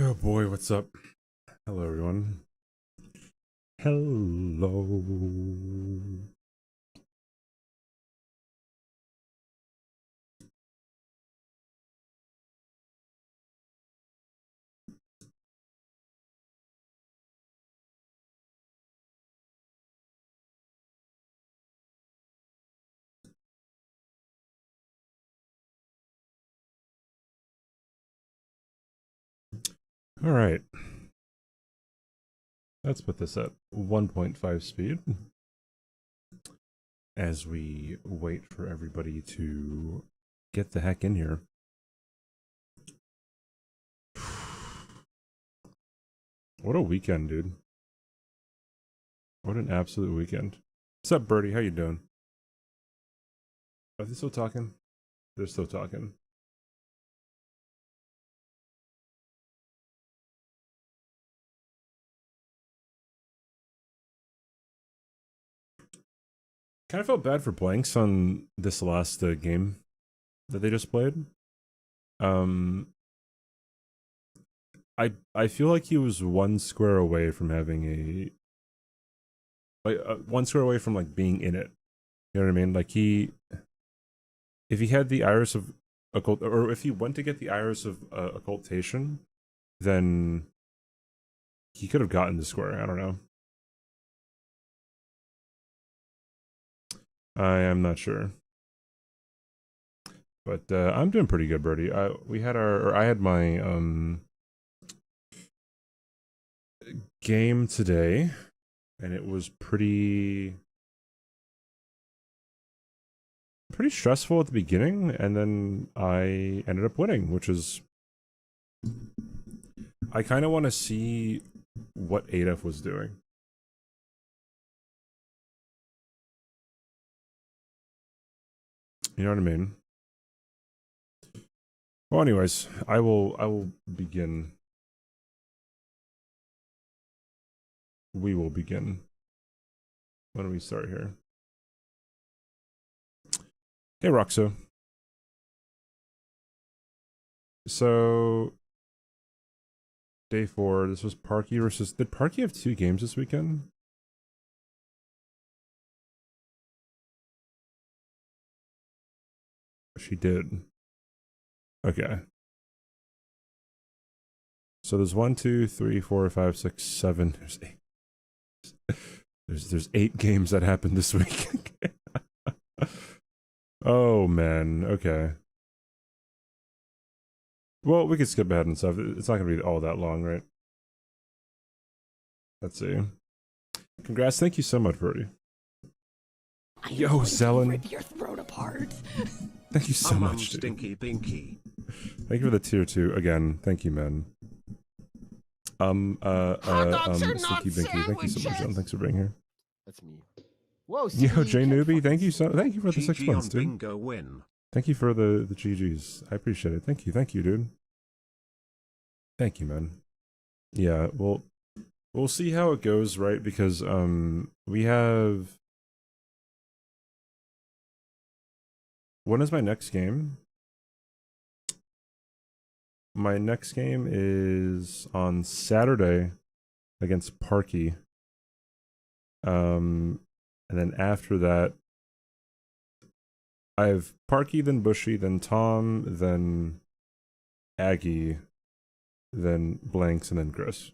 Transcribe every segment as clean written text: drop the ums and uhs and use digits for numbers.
Oh boy, what's up? Hello, everyone. Hello. All right. Let's put this at 1.5 speed as we wait for everybody to get the heck in here. What a weekend, dude. What an absolute weekend. What's up, Birdie? How you doing? Are they still talking? They're still talking. Kind of felt bad for Blanks on this last game that they just played. I feel like he was one square away from having one square away from like being in it. You know what I mean? Like if he had the iris of occult, or if he went to get the iris of occultation, then he could have gotten the square. I don't know. I am not sure, but I'm doing pretty good, Birdie. I had my game today, and it was pretty stressful at the beginning, and then I ended up winning, which is I kind of want to see what Adaf was doing. You know what I mean? Well, anyways, I will begin. We will begin. When do we start here? Hey, Roxo. So, day 4, this was Parky versus... Did Parky have 2 games this weekend? She did. Okay. So there's 1, 2, 3, 4, 5, 6, 7. There's 8. There's 8 games that happened this week. Oh, man. Okay. Well, we could skip ahead and stuff. It's not going to be all that long, right? Let's see. Congrats. Thank you so much, Birdie. Yo, Zelen. Rip your throat apart. Thank you so much, dude. Stinky Binky. Thank you for the tier 2 again. Thank you, man. Stinky Binky. Thank you so much, John. Thanks for being here. That's me. Whoa, Yo, J Newbie. Thank you for the 6 months, dude. Bingo win. Thank you for the GGs. I appreciate it. Thank you, dude. Thank you, man. Yeah, we'll see how it goes, right? Because we have... When is my next game? My next game is on Saturday against Parky. And then after that, I have Parky, then Bushy, then Tom, then Aggie, then Blanks, and then Chris.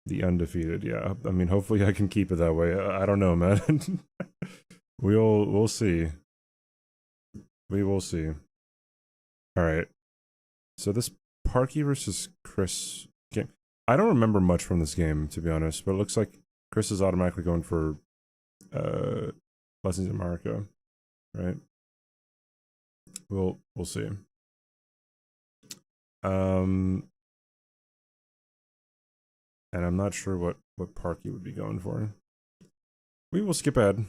The undefeated, yeah. I mean, hopefully I can keep it that way. I don't know, man. We'll see. We will see. Alright. So this Parky versus Chris game. I don't remember much from this game, to be honest, but it looks like Chris is automatically going for Blessings in America. Right? We'll see. And I'm not sure what Parky would be going for. We will skip ahead.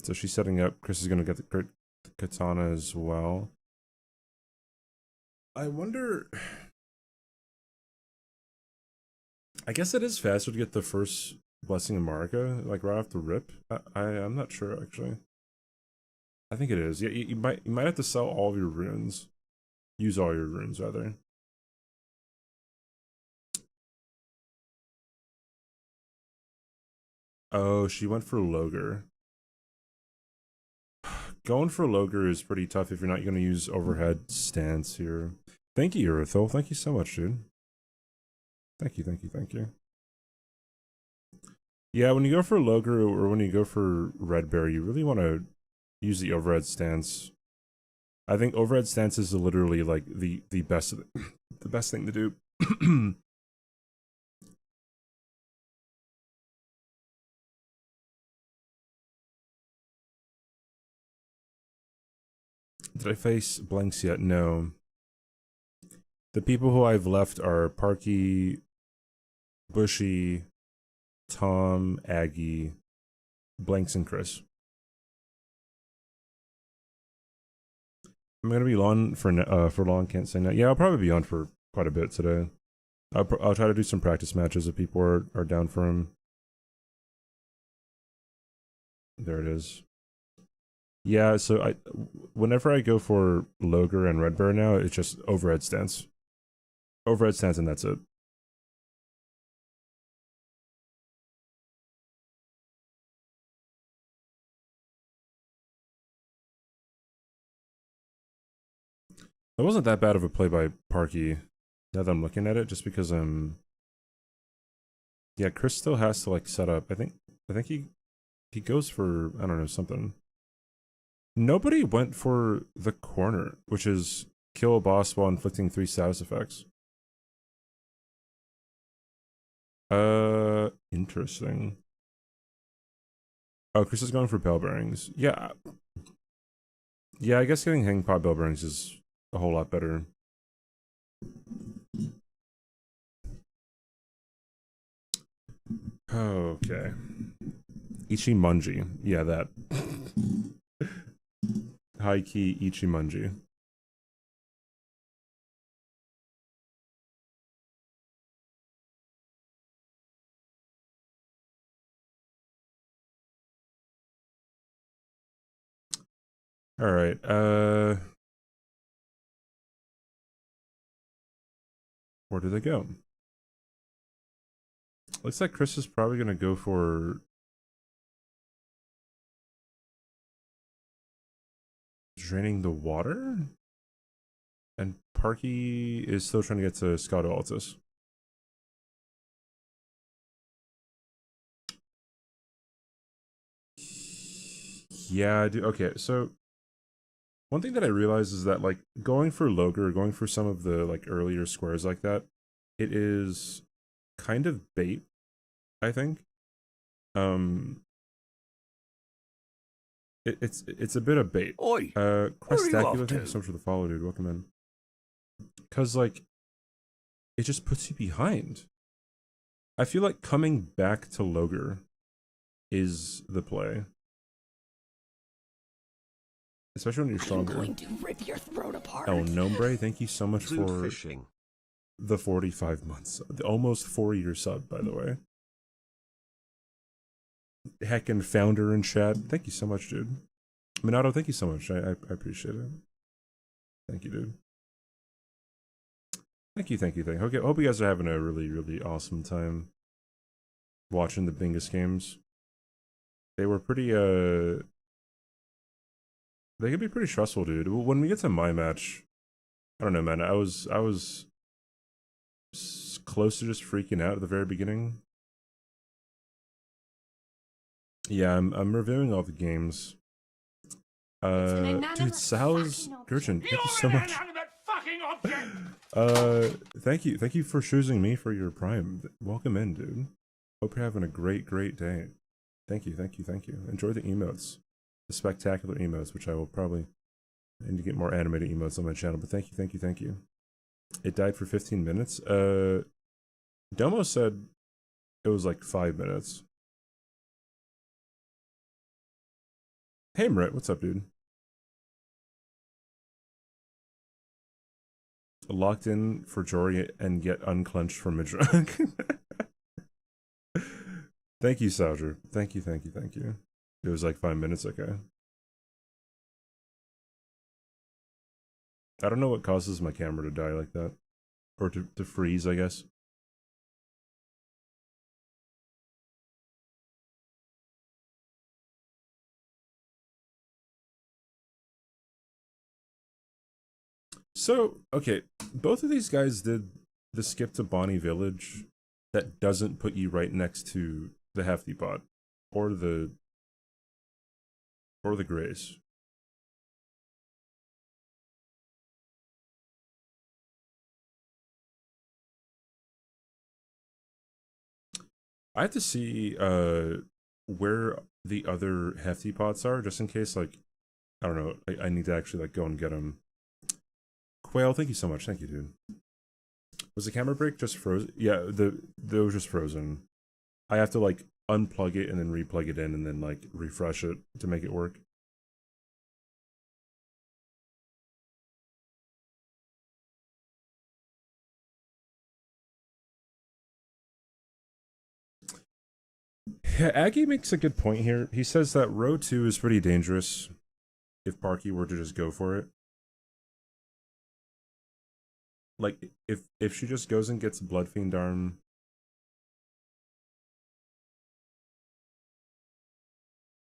So she's setting up. Chris is going to get the katana as well. I wonder... I guess it is faster to get the first Blessing in Marika, like right off the rip. I'm not sure, actually. I think it is. Yeah, you might have to sell all of your runes. Use all your runes, rather. Oh, she went for Loger. Going for Loger is pretty tough if you're not going to use overhead stance here. Thank you, Urithol. Thank you so much, dude. Thank you, thank you, thank you. Yeah, when you go for Loger or when you go for Red Bear, you really want to use the overhead stance. I think overhead stance is literally like the best the best thing to do. Did I face blanks yet? No. The people who I've left are Parky, Bushy, Tom, Aggie, blanks, and Chris. I'm gonna be on for long. Can't say that. Yeah, I'll probably be on for quite a bit today. I'll try to do some practice matches if people are down for them. There it is. Yeah, so whenever I go for Loger and Red Bear now, it's just overhead stance. Overhead stance, and that's it. It wasn't that bad of a play by Parky, now that I'm looking at it, just because yeah, Chris still has to like set up. I think he goes for, I don't know, something. Nobody went for the corner, which is kill a boss while inflicting 3 status effects. Interesting. Oh, Chris is going for bell bearings. Yeah. Yeah, I guess getting hang pot bell bearings is a whole lot better. Okay. Ichimunji. Yeah, that. High key Ichimunji. Alright, where do they go? Looks like Chris is probably gonna go for draining the water? And Parky is still trying to get to Scotto Altus. Yeah, dude. Okay, so one thing that I realized is that like going for Loger, going for some of the like earlier squares like that, it is kind of bait, I think. It's a bit of bait. Oi! Questacular, thank you so much for the follow, dude. Welcome in. Cause like it just puts you behind. I feel like coming back to Loger is the play. Especially when you're stronger. I'm going to rip your throat apart. El Nombre, thank you so much Zoot for fishing. the 45 months. The almost 4-year sub, by the way. Heckin' founder in chat. Thank you so much, dude. Minato, thank you so much. I appreciate it. Thank you, dude. Thank you, thank you, thank you. Okay, hope you guys are having a really, really awesome time watching the Bingus games. They were pretty, they could be pretty stressful, dude. When we get to my match, I don't know, man. I was close to just freaking out at the very beginning. Yeah, I'm reviewing all the games. Dude, Sal's Gurchin, thank you so much. Thank you for choosing me for your Prime. Welcome in, dude. Hope you're having a great day. Thank you. Enjoy the emotes. The spectacular emotes, which I will probably need to get more animated emotes on my channel, but thank you. It died for 15 minutes. Domo said it was like 5 minutes. Hey Mrit, what's up, dude? Locked in for Jory and get unclenched for Midra. Thank you, Sauger. Thank you. It was like 5 minutes, okay. I don't know what causes my camera to die like that. Or to freeze, I guess. So, okay, both of these guys did the skip to Bonnie Village that doesn't put you right next to the Hefty Pot or the Grace. I have to see where the other Hefty Pots are, just in case, like, I don't know, I need to actually, like, go and get them. Quail, thank you so much. Thank you, dude. Was the camera break just frozen? Yeah, it was just frozen. I have to, like, unplug it and then replug it in and then, like, refresh it to make it work. Yeah, Aggie makes a good point here. He says that row 2 is pretty dangerous if Parky were to just go for it. Like, if she just goes and gets Bloodfiend Arm...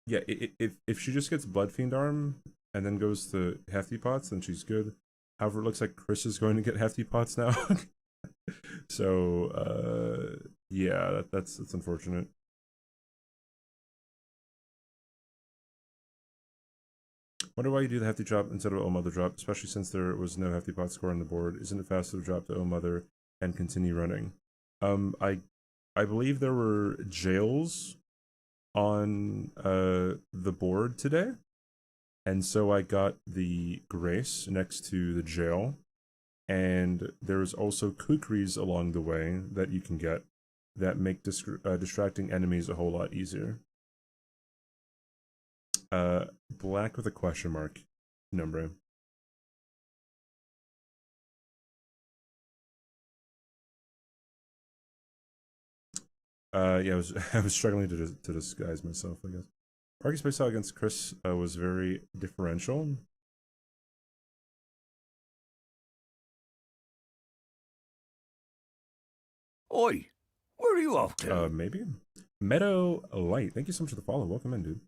Yeah, if she just gets Bloodfiend Arm and then goes to Hefty Pots, then she's good. However, it looks like Chris is going to get Hefty Pots now. So, yeah, that's unfortunate. Wonder why you do the Hefty drop instead of Oh Mother drop, especially since there was no Hefty Pot score on the board. Isn't it faster to drop to Oh Mother and continue running? I believe there were jails on the board today, and so I got the Grace next to the jail, and there's also kukris along the way that you can get that make distracting enemies a whole lot easier. Black with a question mark. Number. Yeah, I was struggling to disguise myself, I guess. Parky's playstyle against Chris was very differential. Oi, where are you off to? Maybe. Meadow Light. Thank you so much for the follow. Welcome in, dude.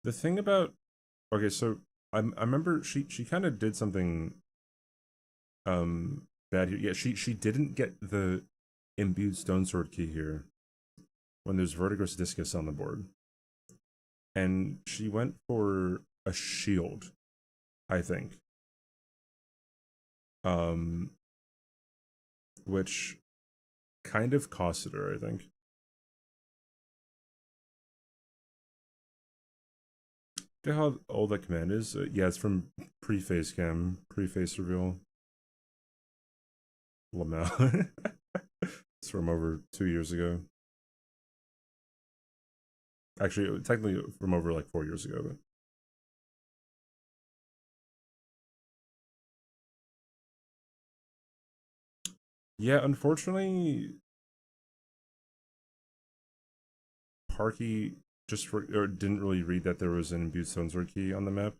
The thing about okay, so I remember she kind of did something bad here. Yeah, she didn't get the imbued stone sword key here when there's Vertigo's Discus on the board. And she went for a shield, I think. Which kind of costed her, I think. Do you know how old that command is? Yeah, it's from pre-face cam, pre-face reveal. Lamau. It's from over 2 years ago. Actually, technically from over like 4 years ago. But... yeah, unfortunately, Parky didn't really read that there was an imbued stone sword key on the map.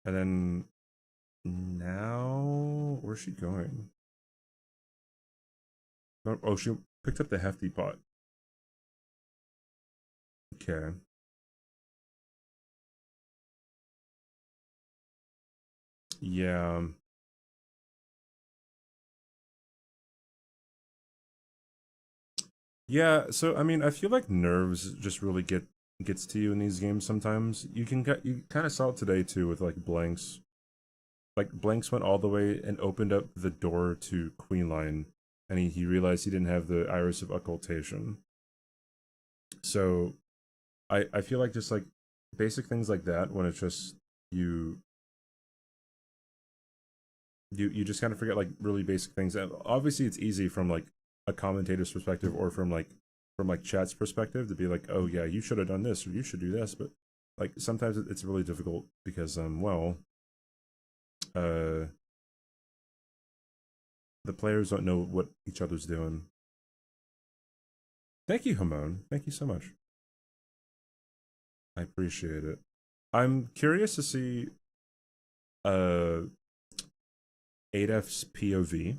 And then now, where's she going? Oh, she picked up the Hefty Pot. Okay. Yeah. Yeah, so I mean, I feel like nerves just really gets to you in these games sometimes. You kind of saw it today too with like Blanks. Like Blanks went all the way and opened up the door to Queen Line, and he realized he didn't have the Iris of Occultation. So I feel like just like basic things like that when it's just you just kind of forget like really basic things. And obviously it's easy from like a commentator's perspective or from like chat's perspective to be like, oh yeah, you should have done this or you should do this, but like sometimes it's really difficult because well the players don't know what each other's doing. Thank you, Hamon. Thank you so much. I appreciate it. I'm curious to see uh Adef's POV.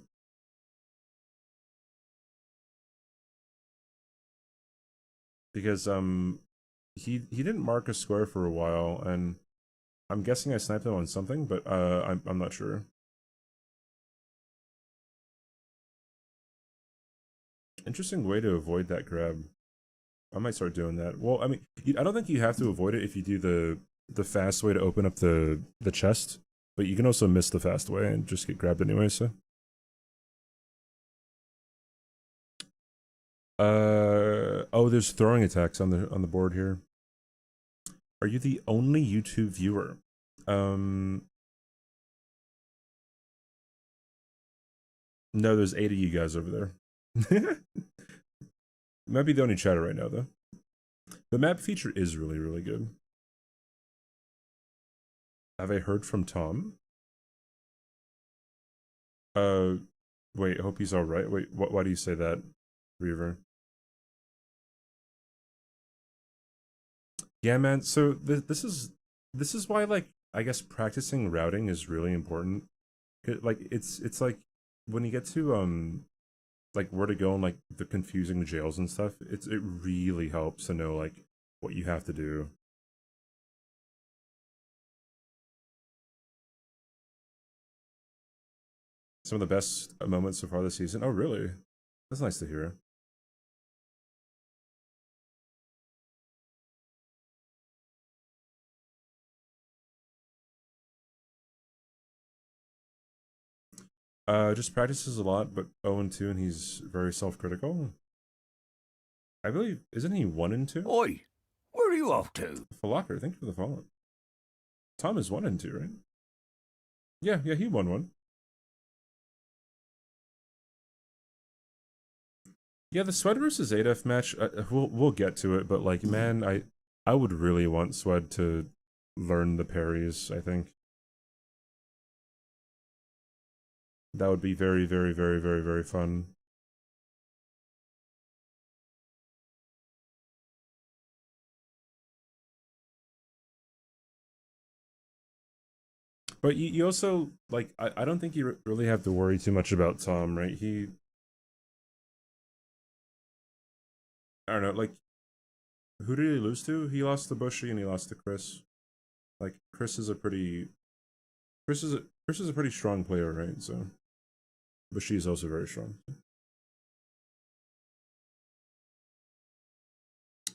Because he didn't mark a square for a while, and I'm guessing I sniped him on something, but I'm not sure. Interesting way to avoid that grab. I might start doing that. Well, I mean, I don't think you have to avoid it if you do the fast way to open up the chest, but you can also miss the fast way and just get grabbed anyway. So, oh, there's throwing attacks on the board here. Are you the only YouTube viewer? No, there's 8 of you guys over there. Might be the only chatter right now, though. The map feature is really, really good. Have I heard from Tom? Wait, hope he's alright. Wait, why do you say that, Reaver? Yeah, man, so this is why, like, I guess practicing routing is really important. Like, it's like, when you get to, like, where to go and, like, the confusing jails and stuff, it really helps to know, like, what you have to do. Some of the best moments so far this season. Oh, really? That's nice to hear. Just practices a lot, but 0-2, and he's very self-critical. I believe, isn't he 1-2? Oi, where are you off to? Falakar, thank you for the follow. Tom is 1-2, right? Yeah, he won one. Yeah, the Swed versus Adef match, we'll get to it, but like, man, I would really want Swed to learn the parries, I think. That would be very, very, very, very, very fun. But you also, like, I don't think you really have to worry too much about Tom, right? I don't know, like, who did he lose to? He lost to Bushy and he lost to Chris. Like, Chris is a pretty strong player, right? So, Bushy is also very strong.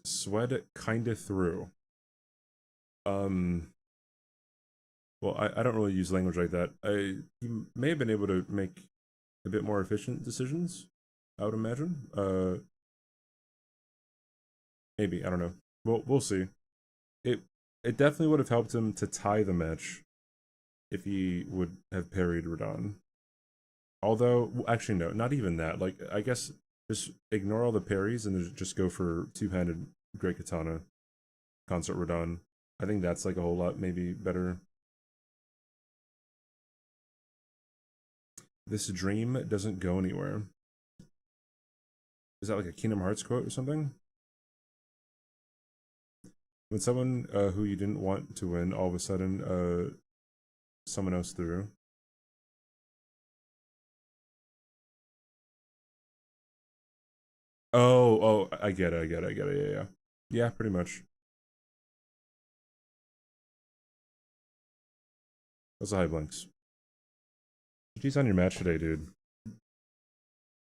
Swed kinda through. Well, I don't really use language like that. He may have been able to make a bit more efficient decisions, I would imagine. Maybe, I don't know. We'll see. It definitely would have helped him to tie the match if he would have parried Radon. Although, actually, no, not even that. Like, I guess just ignore all the parries and just go for two-handed Great Katana Concert Radon. I think that's like a whole lot maybe better. This dream doesn't go anywhere. Is that like a Kingdom Hearts quote or something? When someone who you didn't want to win, all of a sudden someone else threw. Oh, I get it, yeah. Yeah, pretty much. That's a high blinks. GG's on your match today, dude.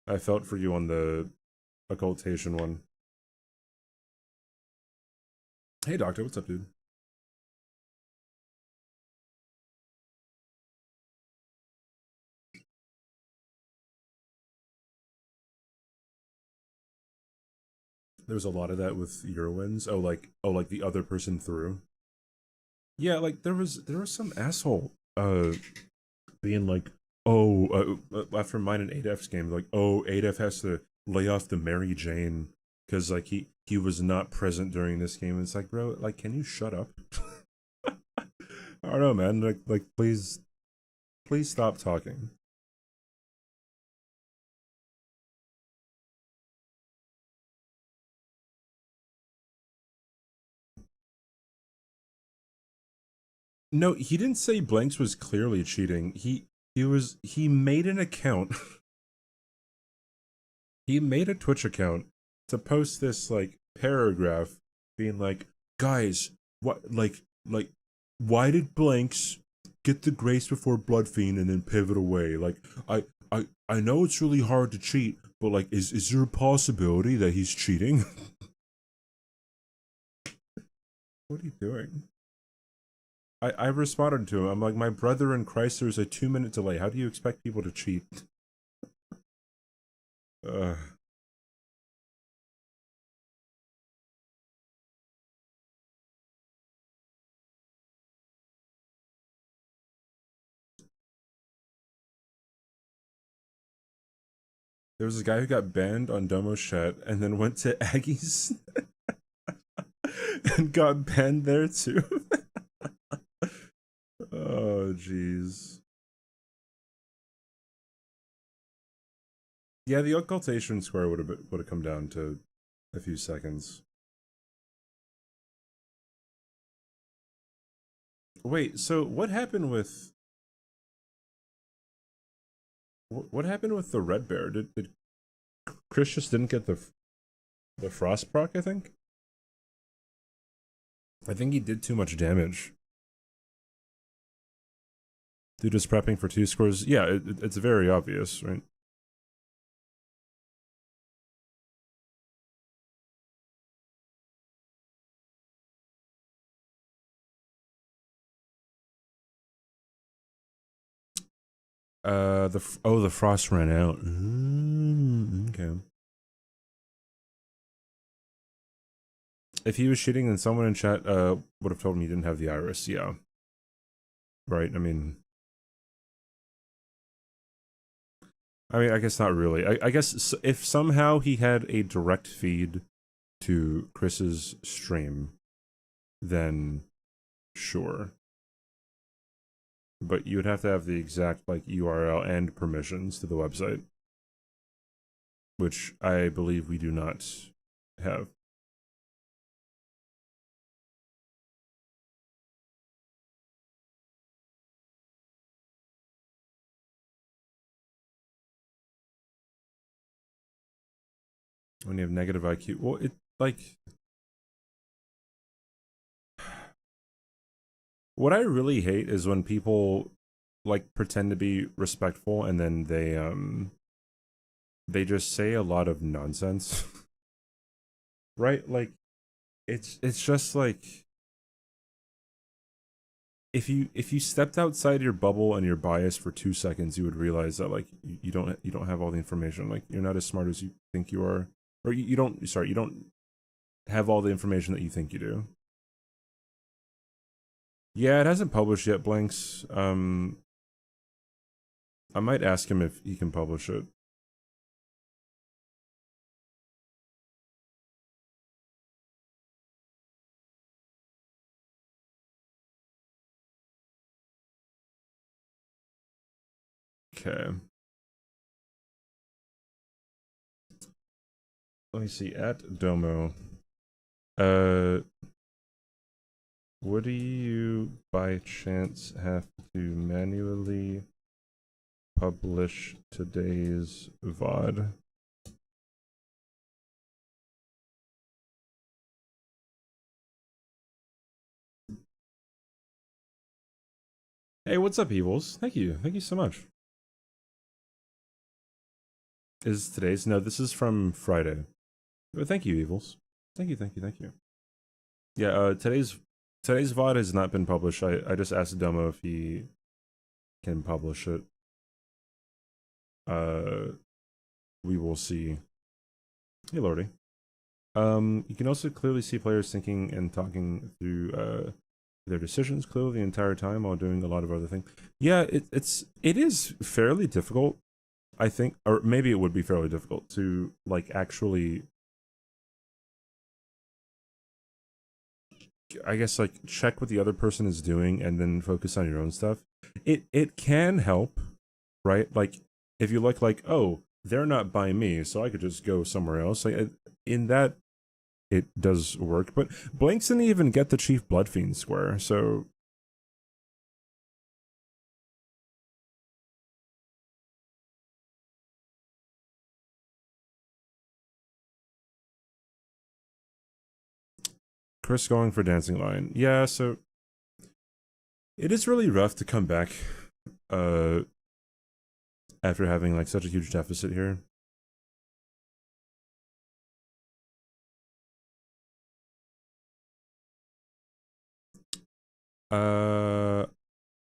I felt for you on the occultation one. Hey, Doctor, what's up, dude? There was a lot of that with Eurowins. Like the other person threw. Yeah, like there was some asshole being like, oh, after mine and Adef's game, like, oh, Adef has to lay off the Mary Jane because like he was not present during this game. And it's like, bro, like, can you shut up? I don't know, man. Like, please stop talking. No, he didn't say Blanks was clearly cheating. He made an account. He made a Twitch account to post this like paragraph being like, guys, what why did Blanks get the grace before Bloodfiend and then pivot away? Like I know it's really hard to cheat, but like is there a possibility that he's cheating? What are you doing? I responded to him. I'm like, my brother in Christ, there's a 2-minute delay. How do you expect people to cheat? Uh, there was a guy who got banned on Domo's chat and then went to Aggie's and got banned there too. Oh, jeez. Yeah, the occultation square would have come down to a few seconds. Wait, so what happened with the red bear? Did Chris just didn't get the frost proc? I think he did too much damage. Dude is prepping for 2 scores. Yeah, it's very obvious, right? The frost ran out. Okay. If he was cheating, then someone in chat would have told him he didn't have the iris. Yeah. Right. I mean, I guess not really. I guess if somehow he had a direct feed to Chris's stream, then sure. But you would have to have the exact like URL and permissions to the website, which I believe we do not have. When you have negative IQ, well, it like what I really hate is when people like pretend to be respectful and then they just say a lot of nonsense. Right? Like it's just like if you stepped outside your bubble and your bias for 2 seconds, you would realize that like you don't have all the information. Like you're not as smart as you think you are, or you don't have all the information that you think you do. Yeah, it hasn't published yet, Blanks. I might ask him if he can publish it. Okay. Let me see. At Domo. Would you by chance have to manually publish today's VOD? Hey, what's up, Evils? Thank you so much. Is today's? No, this is from Friday. But thank you, Evils. Thank you. Yeah, today's VOD has not been published. I just asked Domo if he can publish it. We will see. Hey, Lordy. You can also clearly see players thinking and talking through their decisions clearly the entire time while doing a lot of other things. Yeah, it is fairly difficult, I think, or maybe it would be fairly difficult to like actually, I guess, like check what the other person is doing and then focus on your own stuff. It can help, right? Like if you look like, oh, they're not by me, so I could just go somewhere else. Like in that, it does work. But Blanks didn't even get the Chief Bloodfiend square, so Chris going for dancing line. Yeah, so it is really rough to come back after having like such a huge deficit here.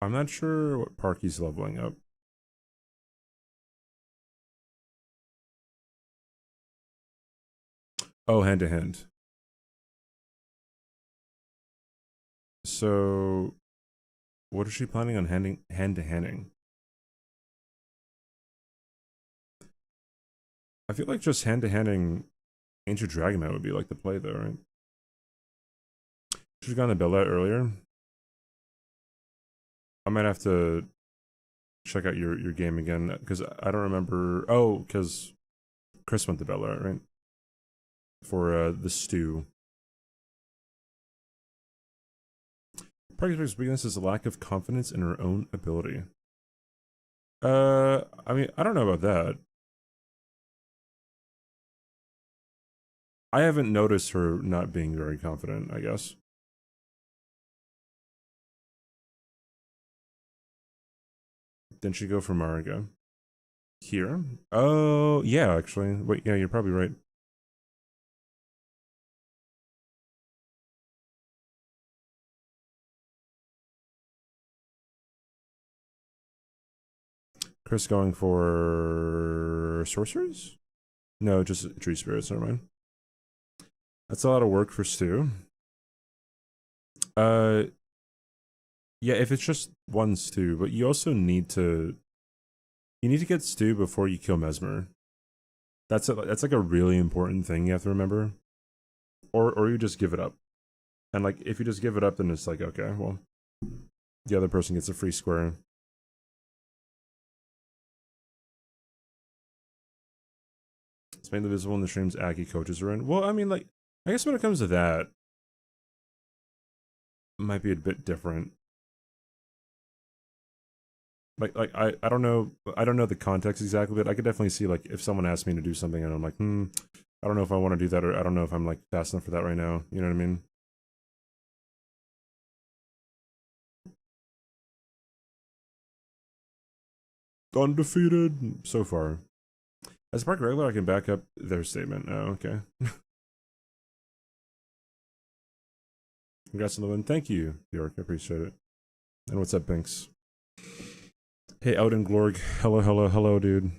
I'm not sure what Parky's leveling up. Oh, hand to hand. So, what is she planning on hand to handing? I feel like just hand to handing Ancient Dragon Man would be like the play though, right? Should've gotten the Bella earlier. I might have to check out your game again because I don't remember. Oh, because Chris went to Bella, right? For the stew. Parky's biggest weakness is a lack of confidence in her own ability. I mean, I don't know about that. I haven't noticed her not being very confident, I guess. Didn't she go for Mariga? Here? Oh, yeah, actually. Wait, yeah, you're probably right. Chris going for sorcerers? No, just tree spirits, never mind. That's a lot of work for Stu. Yeah, if it's just one Stu, but you also need to get Stu before you kill Mesmer. That's like a really important thing you have to remember. Or you just give it up. And like if you just give it up, then it's like, okay, well, the other person gets a free square. It's mainly visible in the streams Aggie coaches are in. Well, I mean, like, I guess when it comes to that, it might be a bit different. Like I don't know the context exactly, but I could definitely see like if someone asked me to do something and I'm like, I don't know if I want to do that, or I don't know if I'm like fast enough for that right now. You know what I mean? Undefeated so far. As a Park regular, I can back up their statement. Oh, okay. Congrats on the win. Thank you, Bjork. I appreciate it. And what's up, Binks? Hey, Elden Glorg. Hello, dude.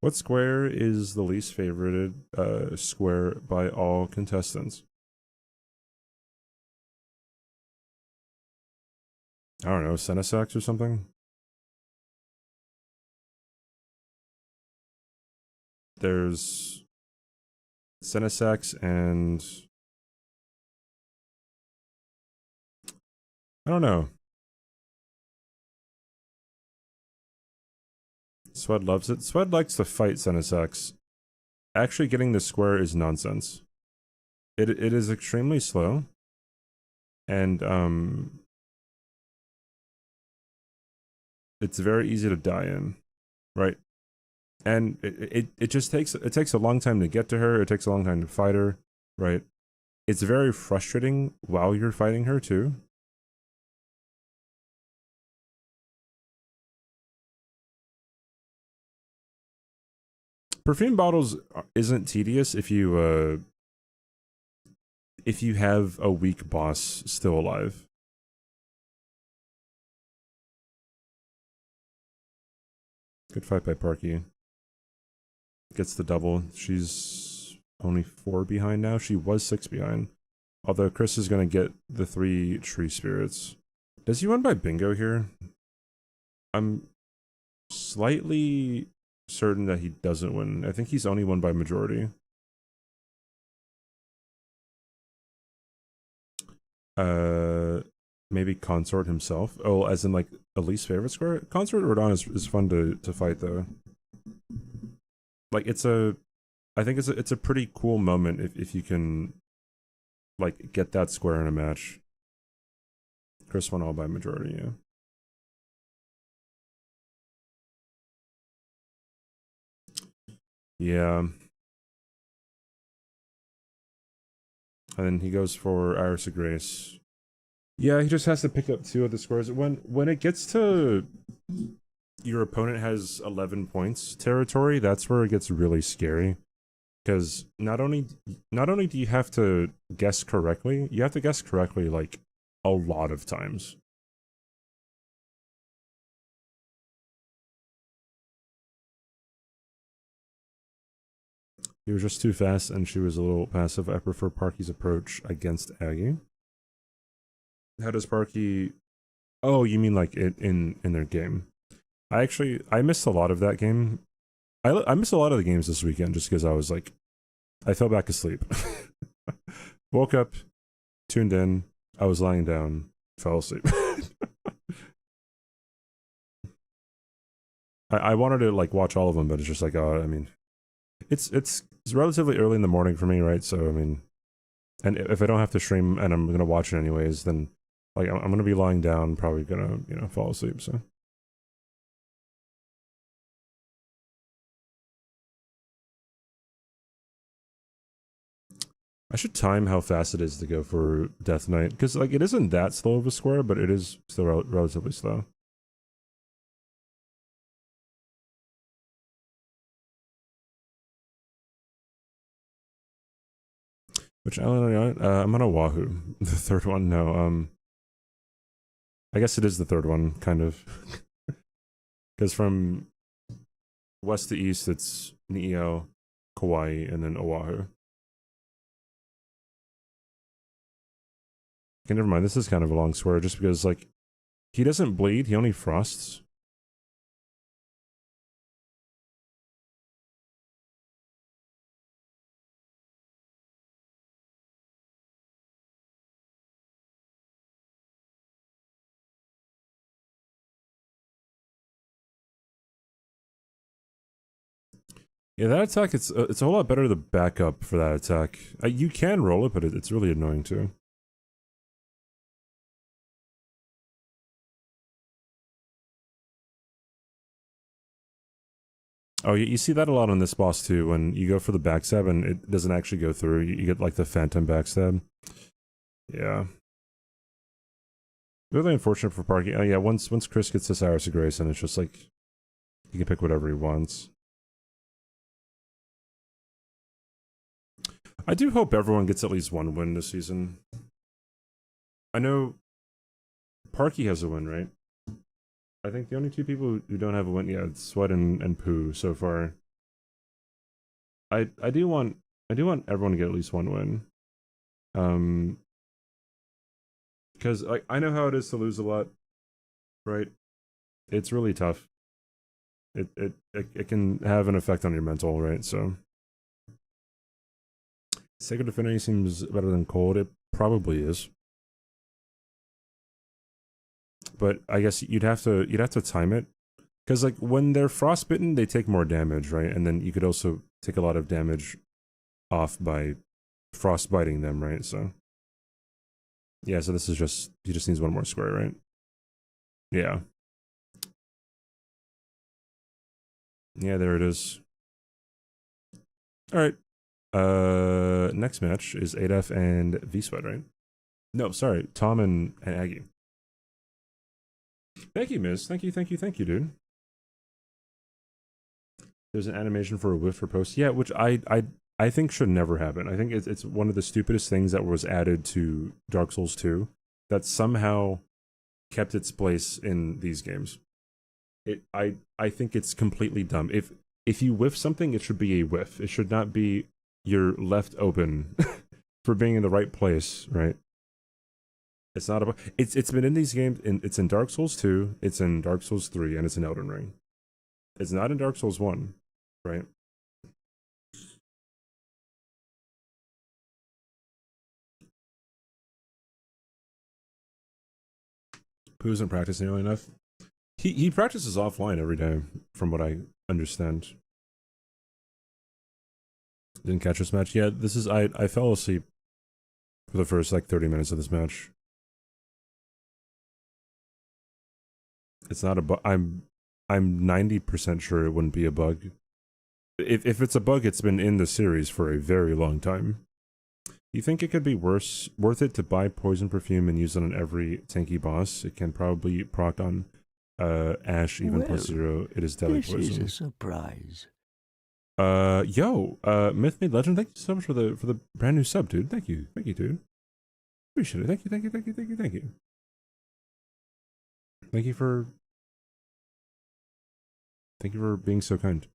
What square is the least favorited square by all contestants? I don't know, Senesax or something? There's Senesax and I don't know. Swed loves it. Swed likes to fight Senesax. Actually getting the square is nonsense. It is extremely slow. And it's very easy to die in. Right? And it just takes a long time to get to her, it takes a long time to fight her, right? It's very frustrating while you're fighting her too. Perfume bottles isn't tedious if you have a weak boss still alive. Good fight by Parky. Gets the double. She's only 4 behind now. She was 6 behind. Although Chris is going to get the 3 tree spirits. Does he win by bingo here? I'm slightly certain that he doesn't win. I think he's only won by majority. Maybe Consort himself. Oh, as in like a least favorite square? Consort Rodon is fun to fight though. Like I think it's a pretty cool moment if you can like get that square in a match. Chris won all by majority, yeah. Yeah. And then he goes for Iris of Grace. Yeah, he just has to pick up 2 of the scores. When it gets to your opponent has 11 points territory, that's where it gets really scary. Because not only do you have to guess correctly, you have to guess correctly like a lot of times. He was just too fast, and she was a little passive. I prefer Parky's approach against Aggie. How does Parky? Oh, you mean like in their game? I missed a lot of that game. I missed a lot of the games this weekend just because I was like, I fell back asleep. Woke up, tuned in. I was lying down, fell asleep. I wanted to like watch all of them, but it's just like, oh, I mean, it's relatively early in the morning for me, right? So I mean, and if I don't have to stream and I'm gonna watch it anyways, then like I'm gonna be lying down, probably gonna fall asleep. So I should time how fast it is to go for Death Knight because like it isn't that slow of a square, but it is still relatively slow. Which island? I'm on Oahu. The third one, no. I guess it is the third one, kind of, because from west to east, it's Ni'ihau, Kauai, and then Oahu. Okay, never mind. This is kind of a long swear, just because like he doesn't bleed; he only frosts. Yeah, that attack, it's a whole lot better to back up for that attack. You can roll it, but it's really annoying too. Oh, you see that a lot on this boss too, when you go for the backstab and it doesn't actually go through. You get like the phantom backstab. Yeah. Really unfortunate for Parky. Oh yeah, once Chris gets this Iris of Grace, and it's just like, he can pick whatever he wants. I do hope everyone gets at least 1 win this season. I know Parky has a win, right? I think the only 2 people who don't have a win, yeah, it's Swed and Pooh so far. I do want everyone to get at least 1 win. Because I know how it is to lose a lot, right? It's really tough. It can have an effect on your mental, right? So Sacred Affinity seems better than Cold. It probably is. But I guess you'd have to time it, because like when they're frostbitten, they take more damage, right? And then you could also take a lot of damage off by frostbiting them, right? So yeah, so this is just, he just needs 1 more square, right? Yeah. Yeah, there it is. All right. Next match is Adaf and V-Swed, right? No, sorry, Tom and Aggie. Thank you, Miz. Thank you, dude. There's an animation for a whiff for post. Yeah, which I think should never happen. I think it's one of the stupidest things that was added to Dark Souls 2 that somehow kept its place in these games. I think it's completely dumb. If you whiff something, it should be a whiff. It should not be you're left open for being in the right place, right? It's not about. It's been in these games. It's in Dark Souls 2. It's in Dark Souls 3, and it's in Elden Ring. It's not in Dark Souls 1, right? Pooh isn't practicing nearly enough. He practices offline every day, from what I understand. Didn't catch this match. Yeah, this is I fell asleep for the first like 30 minutes of this match. It's not a bug. I'm 90% sure it wouldn't be a bug. If it's a bug, it's been in the series for a very long time. You think it could be worth it to buy poison perfume and use it on every tanky boss? It can probably proc on Ash even Well, +0. It is deadly This poison. is a surprise. Myth Made Legend, thank you so much for the brand new sub, dude. Thank you, dude. Appreciate it. Thank you. Thank you for being so kind.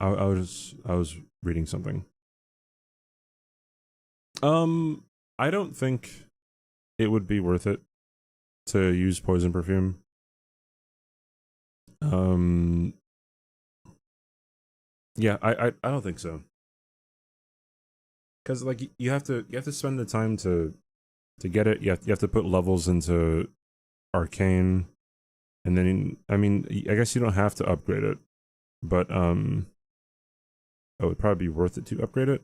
I was reading something. I don't think it would be worth it to use poison perfume. Yeah, I don't think so. Because like you have to spend the time to get it. You have to put levels into Arcane, and then I mean I guess you don't have to upgrade it, but it would probably be worth it to upgrade it.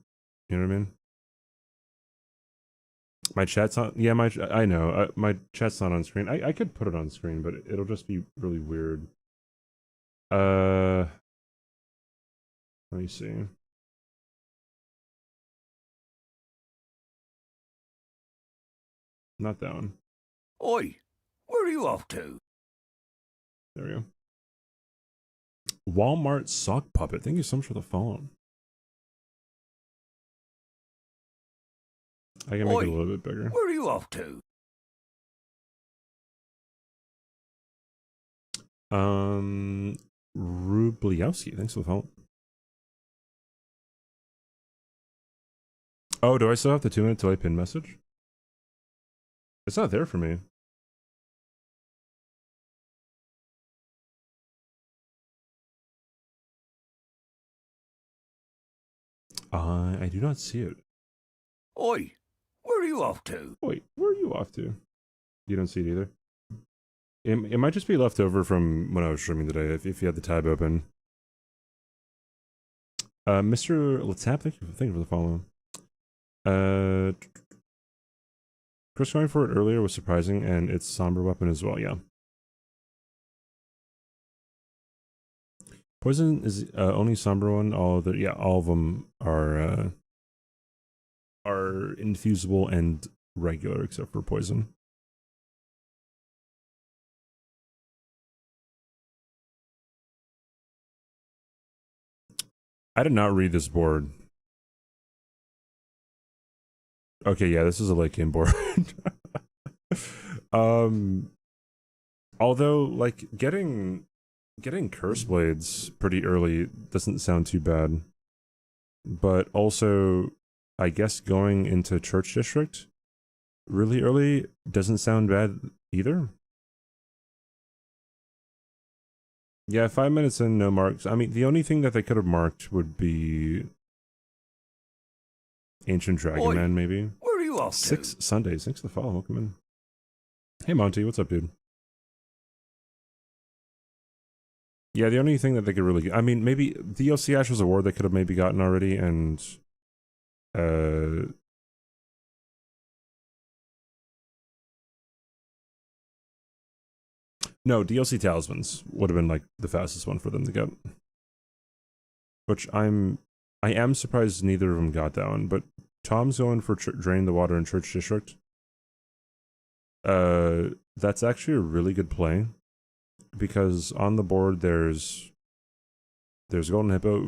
You know what I mean? My chat's on. Yeah, I know. My chat's not on screen. I could put it on screen, but it'll just be really weird. Let me see. Not that one. Oi, where are you off to? There we go. Walmart sock puppet. Thank you so much for the follow. I can make it a little bit bigger. Where are you off to? Rubliowski, thanks for the follow. Oh, do I still have the 2-minute delay pin message? It's not there for me. I do not see it. Oi, where are you off to? Wait, where are you off to? You don't see it either? It might just be left over from when I was streaming today, if you had the tab open. Mr. Letap, thank you for the follow. Chris going for it earlier was surprising, and it's somber weapon as well, yeah. Poison is only somber one. All of them are infusible and regular, except for poison. I did not read this board. Okay, yeah, this is a late game board. Although, like, getting curse blades pretty early doesn't sound too bad. But also, I guess going into Church District really early doesn't sound bad either. Yeah, 5 minutes in, no marks. I mean, the only thing that they could have marked would be Ancient Dragon Man, maybe. Where are you off to? 6 Sundays. Thanks for the follow. Welcome in. Hey, Monty. What's up, dude? Yeah, the only thing that they could really... I mean, maybe DLC Ashes Award they could have maybe gotten already, and... No, DLC Talismans would have been, like, the fastest one for them to get. Which I am surprised neither of them got that one, but Tom's going for Drain the Water in Church District. That's actually a really good play, because on the board there's Golden Hippo,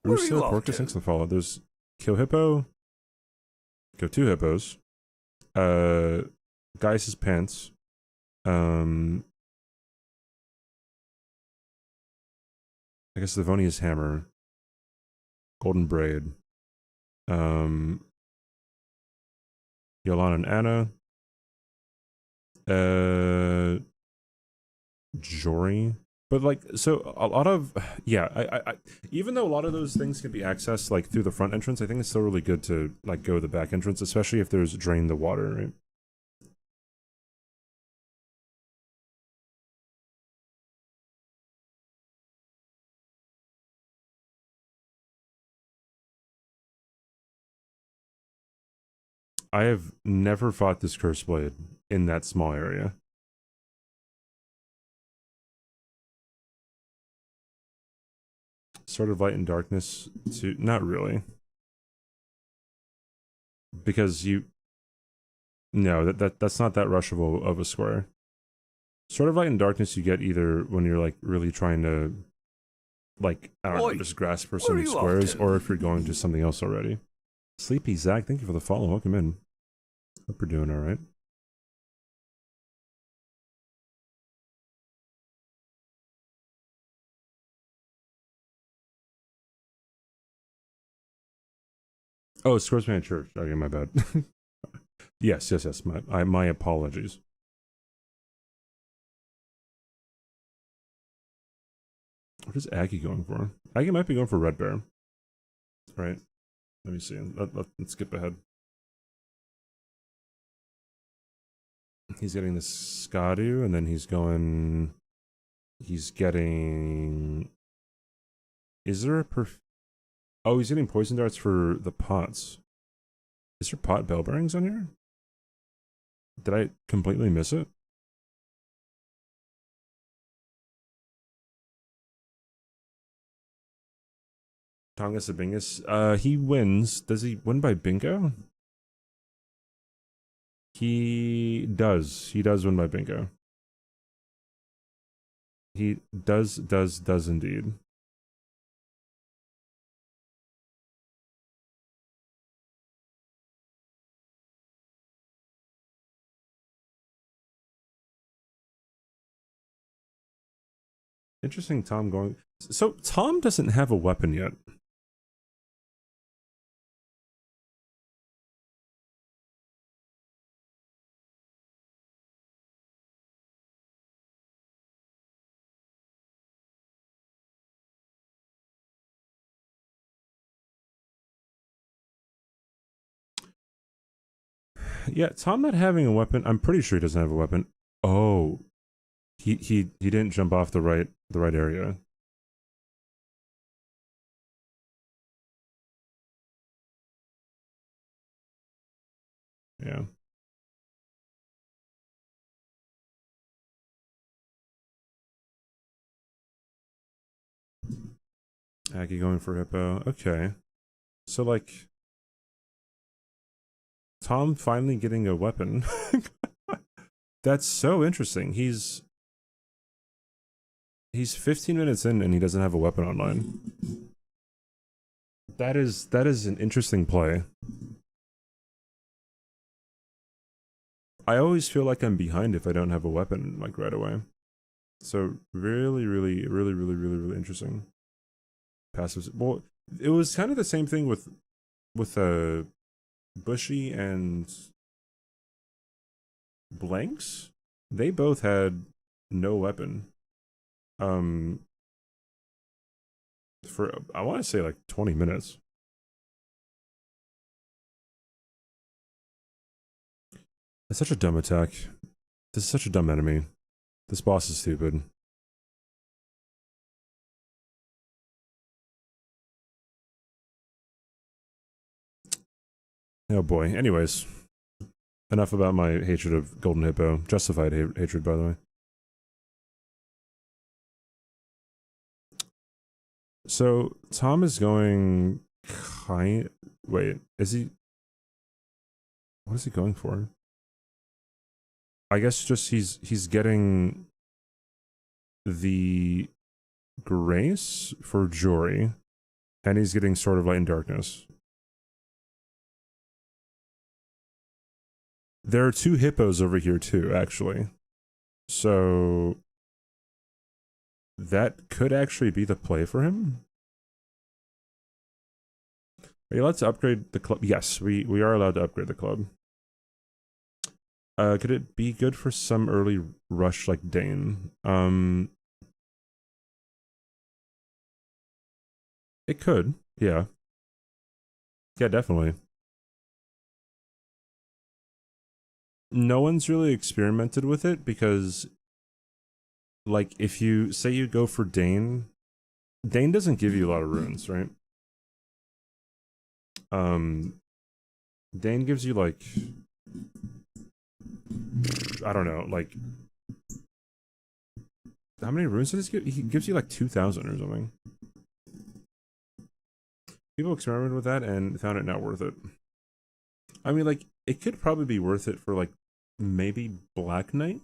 Russo, Porcus, thanks for the follow. There's Kill Hippo, go 2 hippos, Geiss's Pants, I guess Livonia's Hammer, Golden Braid, Yolanda and Anna, Jory. But like, so a lot of, yeah, I even though a lot of those things can be accessed like through the front entrance, I think it's still really good to like go the back entrance, especially if there's Drain the Water, right? I have never fought this Curse Blade in that small area. Sort of light and darkness to not really. Because no, that's not that rushable of a square. Sort of light and darkness you get either when you're like really trying to like I don't know, just grasp for some squares, or if you're going to something else already. Sleepy Zach, thank you for the follow. Welcome in. Hope you're doing alright. Oh, Squaresman Church. Okay, my bad. yes. My apologies. What is Aggie going for? Aggie might be going for Red Bear. Right. Let me see. Let's skip ahead. He's getting the Skadu, and then he's getting... Is there a Oh, he's getting poison darts for the pots. Is there pot bell bearings on here? Did I completely miss it? Tonga Sabingus. He wins. Does he win by bingo? He does. He does win by bingo. He does indeed. Interesting, Tom going... So, Tom doesn't have a weapon yet. Yeah, Tom not having a weapon. I'm pretty sure he doesn't have a weapon. Oh, he didn't jump off the right area. Yeah. Aggie going for hippo. Okay. So like Tom finally getting a weapon. That's so interesting. He's 15 minutes in and he doesn't have a weapon online. That is an interesting play. I always feel like I'm behind if I don't have a weapon like right away. So really interesting. Passive. Well, it was kind of the same thing with Bushy and Blanks. They both had no weapon. For I want to say like 20 minutes. That's such a dumb attack. This is such a dumb enemy. This boss is stupid. Oh boy. Anyways, enough about my hatred of Golden Hippo. Justified hatred, by the way. So Tom is going wait, is he... What is he going for? I guess just he's getting the Grace for Jory, and he's getting Sword of Light and Darkness. There are 2 hippos over here too, actually. So that could actually be the play for him. Are you allowed to upgrade the club? Yes, we are allowed to upgrade the club. Could it be good for some early rush like Dane? It could, yeah. Yeah, definitely. No one's really experimented with it because, like, if you say you go for Dane doesn't give you a lot of runes, right? Dane gives you like, I don't know, like, how many runes does he give? He gives you like 2,000 or something. People experimented with that and found it not worth it. I mean, like, it could probably be worth it for, like, maybe Black Knight?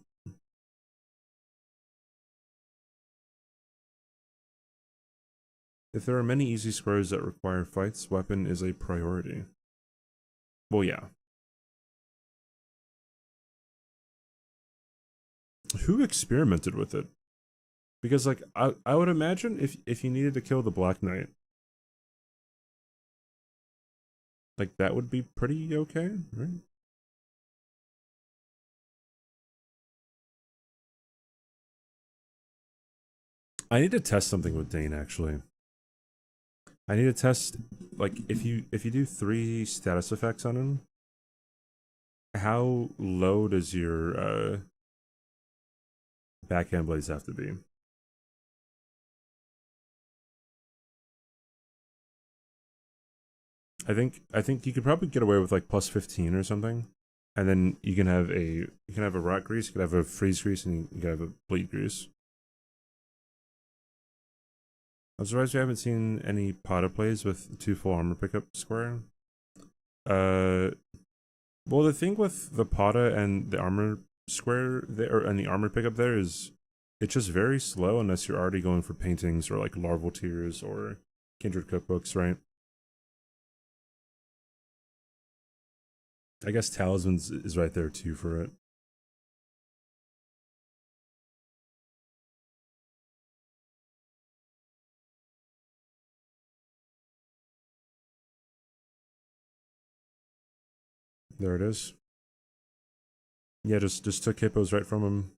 If there are many easy squares that require fights, weapon is a priority. Well, yeah. Who experimented with it? Because, like, I would imagine if you needed to kill the Black Knight, like, that would be pretty okay, right? I need to test something with Dane, actually. I need to test, like, if you do 3 status effects on him, how low does your backhand blades have to be? I think you could probably get away with like plus 15 or something, and then you can have a rock grease, you can have a freeze grease, and you can have a bleed grease. I'm surprised we haven't seen any Pada plays with 2 full armor pickup square. Well, the thing with the Pada and the armor square there, and the armor pickup there is, it's just very slow unless you're already going for paintings or like larval tears or kindred cookbooks, right? I guess talismans is right there too for it. There it is. Yeah, just took hippos right from him.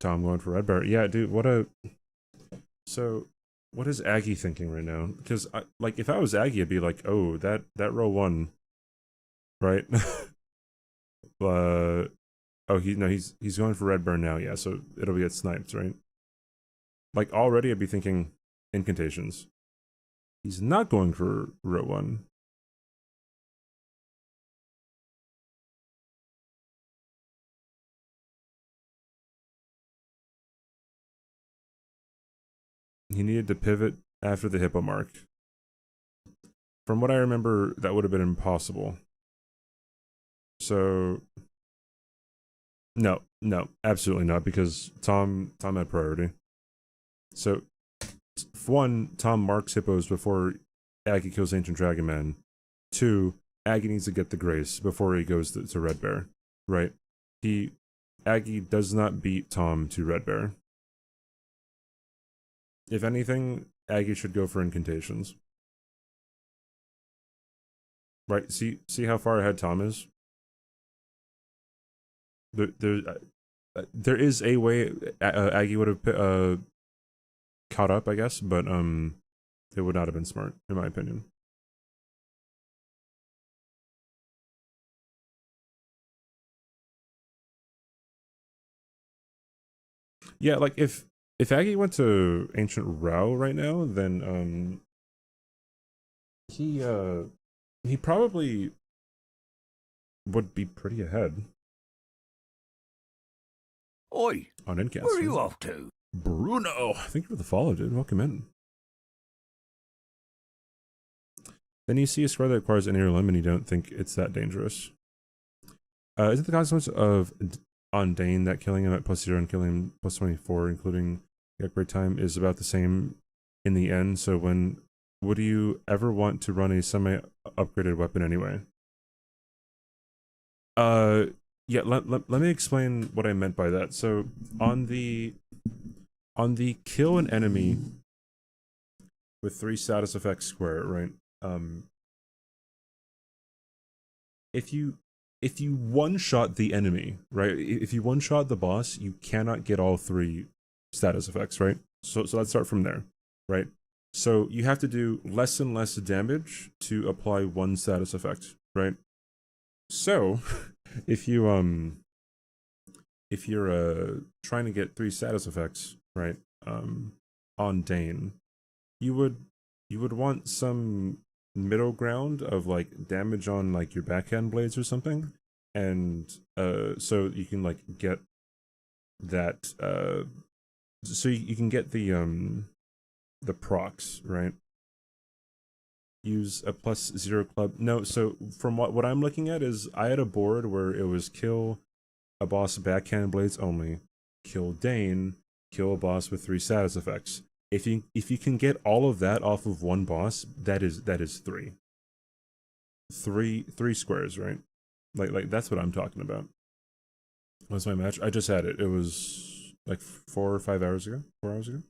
Tom going for red bear. Yeah, dude, what a. So, what is Aggie thinking right now? Because, like, if I was Aggie, I'd be like, oh, that row 1, right? uh, oh, he's going for red burn now. Yeah, so it'll get sniped, right? Like, already, I'd be thinking incantations. He's not going for row 1. He needed to pivot after the hippo mark. From what I remember, that would have been impossible. So, no, absolutely not, because Tom had priority. So, for one, Tom marks hippos before Aggie kills Ancient Dragon Man. 2, Aggie needs to get the grace before he goes to Red Bear, right? Aggie does not beat Tom to Red Bear. If anything, Aggie should go for incantations. Right? See how far ahead Tom is? There is a way Aggie would have caught up, I guess, but it would not have been smart, in my opinion. Yeah, like if Aggie went to Ancient Rao right now, then he probably would be pretty ahead Oi, on Incast. where are you off to? Bruno, thank you for the follow, dude. Welcome in. Then you see a square that requires an inner limb and you don't think it's that dangerous. Is it the consequence of on Dane that killing him at +0 and killing him +24, including the upgrade time, is about the same in the end? So would you ever want to run a semi-upgraded weapon anyway? Yeah, let me explain what I meant by that. So on the kill an enemy with 3 status effects square, right? If you one-shot the enemy, right? If you one-shot the boss, you cannot get all 3 status effects, right? So let's start from there, right? So you have to do less and less damage to apply 1 status effect, right? So if you're trying to get 3 status effects, right, on Dane, you would want some middle ground of like damage on like your backhand blades or something, and so you can like get that so you can get the procs, right? Use a +0 club. No, so from what I'm looking at is I had a board where it was kill a boss backhand blades only, kill Dane, kill a boss with 3 status effects. If you can get all of that off of one boss, that is three squares, right? Like that's what I'm talking about. What's my match? I just had it. It was like 4 or 5 hours ago. 4 hours ago.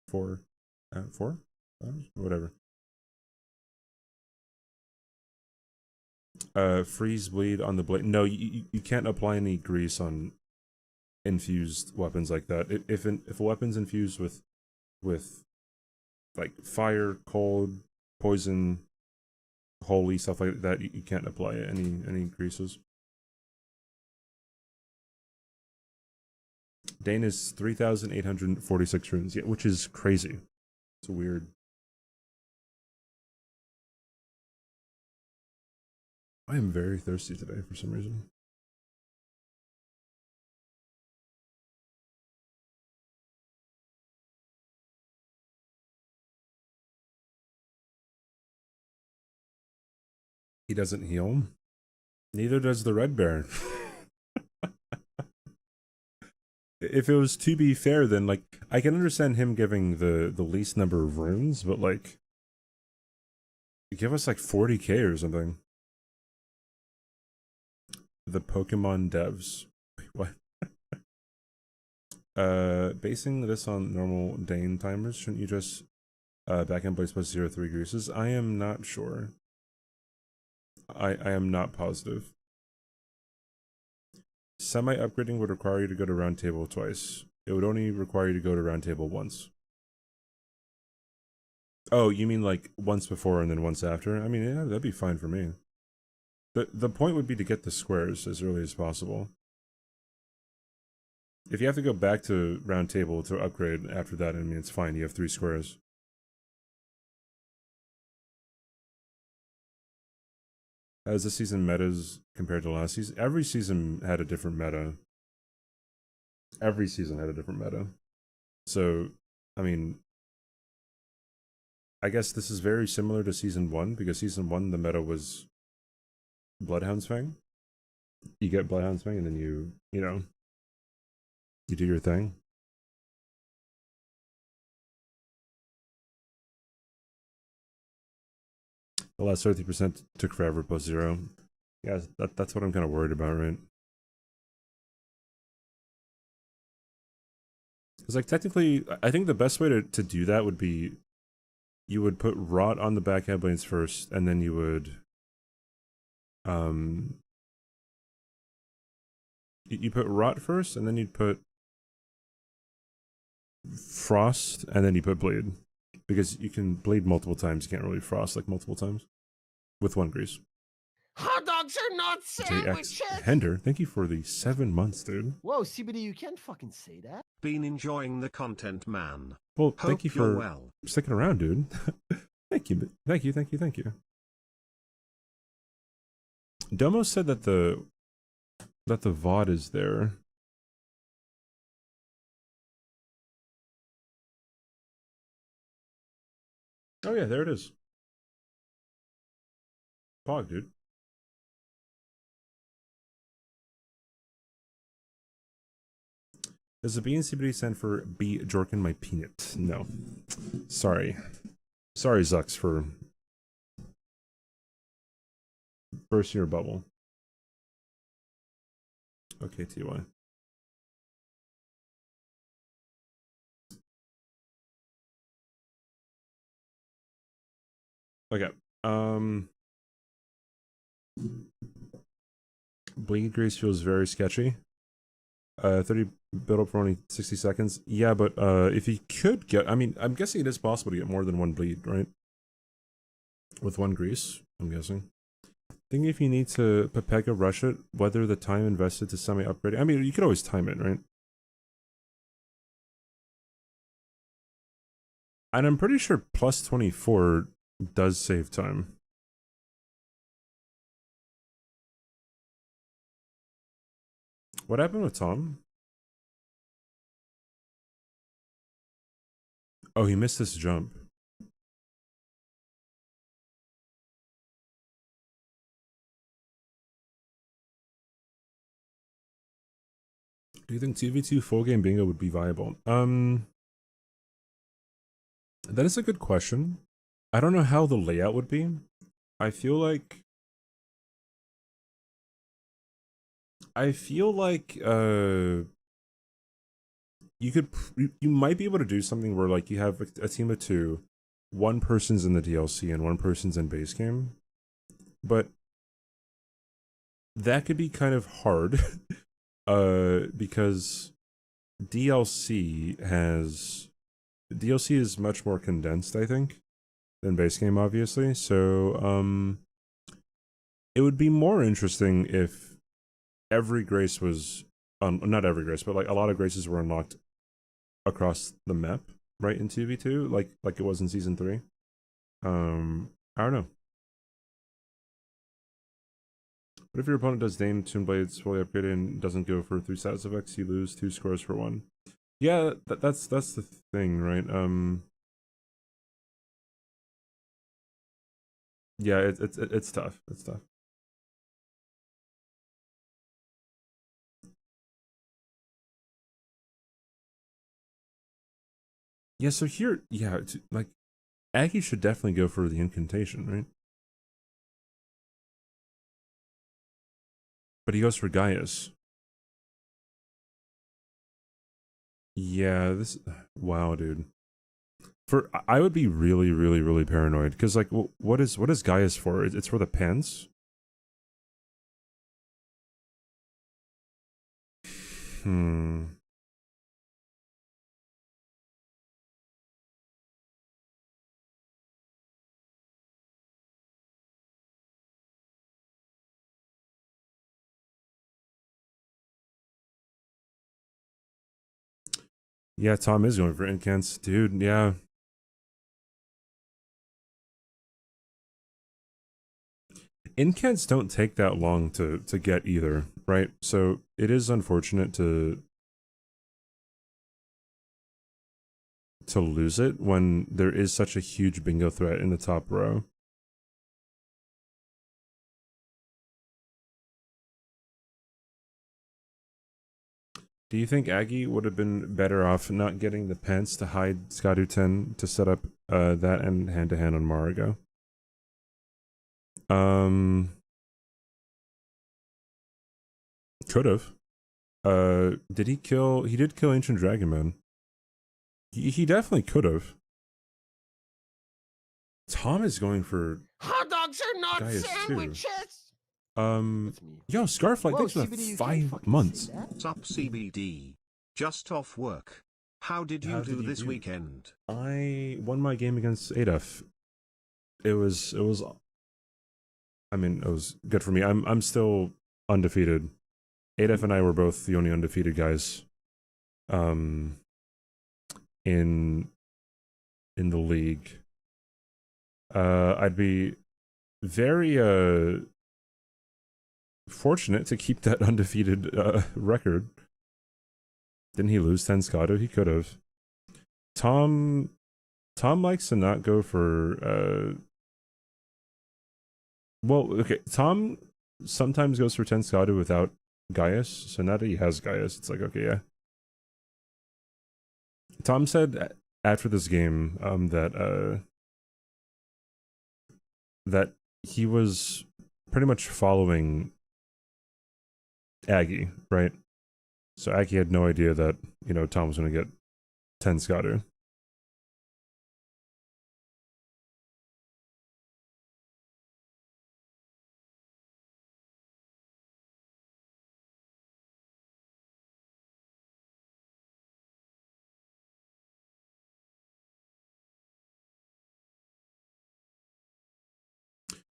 4 hours? Whatever. Freeze bleed on the blade. No, you can't apply any grease on infused weapons like that. If a weapon's infused with like fire, cold, poison, holy, stuff like that, you can't apply any greases. Dane is 3,846 runes, yeah, which is crazy. It's weird. I am very thirsty today for some reason. He doesn't heal. Neither does the Red Bear. If it was to be fair, then like I can understand him giving the least number of runes, but like give us like 40k or something. The Pokemon devs. Wait, what? Basing this on normal Dane timers, shouldn't you just backhand blades +0 greases? I am not sure. I am not positive. Semi-upgrading would require you to go to round table twice. It would only require you to go to round table once. Oh, you mean like once before and then once after? I mean, yeah, that'd be fine for me. The point would be to get the squares as early as possible. If you have to go back to round table to upgrade after that, I mean, it's fine. You have 3 squares. As this season metas compared to last season, every season had a different meta. Every season had a different meta. So, I mean, I guess this is very similar to season 1 because season 1 the meta was Bloodhound's Fang. You get Bloodhound's Fang and then you know, you do your thing. The last 30% took forever +0. Yeah, that's what I'm kind of worried about, right? Because like technically, I think the best way to do that would be you would put rot on the backhand blades first, and then you would you put rot first, and then you'd put frost, and then you put bleed. Because you can bleed multiple times, you can't really frost like multiple times. With 1 grease. Hot dogs are not sandwiches! Hender, thank you for the 7 months, dude. Whoa, CBD, you can't fucking say that. Been enjoying the content, man. Well, Hope thank you for well. sticking around, dude. Thank you. Domo said that the VOD is there. Oh yeah, there it is. Pog, dude. Does the B and CBD stand for B Jorkin my peanut? No. Sorry. Sorry, Zux, for bursting your bubble. Okay, TY. Okay. Bleed Grease feels very sketchy. 30 build up for only 60 seconds. Yeah, but if you could get, I mean, I'm guessing it is possible to get more than 1 bleed, right? With 1 grease, I'm guessing. I think if you need to Pepega rush it, whether the time invested to semi-upgrade, I mean, you could always time it, right? And I'm pretty sure +24 does save time. What happened with Tom? Oh, he missed this jump. Do you think 2v2 full game bingo would be viable? That is a good question. I don't know how the layout would be. I feel like you might be able to do something where like you have a team of two, one person's in the DLC and one person's in base game, but that could be kind of hard because DLC is much more condensed, I think, than base game, obviously. So it would be more interesting if every grace was not every grace, but like a lot of graces were unlocked across the map, right, in 2v2, like it was in season 3. I don't know. What if your opponent does Dame Toon Blades fully upgraded and doesn't go for 3 status effects? You lose 2 scores for 1. Yeah, that's the thing, right? Yeah, it's tough. It's tough. Yeah, so here, yeah, like Aggie should definitely go for the incantation, right? But he goes for Gaius. Yeah, this. Wow, dude. I would be really, really, really paranoid because like, what is Gaius for? It's for the pants. Hmm. Yeah, Tom is going for incants, dude. Yeah. Incants don't take that long to get either, right? So it is unfortunate to lose it when there is such a huge bingo threat in the top row. Do you think Aggie would have been better off not getting the pants to hide Skadu 10 to set up that and hand-to-hand on Marigo? Could have. Did he kill? He did kill Ancient Dragon Man. He definitely could have. Tom is going for Hot dogs are not Gaius sandwiches. That's me. Yo, Scarflight, Whoa, thanks for CBD, you 5 can't months. Sup CBD. Just off work. How did you do this weekend? I won my game against Adaf. It was I mean, it was good for me. I'm still undefeated. Adaf and I were both the only undefeated guys in the league. I'd be very fortunate to keep that undefeated record. Didn't he lose 10 Scotto? He could have. Tom likes to not go for well, okay, Tom sometimes goes for 10 Scotto without Gaius, so now that he has Gaius, it's like, okay, yeah. Tom said after this game that he was pretty much following Aggie, right? So Aggie had no idea that, you know, Tom was going to get 10 Scotto.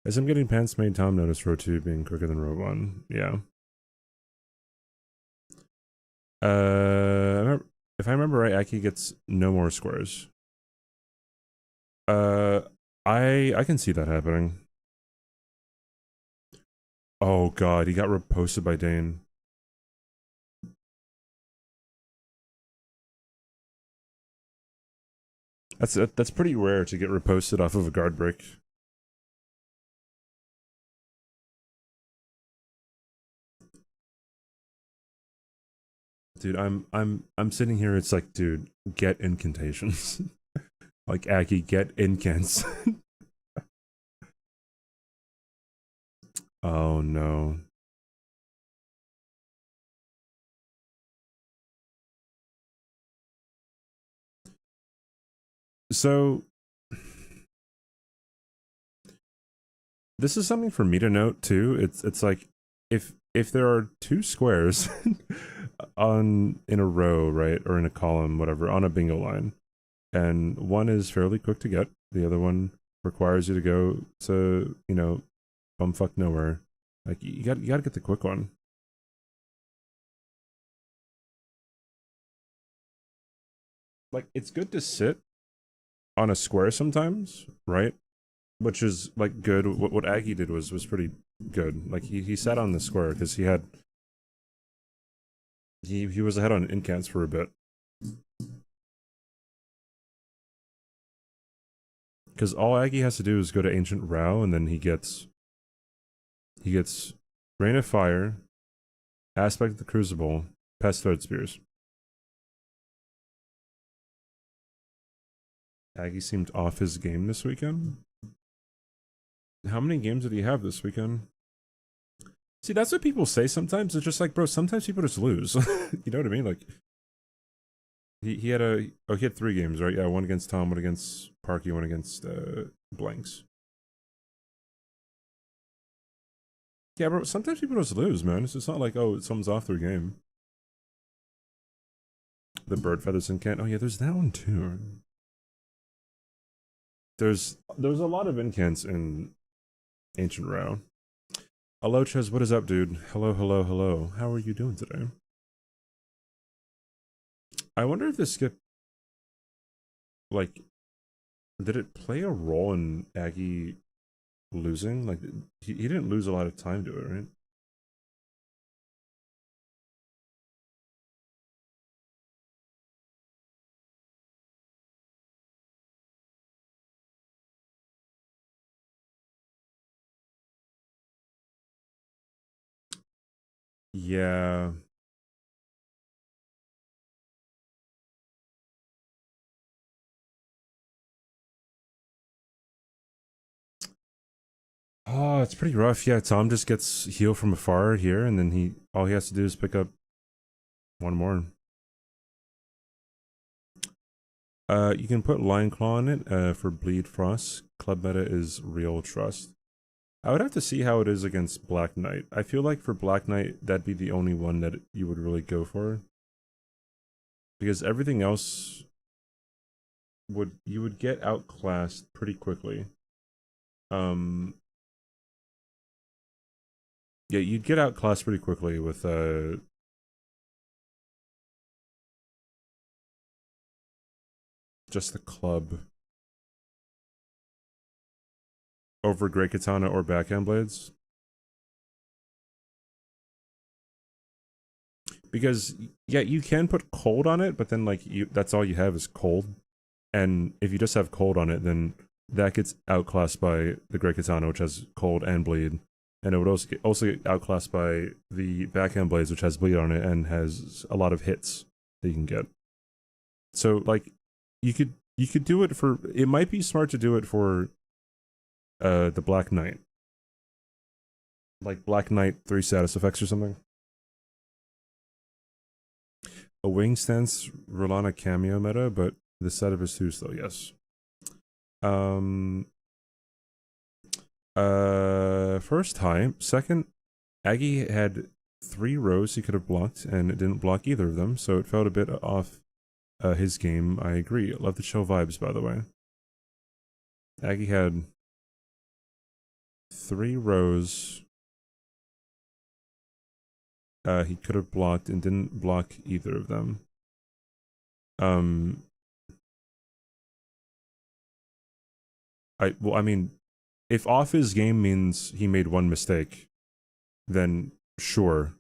As I'm getting pants made, Tom noticed row 2 being quicker than row 1. Yeah. If I remember right, Aki gets no more squares. I can see that happening. Oh god, he got reposted by Dane. That's pretty rare to get reposted off of a guard break. Dude, I'm sitting here, it's like, dude, get incantations. Like Aggie, get incants. Oh no. So this is something for me to note too. It's like if there are two squares on in a row, right, or in a column, whatever, on a bingo line, and one is fairly quick to get, the other one requires you to go to, you know, bumfuck nowhere. Like you gotta get the quick one. Like it's good to sit on a square sometimes, right? Which is like good. What Aggie did was pretty good. Like he sat on the square because he was ahead on incants for a bit. Because all Aggie has to do is go to Ancient Row, and then he gets Rain of Fire, Aspect of the Crucible, Pest Thread Spears. Aggie seemed off his game this weekend. How many games did he have this weekend? See, that's what people say sometimes. It's just like, bro, sometimes people just lose. You know what I mean? Like, he had he had 3 games, right? Yeah, one against Tom, one against Parky, one against Blanks. Yeah, bro, sometimes people just lose, man. It's not like, oh, someone's off their game. The Bird Feathers incant. Oh yeah, there's that one too. There's a lot of incants in Ancient Row. Aloches, what is up, dude? Hello, hello, hello. How are you doing today? I wonder if this skip, like, did it play a role in Aggie losing? Like, he didn't lose a lot of time to it, right? Yeah. Oh, it's pretty rough. Yeah, Tom just gets heal from afar here, and then all he has to do is pick up one more. You can put Lion Claw on it for Bleed Frost. Club meta is Real Trust. I would have to see how it is against Black Knight. I feel like for Black Knight, that'd be the only one that you would really go for. Because everything else you would get outclassed pretty quickly. Yeah, you'd get outclassed pretty quickly with just the club over Great Katana or Backhand Blades. Because yeah, you can put cold on it, but then like that's all you have is cold. And if you just have cold on it, then that gets outclassed by the Great Katana, which has cold and bleed. And it would also get outclassed by the Backhand Blades, which has bleed on it and has a lot of hits that you can get. So like you could do it for, it might be smart to do it for the Black Knight. Like Black Knight 3 status effects or something. A wing stance Rolana cameo meta, but the setup is 2 still, yes. First high. Second, Aggie had 3 rows he could have blocked, and it didn't block either of them, so it felt a bit off his game. I agree. Love the chill vibes, by the way. Aggie had 3 rows he could have blocked and didn't block either of them. I mean, if off his game means he made one mistake, then sure,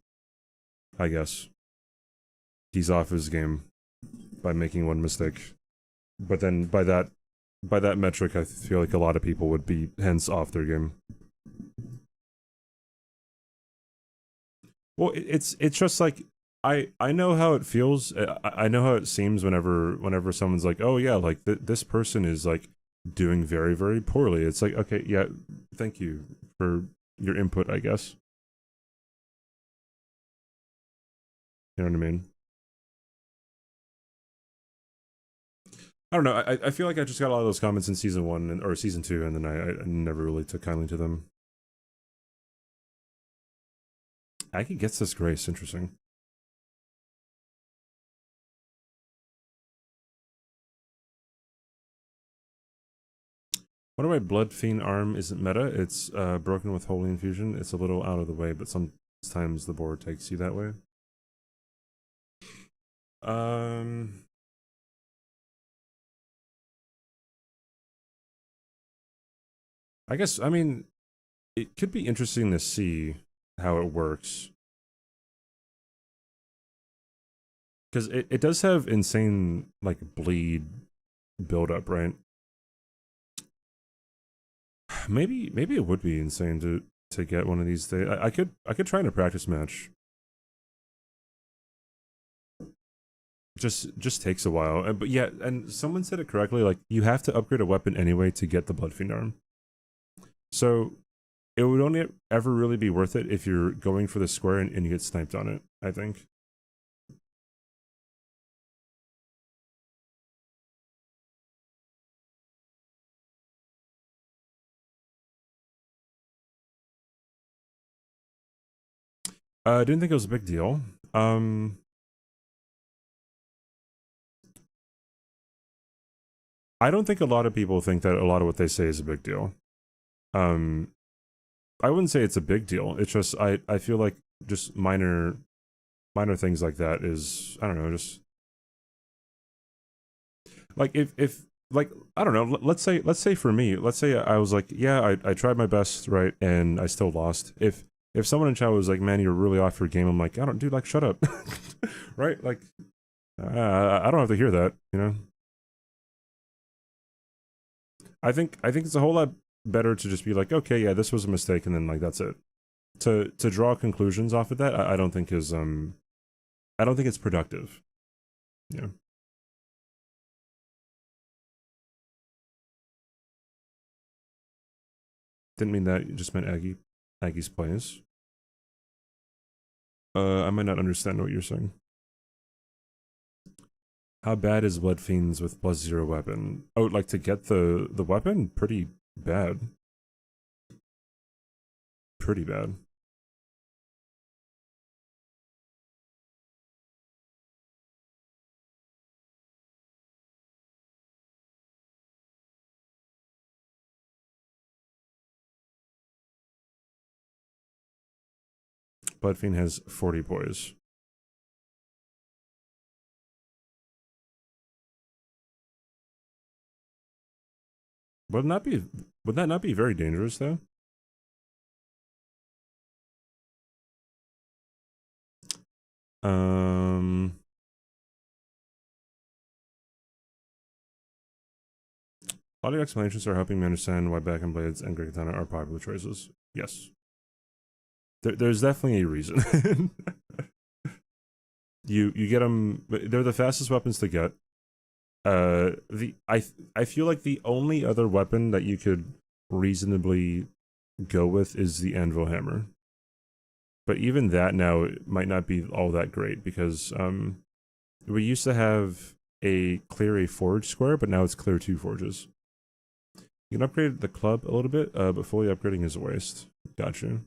I guess he's off his game by making one mistake. But then by that metric, I feel like a lot of people would be hence off their game. Well, it's just like I know how it feels. I know how it seems whenever someone's like, oh yeah, like this person is like doing very, very poorly. It's like, okay, yeah, thank you for your input, I guess. You know what I mean? I don't know. I feel like I just got a lot of those comments in season 1 or season 2, and then I never really took kindly to them. Aggie gets this grace. Interesting. One of my Blood Fiend arm isn't meta. It's broken with Holy Infusion. It's a little out of the way, but sometimes the board takes you that way. I guess, I mean, it could be interesting to see how it works. Because it does have insane, like, bleed buildup, right? Maybe it would be insane to get one of these days. I could try in a practice match. Just takes a while. But yeah, and someone said it correctly, like, you have to upgrade a weapon anyway to get the Blood Fiend arm. So it would only ever really be worth it if you're going for the square and you get sniped on it, I think. I didn't think it was a big deal. I don't think a lot of people think that a lot of what they say is a big deal. I wouldn't say it's a big deal. It's just I feel like just minor things like that is, I don't know, just like if like, I don't know, let's say for me, let's say I was like, yeah, I tried my best, right, and I still lost. If someone in chat was like, man, you're really off your game, I'm like, I don't, dude, like, shut up. Right? Like, I don't have to hear that, you know? I think it's a whole lot better to just be like, okay, yeah, this was a mistake, and then, like, that's it. To draw conclusions off of that, I don't think is I don't think it's productive. Yeah. Didn't mean that. You just meant Aggie's plays. I might not understand what you're saying. How bad is Blood Fiends with +0 weapon? Oh, like to get the weapon? Pretty bad. Pretty bad. Blood Fiend has 40 poise. Would that not be very dangerous though? A lot of your explanations are helping me understand why Back and Blades and Great Katana are popular choices. Yes. There's definitely a reason. You get them, they're the fastest weapons to get. I feel like the only other weapon that you could reasonably go with is the Anvil Hammer. But even that now might not be all that great, because we used to have a clear a forge square, but now it's clear 2 forges. You can upgrade the club a little bit, but fully upgrading is a waste. Gotcha.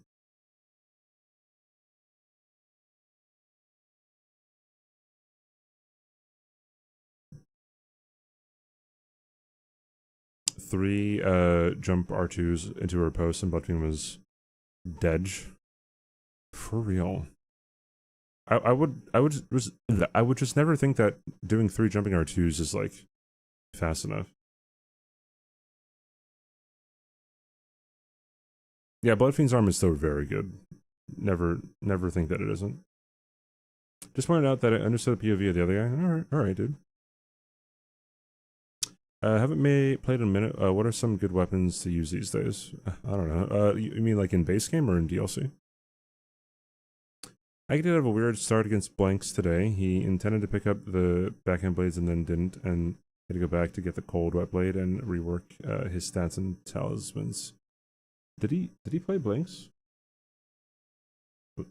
Three jump R2s into her post, and Blood Fiend was dead. For real. I would just never think that doing 3 jumping R2s is like fast enough. Yeah, Bloodfiend's arm is still very good. Never think that it isn't. Just pointed out that I understood the POV of the other guy. All right, dude. Haven't played in a minute. What are some good weapons to use these days? I don't know. You mean like in base game or in DLC? I did have a weird start against Blanks today. He intended to pick up the backhand blades and then didn't, and had to go back to get the cold wet blade and rework his stats and talismans. Did he play Blanks?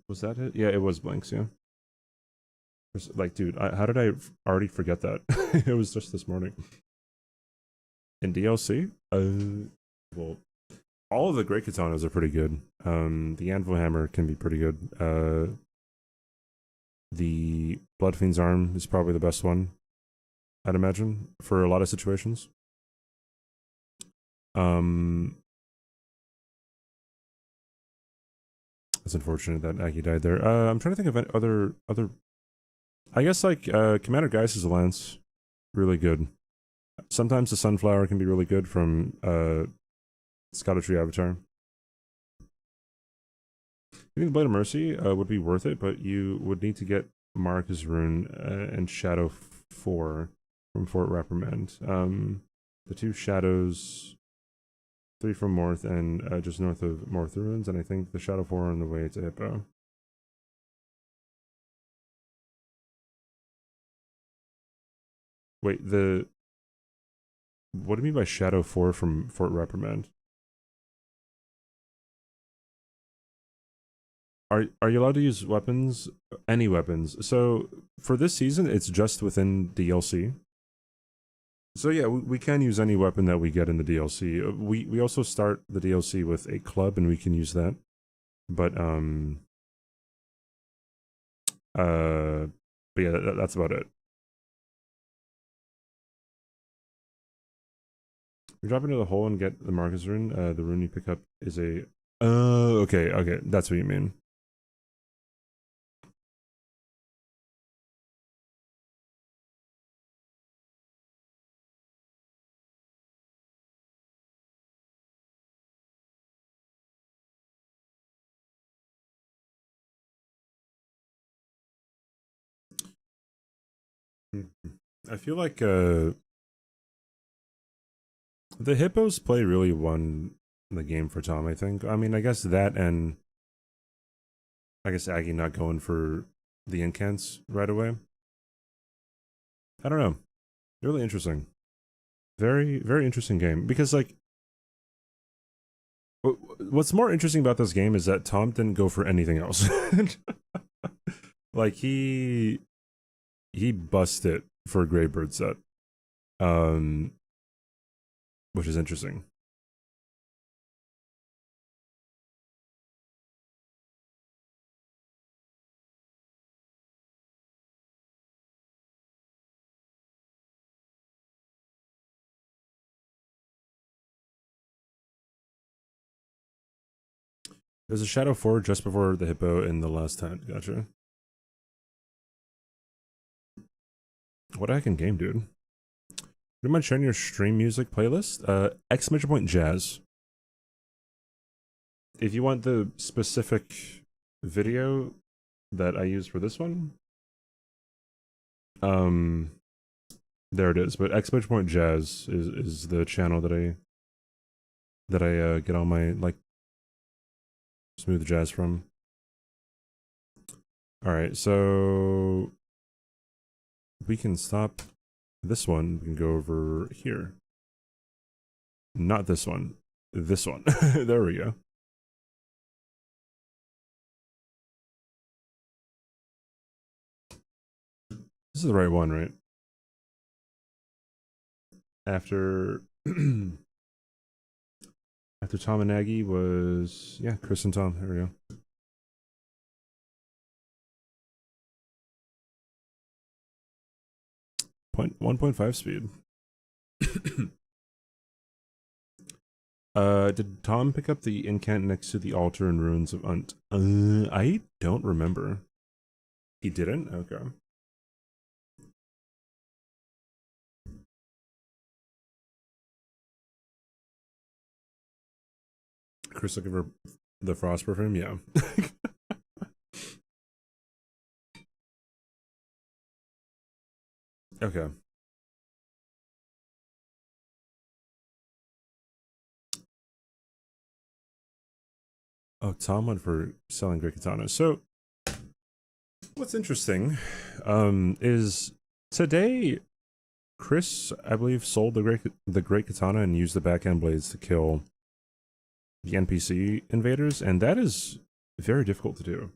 Was that it? Yeah, it was Blanks. Yeah. Like, dude, how did I already forget that? It was just this morning. In DLC, well, all of the great katanas are pretty good. The anvil hammer can be pretty good. The Bloodfiend's arm is probably the best one, I'd imagine, for a lot of situations. It's unfortunate that Aggie died there. I'm trying to think of other. I guess like Commander Geiss's lance, really good. Sometimes the sunflower can be really good from Scottish Tree Avatar. I think the Blade of Mercy would be worth it, but you would need to get Marcus Rune and Shadow 4 from Fort Reprimand. The two Shadows, 3 from Morth and just north of Morth Ruins, and I think the Shadow 4 on the way to Hippo. Wait, what do you mean by Shadow 4 from Fort Reprimand? Are you allowed to use weapons? Any weapons? So for this season, it's just within DLC. So yeah, we can use any weapon that we get in the DLC. We also start the DLC with a club, and we can use that. But yeah, that's about it. You drop into the hole and get the Marcus rune. The rune you pick up is a. Okay, that's what you mean. I feel like the hippos play really won the game for Tom, I think. I mean, I guess that, and I guess Aggie not going for the incants right away. I don't know. Really interesting. Very, very interesting game. Because, like, what's more interesting about this game is that Tom didn't go for anything else. Like, he busted for a Greybird set. Which is interesting. There's a Shadow 4 just before the Hippo in the last tent. Gotcha. What a heckin' game, dude. Would you mind sharing your stream music playlist? !Point jazz. If you want the specific video that I use for this one, there it is. But !Point jazz is the channel that I get all my like smooth jazz from. All right, so we can stop this one. We can go over here. Not this one. This one. There we go. This is the right one, right? After after Tom and Aggie was, yeah, Chris and Tom. There we go. Point 1.5 speed. Did Tom pick up the incant next to the altar and ruins of Unt? I don't remember. He didn't? Okay. Chris looking for The frost perfume, yeah. Okay. Oh, Tom went for selling great katana. So, what's interesting, is today Chris, I believe, sold the great katana and used the backhand blades to kill the NPC invaders, and that is very difficult to do.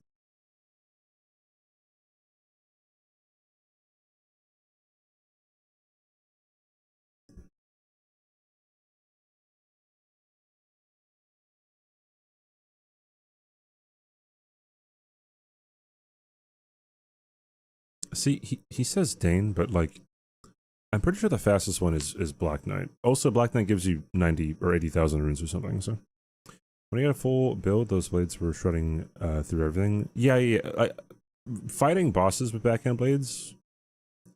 See, he says Dane, but like, I'm pretty sure the fastest one is Black Knight. Also, Black Knight gives you 90 or 80,000 runes or something, so. When you got a full build, those blades were shredding through everything. Yeah. Fighting bosses with backhand blades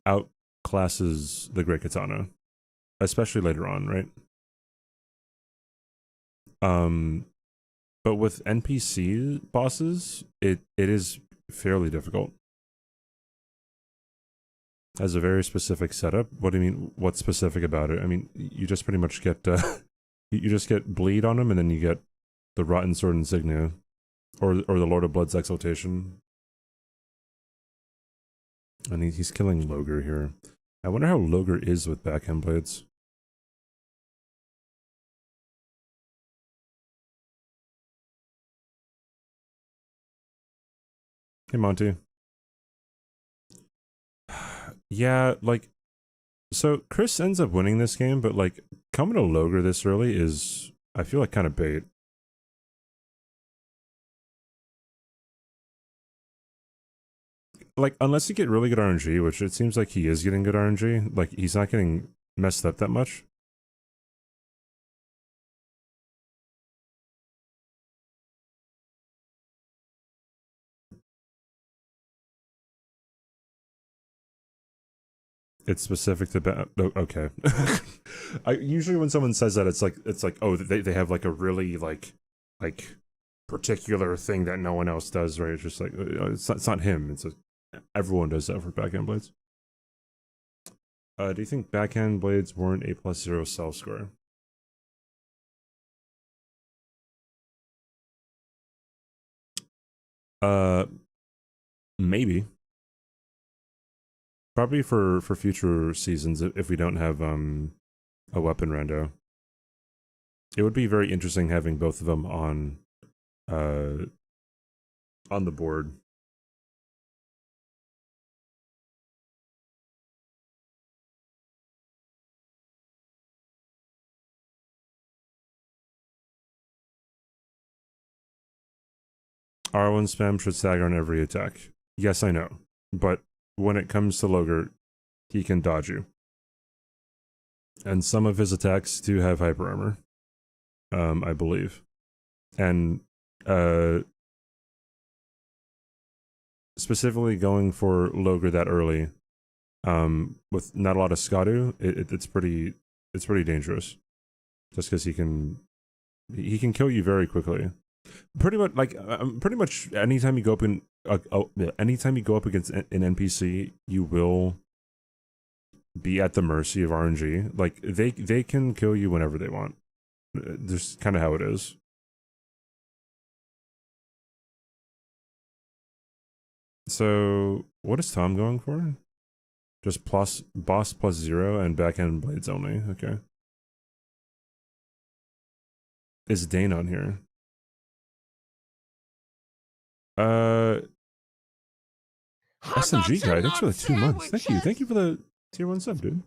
outclasses the great katana, especially later on, right? But with NPC bosses, it is fairly difficult. Has a very specific setup. What do you mean? What's specific about it? I mean, you just pretty much get you just get bleed on them, and then you get the Rotten Sword Insignia, or the Lord of Blood's Exaltation. And he's killing Loger here. I wonder how Loger is with backhand blades. Hey, Monty. Yeah, like, so Chris ends up winning this game, but like, coming to Loger this early is, I feel like, kind of bait. Like, unless you get really good RNG, which it seems like he is getting good RNG, like, he's not getting messed up that much. It's specific to okay. Usually when someone says that, it's like oh, they have like a really like particular thing that no one else does, right? It's just like it's not him. Everyone does that for backhand blades. Do you think backhand blades warrant a +0 self score? Maybe. Probably for future seasons if we don't have a weapon rando. It would be very interesting having both of them on the board. R1 spam should stagger on every attack. Yes, I know. But when it comes to Loger, he can dodge you. And some of his attacks do have hyper armor. I believe. And specifically going for Loger that early, with not a lot of Skadu, it's pretty dangerous. Just because he can kill you very quickly. Pretty much anytime you go up against an NPC, you will be at the mercy of RNG. Like they can kill you whenever they want. Just kind of how it is. So what is Tom going for? Just boss +0 and backhand blades only. Okay. Is Dane on here? SMG guy, thanks for the 2 months. Thank you for the tier 1 sub, dude.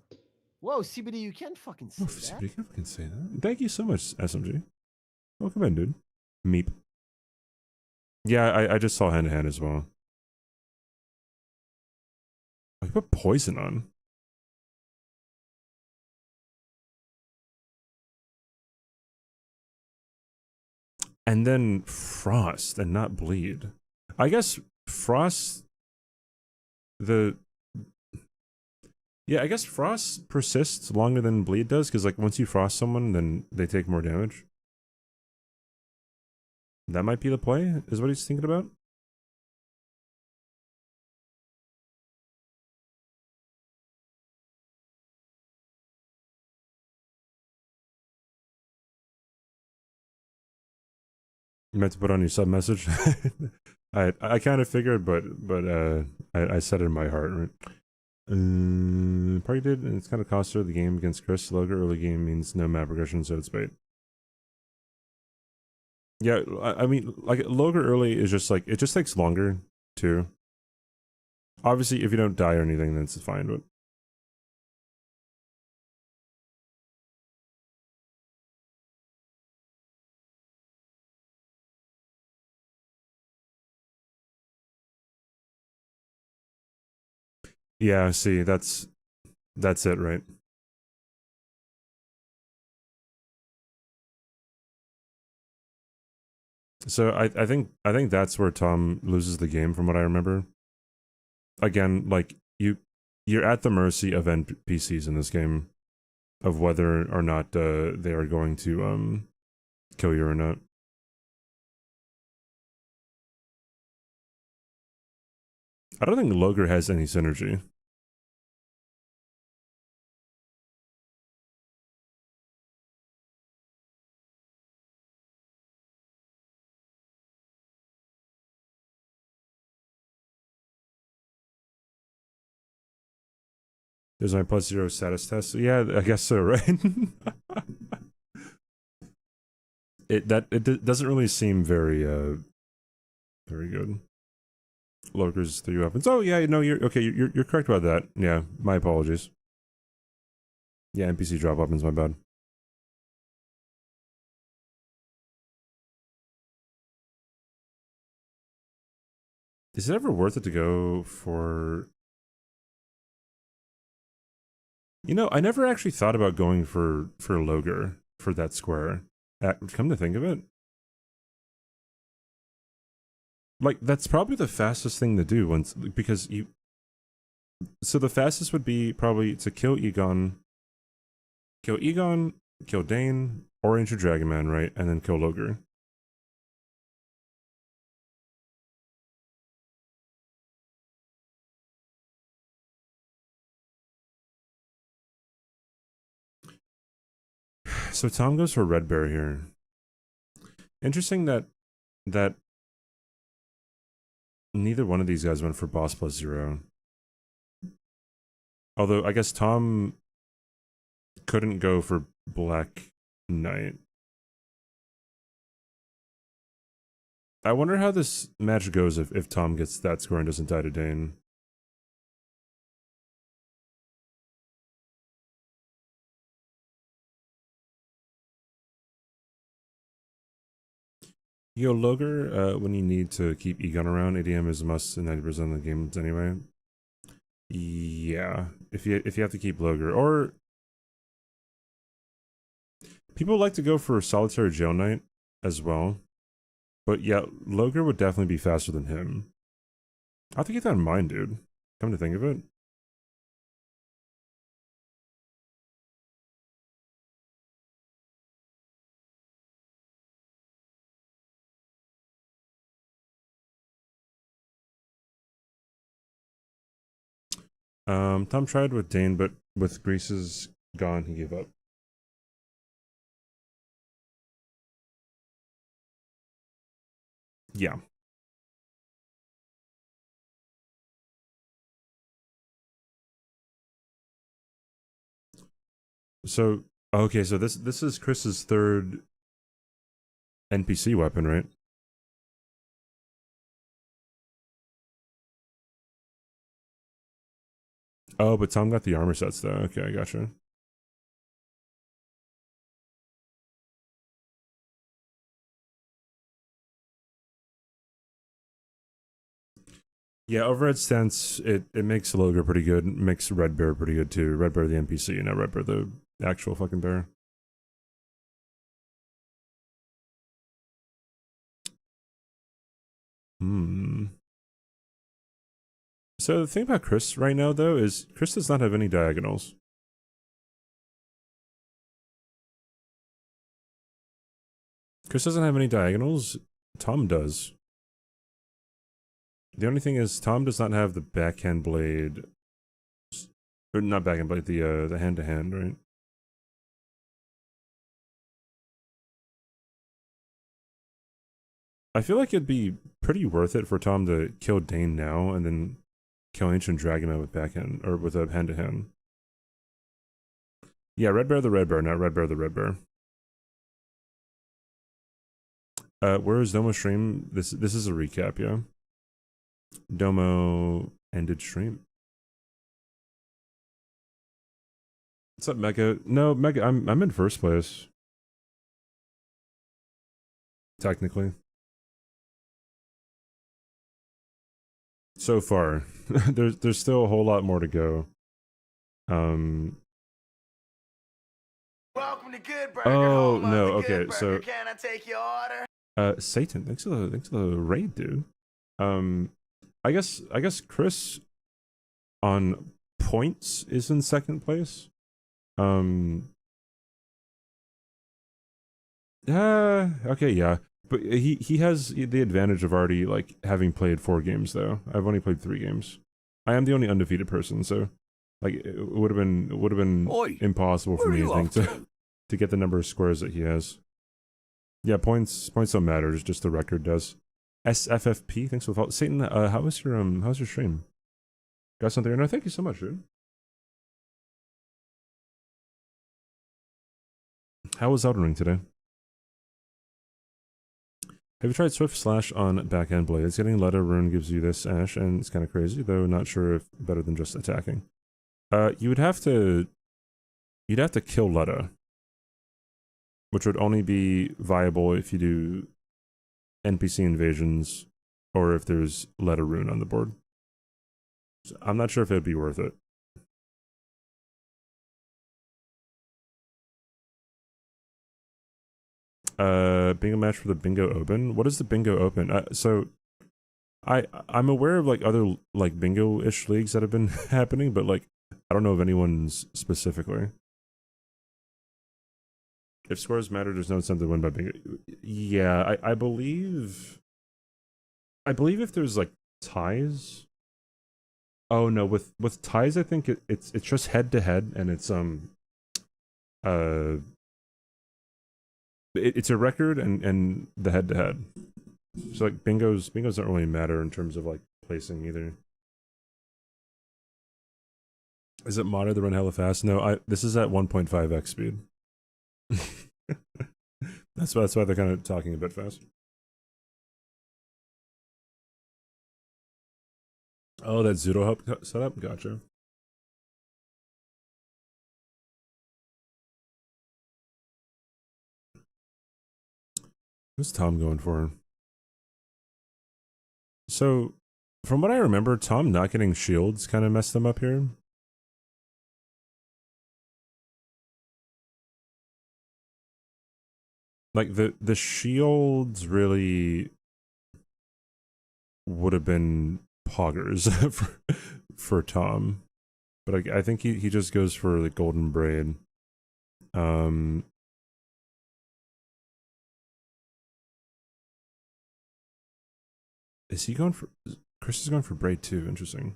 Whoa, CBD, you can't fucking say that. CBD, you can't fucking say that. Thank you so much, SMG. Welcome in, dude. Meep. Yeah, I just saw hand to hand as well. I put poison on. And then frost and not bleed. I guess frost. I guess frost persists longer than bleed does, because like once you frost someone, then they take more damage. That might be the play, is what he's thinking about. You meant to put on your sub message. I kind of figured, but I said it in my heart. Right? Parky did, and it's kind of cost her the game against Chris. Logo early game means no map progression, so it's bait. Yeah, I mean, like Logo early is just like it just takes longer too. Obviously, if you don't die or anything, then it's fine. But yeah, see, that's it, right? So I think that's where Tom loses the game, from what I remember. Again, like you're at the mercy of NPCs in this game, of whether or not they are going to kill you or not. I don't think Loger has any synergy. There's my +0 status test. Yeah, I guess so, right? it doesn't really seem very good. Loger's 3 weapons. Oh yeah, no, you're okay. You're correct about that. Yeah, my apologies. Yeah, NPC drop weapons. My bad. Is it ever worth it to go for? You know, I never actually thought about going for Loger for that square. Come to think of it, like that's probably the fastest thing to do once, because you. So the fastest would be probably to kill Egon, kill Dane, or Enter Dragon Man, right, and then kill Loger. So Tom goes for Red Bear here. Interesting that neither one of these guys went for boss +0. Although I guess Tom couldn't go for Black Knight. I wonder how this match goes if Tom gets that score and doesn't die to Dane. Yo, Loger, when you need to keep Egon around, ADM is a must in 90% of the games anyway. Yeah, if you have to keep Loger, or people like to go for Solitary Jail Knight as well. But yeah, Loger would definitely be faster than him. I have to keep that in mind, dude. Come to think of it. Tom tried with Dane, but with Grease's gone, he gave up. Yeah. So okay, so this is Chris's third NPC weapon, right? Oh, but Tom got the armor sets though. Okay, I gotcha. Yeah, overhead stance, it makes Loger pretty good. It makes Red Bear pretty good too. Red Bear the NPC, not Red Bear the actual fucking bear. So the thing about Chris right now though is Chris does not have any diagonals. Chris doesn't have any diagonals. Tom does. The only thing is, Tom does not have the backhand blade, or not backhand blade, the hand to hand, right? I feel like it'd be pretty worth it for Tom to kill Dane now and then kill Ancient Dragon with backhand or with a hand to hand. Yeah, Red Bear the Red Bear, not Red Bear the Red Bear. Where is Domo stream? This is a recap, yeah. Domo ended stream. What's up, Mega? No, Mega, I'm in first place. Technically. So far. there's still a whole lot more to go. Welcome to Good Burger. Oh, home of no, the okay, Good so- Burger. Can I take your order? Satan, thanks for the raid, dude. I guess Chris on points is in second place. Okay, yeah. But he has the advantage of already like having played 4 games though. I've only played 3 games. I am the only undefeated person, so like it would have been Oi, impossible for where me you I think off to get the number of squares that he has. Yeah, points don't matter, just the record does. SFFP, thanks for the follow. Satan, how's your stream? Got something? No, thank you so much, dude. How was Elden Ring today? Have you tried Swift Slash on backhand blades? Getting Letter Rune gives you this, Ash, and it's kind of crazy, though not sure if better than just attacking. You'd have to kill Letta, which would only be viable if you do NPC invasions or if there's Letter Rune on the board. So I'm not sure if it'd be worth it. Bingo match for the Bingo Open. What is the Bingo Open? So I'm aware of like other like bingo-ish leagues that have been happening, but like I don't know of anyone's specifically. If scores matter, there's no incentive to win by bingo. Yeah, I believe if there's like ties. Oh no, with ties, I think it's just head to head, and it's it's a record and the head to head. So like bingos don't really matter in terms of like placing either. Is it modded to run hella fast? No, this is at 1.5x speed. that's why they're kind of talking a bit fast. Oh, that Zudo help setup? Gotcha. Who's Tom going for? So, from what I remember, Tom not getting shields kind of messed them up here. Like, the shields really would have been poggers for Tom. But I think he just goes for the golden braid. Is he going for... Chris is going for braid too. Interesting.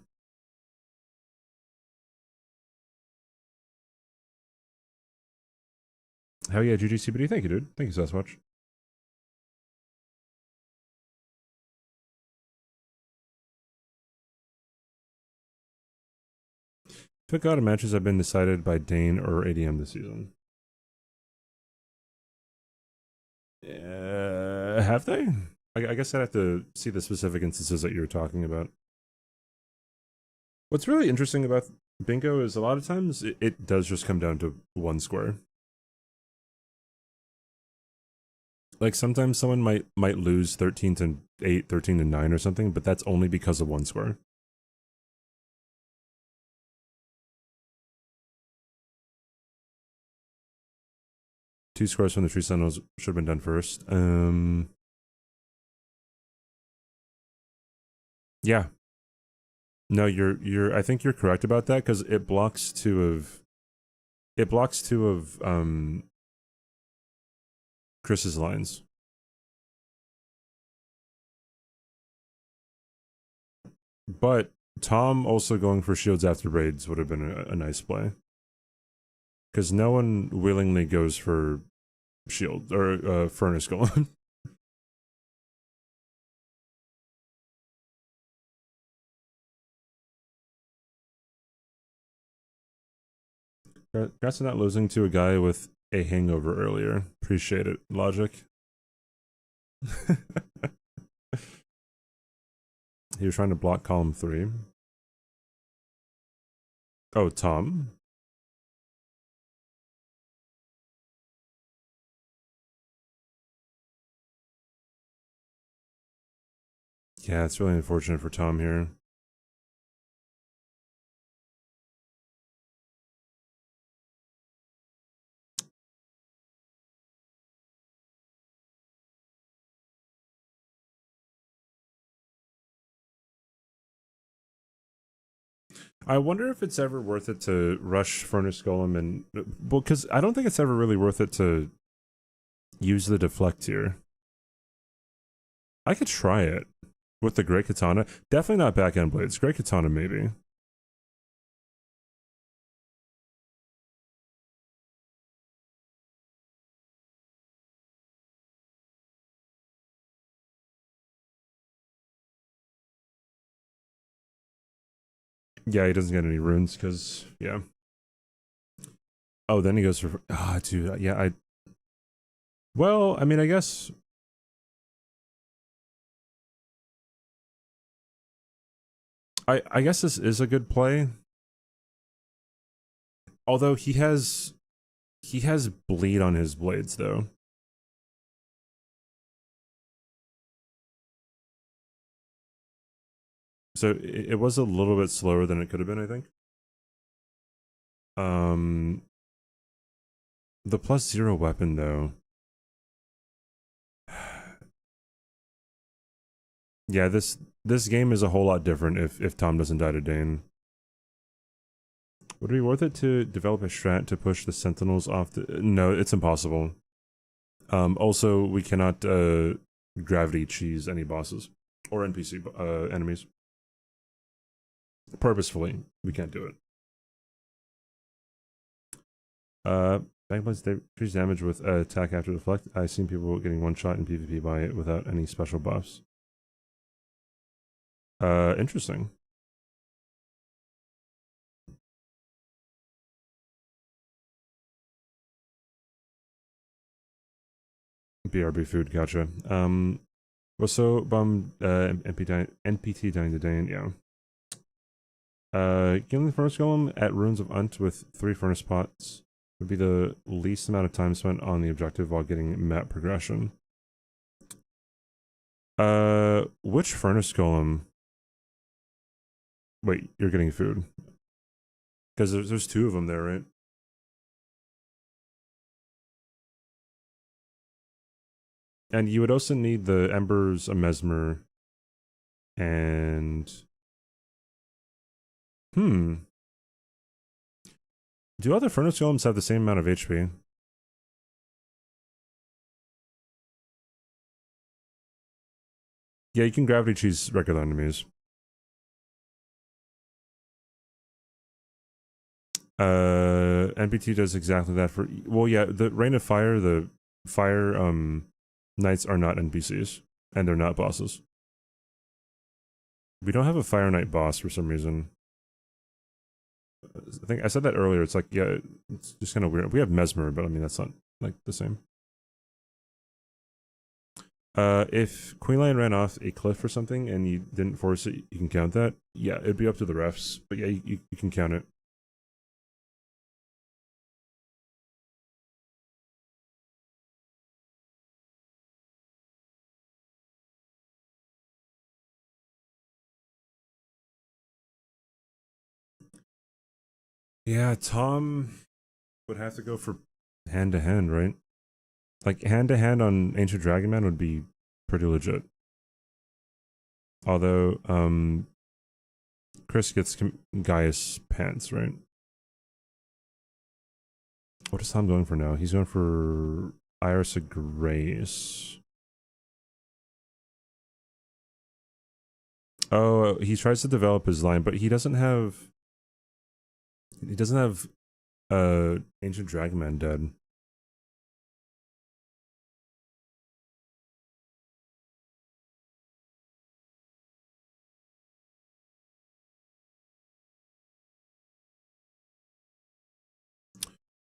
Hell yeah, GGCBD. Thank you, dude. Thank you, Sasquatch. Pick out of matches have been decided by Dane or ADM this season. Have they? I guess I'd have to see the specific instances that you're talking about. What's really interesting about bingo is a lot of times it does just come down to one square. Like sometimes someone might lose 13 to 8, 13 to 9 or something, but that's only because of one square. Two squares from the tree sentinels should have been done first. Yeah. No, I think you're correct about that because it blocks two of Chris's lines. But Tom also going for shields after raids would have been a nice play. Because no one willingly goes for shield or furnace golem. Congrats on not losing to a guy with a hangover earlier. Appreciate it, Logic. He was trying to block column 3. Oh, Tom. Yeah, it's really unfortunate for Tom here. I wonder if it's ever worth it to rush Furnace Golem and... Well, because I don't think it's ever really worth it to use the deflect here. I could try it with the Great Katana. Definitely not Back-End Blades. Great Katana, maybe. Yeah, he doesn't get any runes, because... Yeah. Oh, then he goes for... Ah, dude, yeah, Well, I mean, I guess... I guess this is a good play. Although he has bleed on his blades though. So it was a little bit slower than it could have been, I think. The +0 weapon though. Yeah, this game is a whole lot different if Tom doesn't die to Dane. Would it be worth it to develop a strat to push the Sentinels off the... No, it's impossible. Also, we cannot gravity cheese any bosses or NPC enemies. Purposefully, we can't do it. Backblades increase damage with attack after deflect. I've seen people getting one shot in PvP by it without any special buffs. Interesting. BRB food, gotcha. Was so bummed NPT dying to Dane, yeah. Killing the Furnace Golem at Ruins of Unt with 3 furnace pots would be the least amount of time spent on the objective while getting map progression. Which Furnace Golem? Wait, you're getting food. Because there's 2 of them there, right? And you would also need the Embers, a Mesmer, and... Do other Furnace Golems have the same amount of HP? Yeah, you can gravity cheese regular enemies. NPT does exactly that for... Well, yeah, the Rain of Fire, the Fire, Knights are not NPCs, and they're not bosses. We don't have a Fire Knight boss for some reason. I think I said that earlier. It's like, yeah, it's just kind of weird. We have Mesmer, but I mean, that's not like the same. If Queen Lion ran off a cliff or something and you didn't force it, you can count that. Yeah, it'd be up to the refs, but yeah, you can count it. Yeah, Tom would have to go for hand to hand, right? Like hand to hand on Ancient Dragon Man would be pretty legit. Although, Chris gets Gaius Pants, right? What is Tom going for now? He's going for Iris of Grace. Oh, he tries to develop his line, but he doesn't have Ancient Dragon Man dead.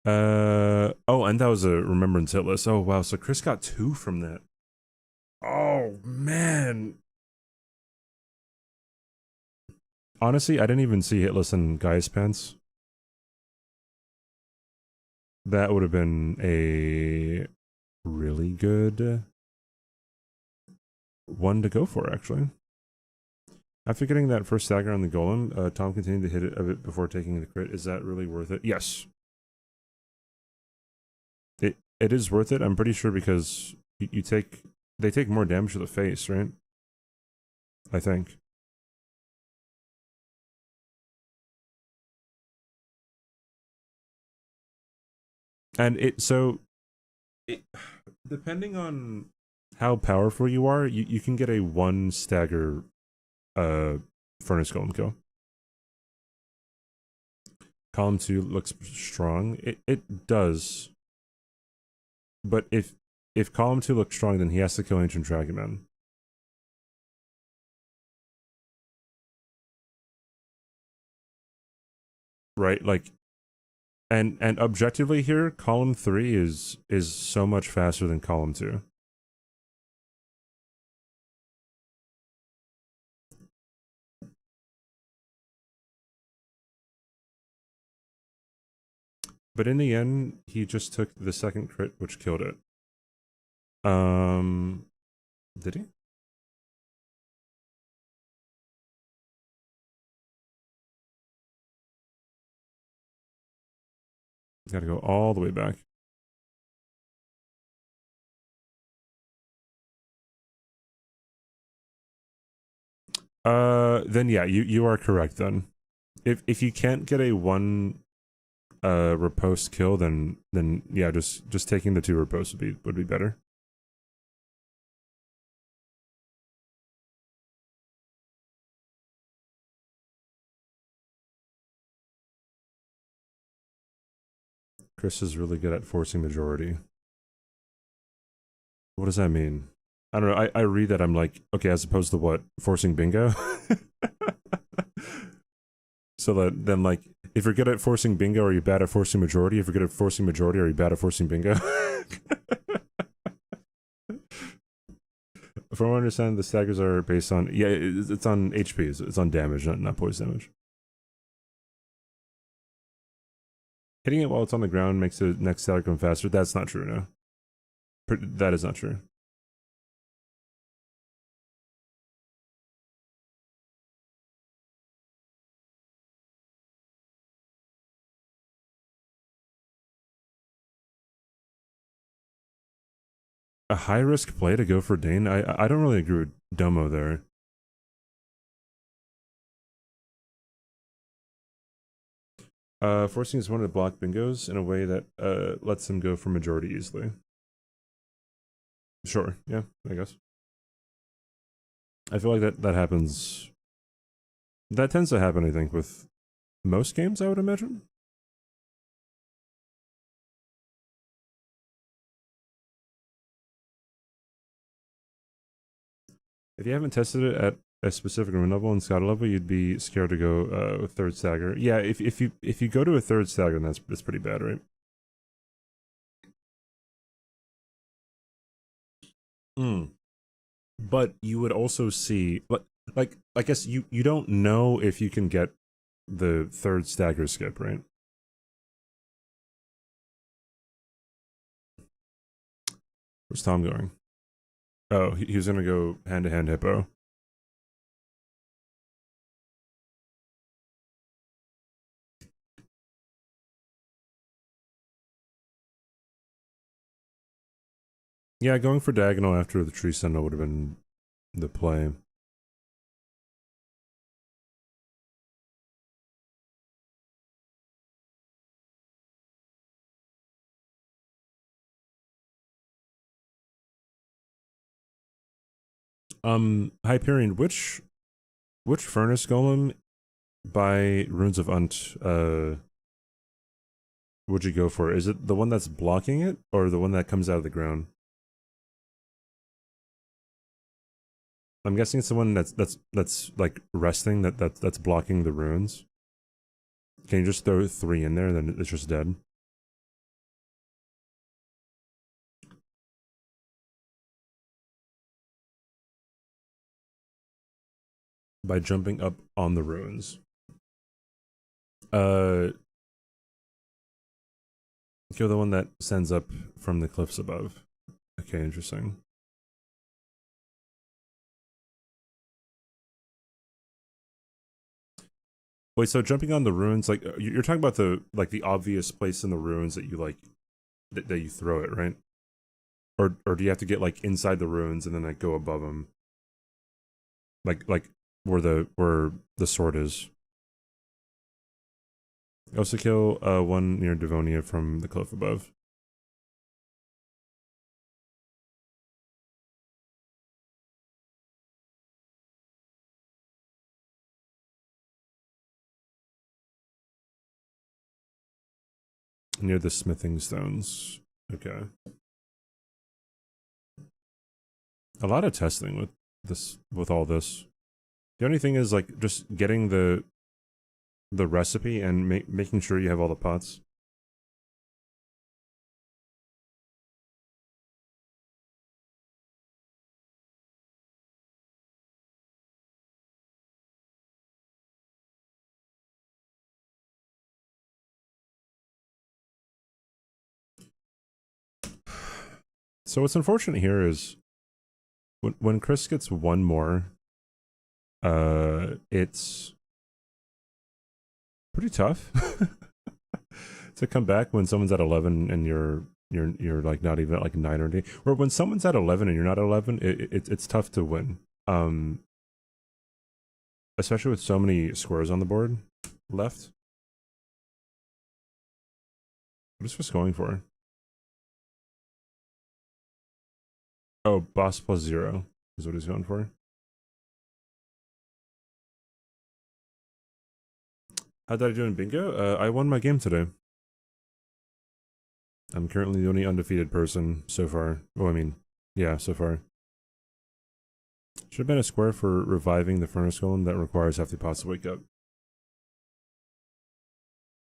Oh, and that was a remembrance hit list. Oh wow, so Chris got 2 from that. Oh man. Honestly, I didn't even see hit list in Guy's pants. That would have been a really good one to go for, actually. After getting that first stagger on the golem, Tom continued to hit it a bit before taking the crit. Is that really worth it? Yes. It is worth it, I'm pretty sure, because they take more damage to the face, right? I think. And depending on how powerful you are, you can get a 1 stagger Furnace Golem kill. Column 2 looks strong. It does. But if Column 2 looks strong, then he has to kill Ancient Dragon Man. Right? Like, and objectively here, Column 3 is so much faster than Column 2. But in the end, he just took the second crit, which killed it. Did he? Gotta go all the way back. Then yeah, you are correct then. If you can't get a 1 riposte kill, then yeah, just taking the 2 riposte would be better. Chris is really good at forcing majority. What does that mean? I don't know. I read that, I'm like, okay, as opposed to what? Forcing bingo? So that then, like, if you're good at forcing bingo, are you bad at forcing majority? If you're good at forcing majority, are you bad at forcing bingo? From what I understand, the staggers are based on, yeah, it's on HP, it's on damage, not poison damage. Hitting it while it's on the ground makes the next stagger come faster. That's not true, no. That is not true. A high risk play to go for Dane? I don't really agree with Domo there. Forcing his opponent to block bingos in a way that lets him go for majority easily. Sure, yeah, I guess. I feel like that happens. That tends to happen, I think, with most games, I would imagine. If you haven't tested it at a specific rune level and scout level, you'd be scared to go with third stagger. Yeah, if you go to a third stagger, then that's pretty bad, right? But you would also see, like I guess you don't know if you can get the third stagger skip, right? Where's Tom going? Oh, he was gonna go hand-to-hand hippo. Yeah, going for diagonal after the tree sentinel would have been the play. Hyperion, which Which furnace golem by Runes of Unt would you go for? Is it the one that's blocking it, or the one that comes out of the ground? I'm guessing it's the one that's like resting, that's blocking the runes. Can you just throw 3 in there and then it's just dead? By jumping up on the ruins. Kill the one that sends up from the cliffs above. Okay, interesting. Wait, so jumping on the ruins, like you're talking about the obvious place in the ruins that you like that you throw it, right? Or do you have to get like inside the ruins and then like go above them? Like where the sword is. Also kill one near Devonia from the cliff above. Near the smithing stones. Okay. A lot of testing with all this. The only thing is like just getting the recipe and making sure you have all the pots. So what's unfortunate here is when Chris gets one more, it's pretty tough to come back when someone's at 11 and you're like not even at like 9 or 8. Or when someone's at 11 and you're not at 11, it's tough to win. Especially with so many squares on the board left. What is Chris going for? Oh, boss plus 0 is what he's going for. How did I do in bingo? I won my game today. I'm currently the only undefeated person so far. Well, I mean, yeah, so far. Should have been a square for reviving the furnace golem that requires half the pots to wake up.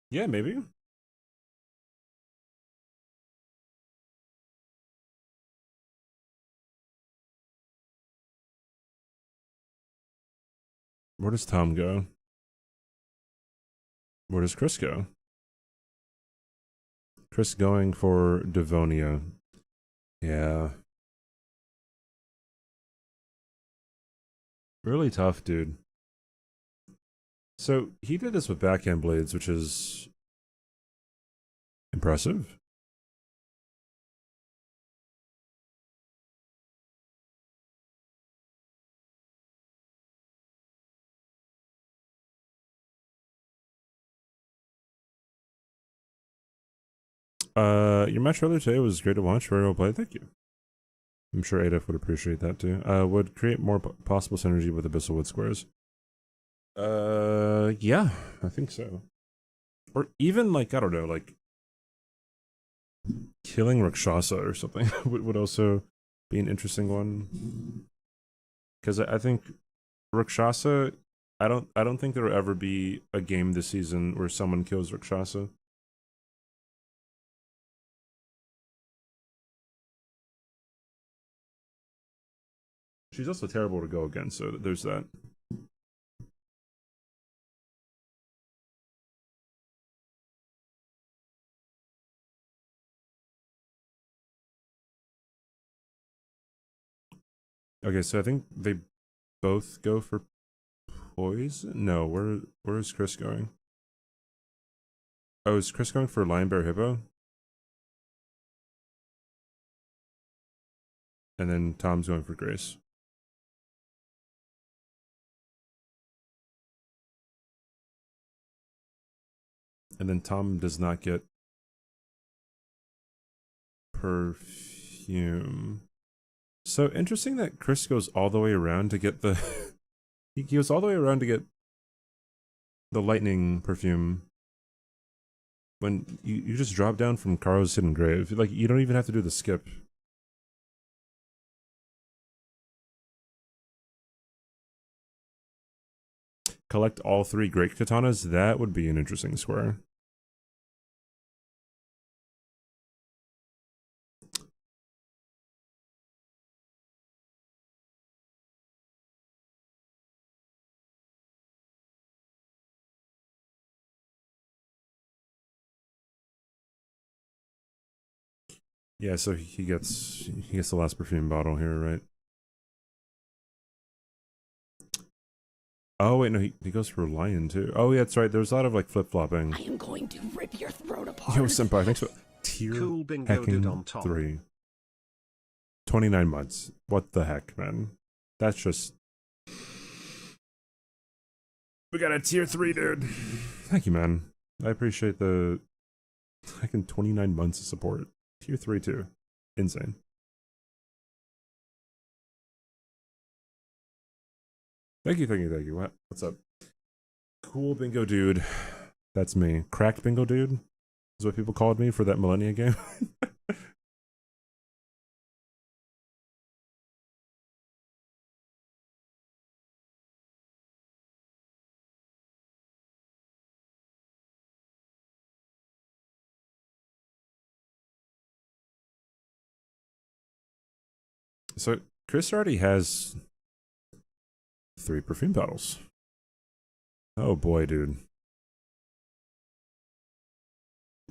Yeah, maybe. Where does Tom go? Where does Chris go? Chris going for Devonia. Yeah. Really tough, dude. So he did this with backhand blades, which is impressive. Your match earlier today was great to watch. Very well played. Thank you. I'm sure Adolf would appreciate that too. Would create more possible synergy with Abyssal Wood Squares. Yeah, I think so. Or even like, I don't know, like killing Rakshasa or something would also be an interesting one. Because I think Rakshasa, I don't think there will ever be a game this season where someone kills Rakshasa. She's also terrible to go against, so there's that. Okay, so I think they both go for poison? No, where is Chris going? Oh, is Chris going for Lion Bear Hippo? And then Tom's going for Grace. And then Tom does not get perfume. So interesting that Chris goes all the way around to get the He goes all the way around to get the lightning perfume when you just drop down from Karo's hidden grave. Like, you don't even have to do the skip. Collect all 3 great katanas? That would be an interesting square. Yeah, so he gets the last perfume bottle here, right? Oh wait, no, he goes for lion too. Oh yeah, that's right. There's a lot of like flip flopping. I am going to rip your throat apart. Yo, senpai, thanks for tier Cool bingo dude on hecking top. 3. 29 months. What the heck, man? That's just. We got a tier 3, dude. Thank you, man. I appreciate the hecking 29 months of support. Tier 3 too. Insane. Thank you, thank you, thank you. What's up? Cool bingo dude. That's me. Cracked bingo dude is what people called me for that Millennia game. So Chris already has 3 perfume bottles. Oh boy, dude.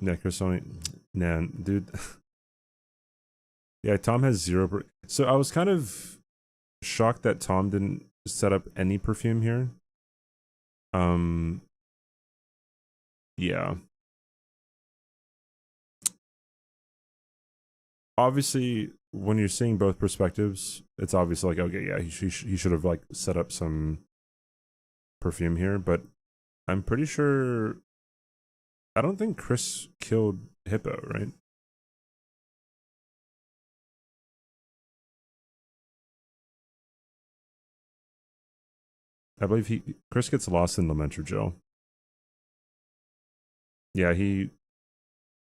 Yeah, Chris only. Nah, dude. Yeah, Tom has 0. So I was kind of shocked that Tom didn't set up any perfume here. Yeah. Obviously, when you're seeing both perspectives, it's obvious like, okay, yeah, he should have like set up some perfume here, but I'm pretty sure. I don't think Chris killed Hippo, right? I believe Chris gets lost in the Mentor Jail. Yeah, he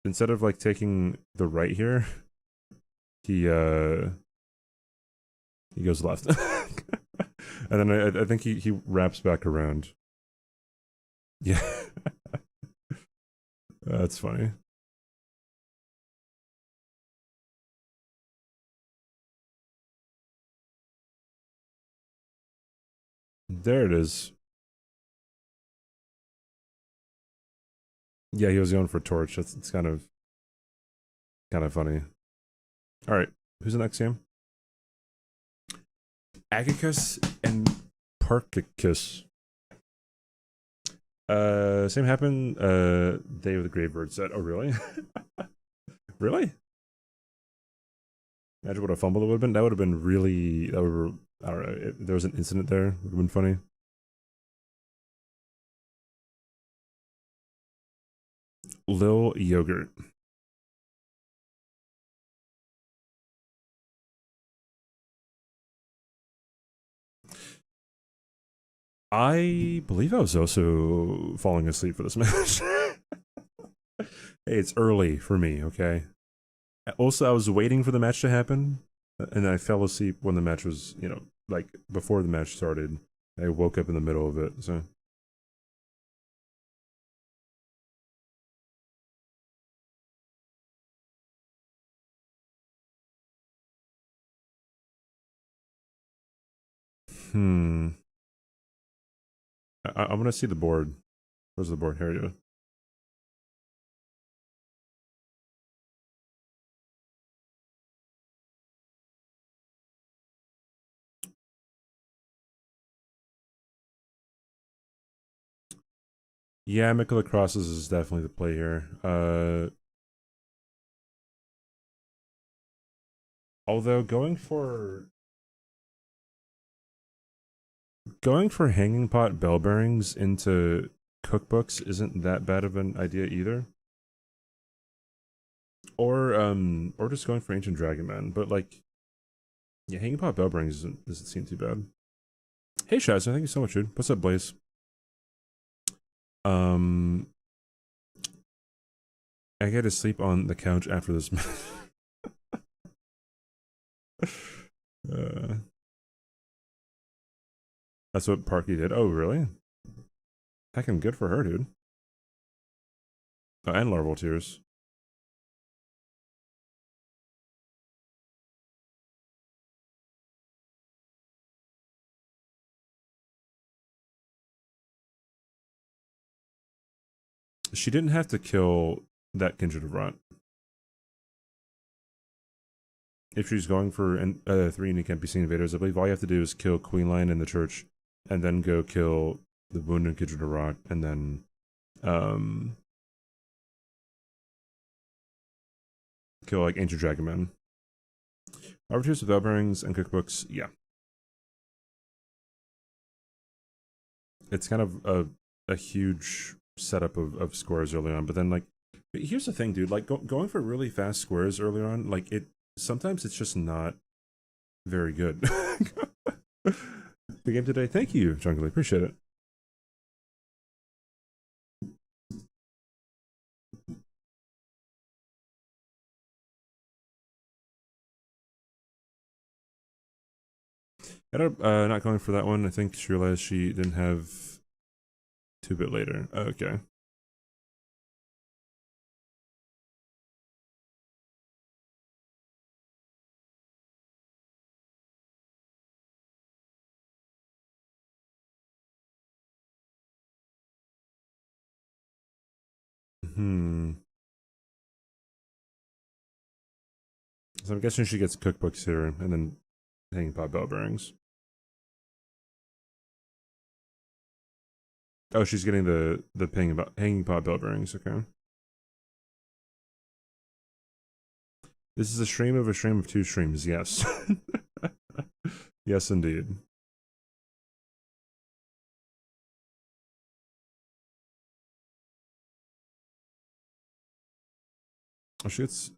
instead of like taking the right here, he goes left. And then I think he wraps back around. Yeah. That's funny. There it is. Yeah, he was going for Torch. It's kind of funny. All right, who's the next game? Agicus and Parkicus. Same happened. Day of the Gravebird set. Oh, really? Really? Imagine what a fumble it would have been. That would have been really. That would. I don't know. If there was an incident there, it would have been funny. Lil Yogurt. I believe I was also falling asleep for this match. Hey, it's early for me, okay? Also, I was waiting for the match to happen, and I fell asleep when the match was, like, before the match started. I woke up in the middle of it, so... I'm gonna see the board. Where's the board? Here you go. Yeah, Mikola Crosses is definitely the play here. Although going for hanging pot bell bearings into cookbooks isn't that bad of an idea either. Or just going for Ancient Dragon Man, but like, yeah, hanging pot bell bearings doesn't seem too bad. Hey Shaz, thank you so much, dude. What's up, Blaze? I get to sleep on the couch after this. That's what Parky did. Oh, really? Heckin' good for her, dude. Oh, and larval tears. She didn't have to kill that kindred of rot. If she's going for 3 unique NPC invaders, I believe all you have to do is kill Queen Lion in the church, and then go kill the wounded kindred of rot, and then kill like Ancient Dragon Man. Overtures with bell bearings and cookbooks, yeah. It's kind of a huge setup of squares early on, but then like, here's the thing, dude. Like going for really fast squares early on, like sometimes it's just not very good. The game today, thank you, Jungly, appreciate it. Not going for that one. I think she realized she didn't have 2-bit later. Okay. So I'm guessing she gets cookbooks here, and then hanging pot bell bearings. Oh, she's getting the hanging pot bell bearings. Okay. This is a stream of 2 streams. Yes. Yes, indeed. Oh, she gets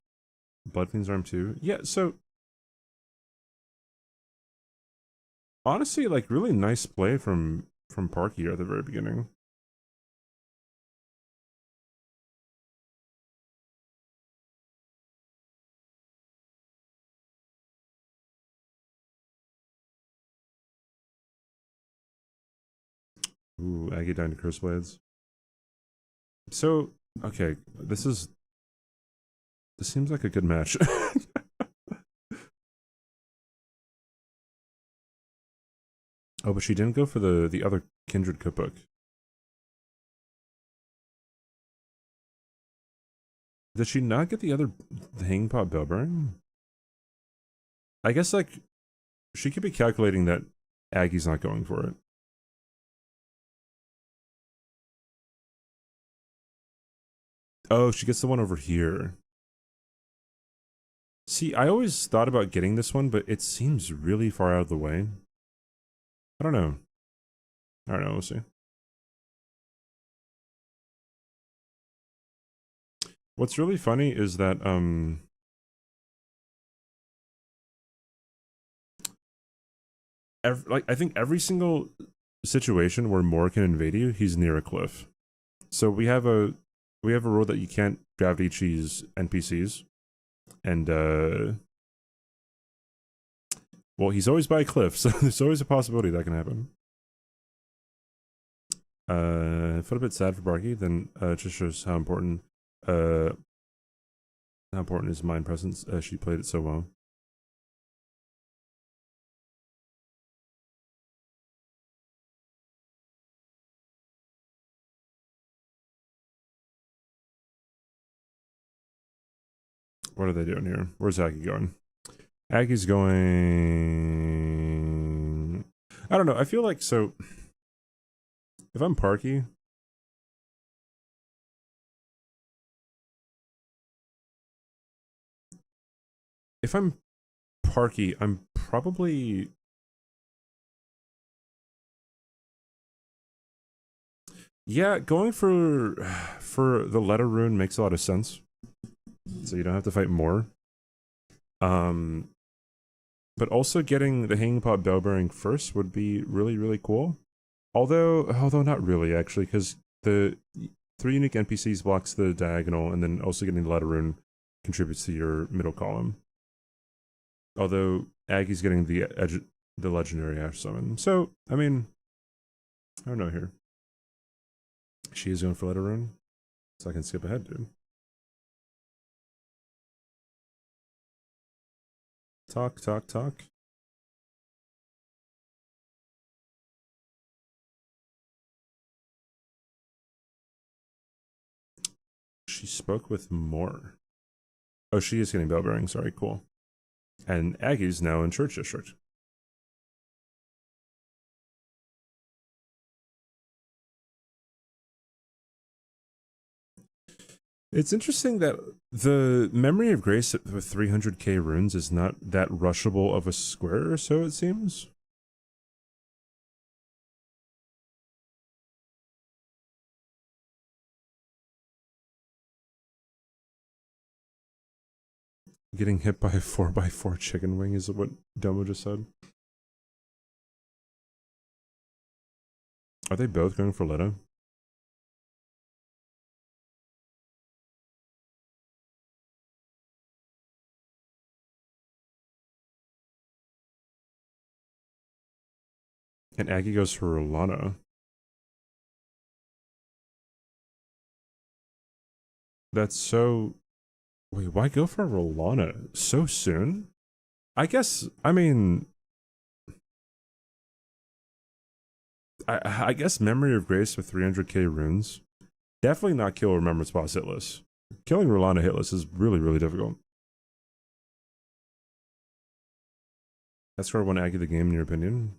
Bloodfiend's arm too. Yeah. So honestly, like, really nice play from Parky at the very beginning. Ooh, Aggie down to Curse Blades. So, okay, this seems like a good match. Oh, but she didn't go for the other Kindred cookbook. Did she not get the hanging pot bell bearing? I guess, like, she could be calculating that Aggie's not going for it. Oh, she gets the one over here. See, I always thought about getting this one, but it seems really far out of the way. I don't know. We'll see. What's really funny is that, I think every single situation where Moore can invade you, he's near a cliff. So we have a rule that you can't gravity cheese NPCs, and well, he's always by a cliff, so there's always a possibility that can happen. I felt a bit sad for Parky. Then it just shows how important is mind presence. She played it so well. What are they doing here? Where's Aggie going? Aggie's going... I don't know. I feel like, so... If I'm Parky... If I'm Parky, I'm probably... Yeah, going for the letter rune makes a lot of sense. So you don't have to fight more. but also getting the Hanging Pot Bell Bearing first would be really, really cool. Although not really, actually, because the 3 unique NPCs blocks the diagonal, and then also getting the Letter Rune contributes to your middle column. Although Aggie's getting the legendary Ash Summon. So, I mean, I don't know here. She is going for Letter Rune, so I can skip ahead, dude. Talk. She spoke with more. Oh, she is getting Bell Bearing, sorry, cool. And Aggie's now in Church District. It's interesting that the Memory of Grace with 300k runes is not that rushable of a square, or so it seems. Getting hit by a 4x4 chicken wing is what Domo just said. Are they both going for Leto? And Aggie goes for Rolana. That's so... Wait, why go for Rolana so soon? I guess, I mean... I guess Memory of Grace with 300k runes. Definitely not kill Remembrance Boss hitless. Killing Rolana hitless is really, really difficult. That's where I want Aggie the game, in your opinion.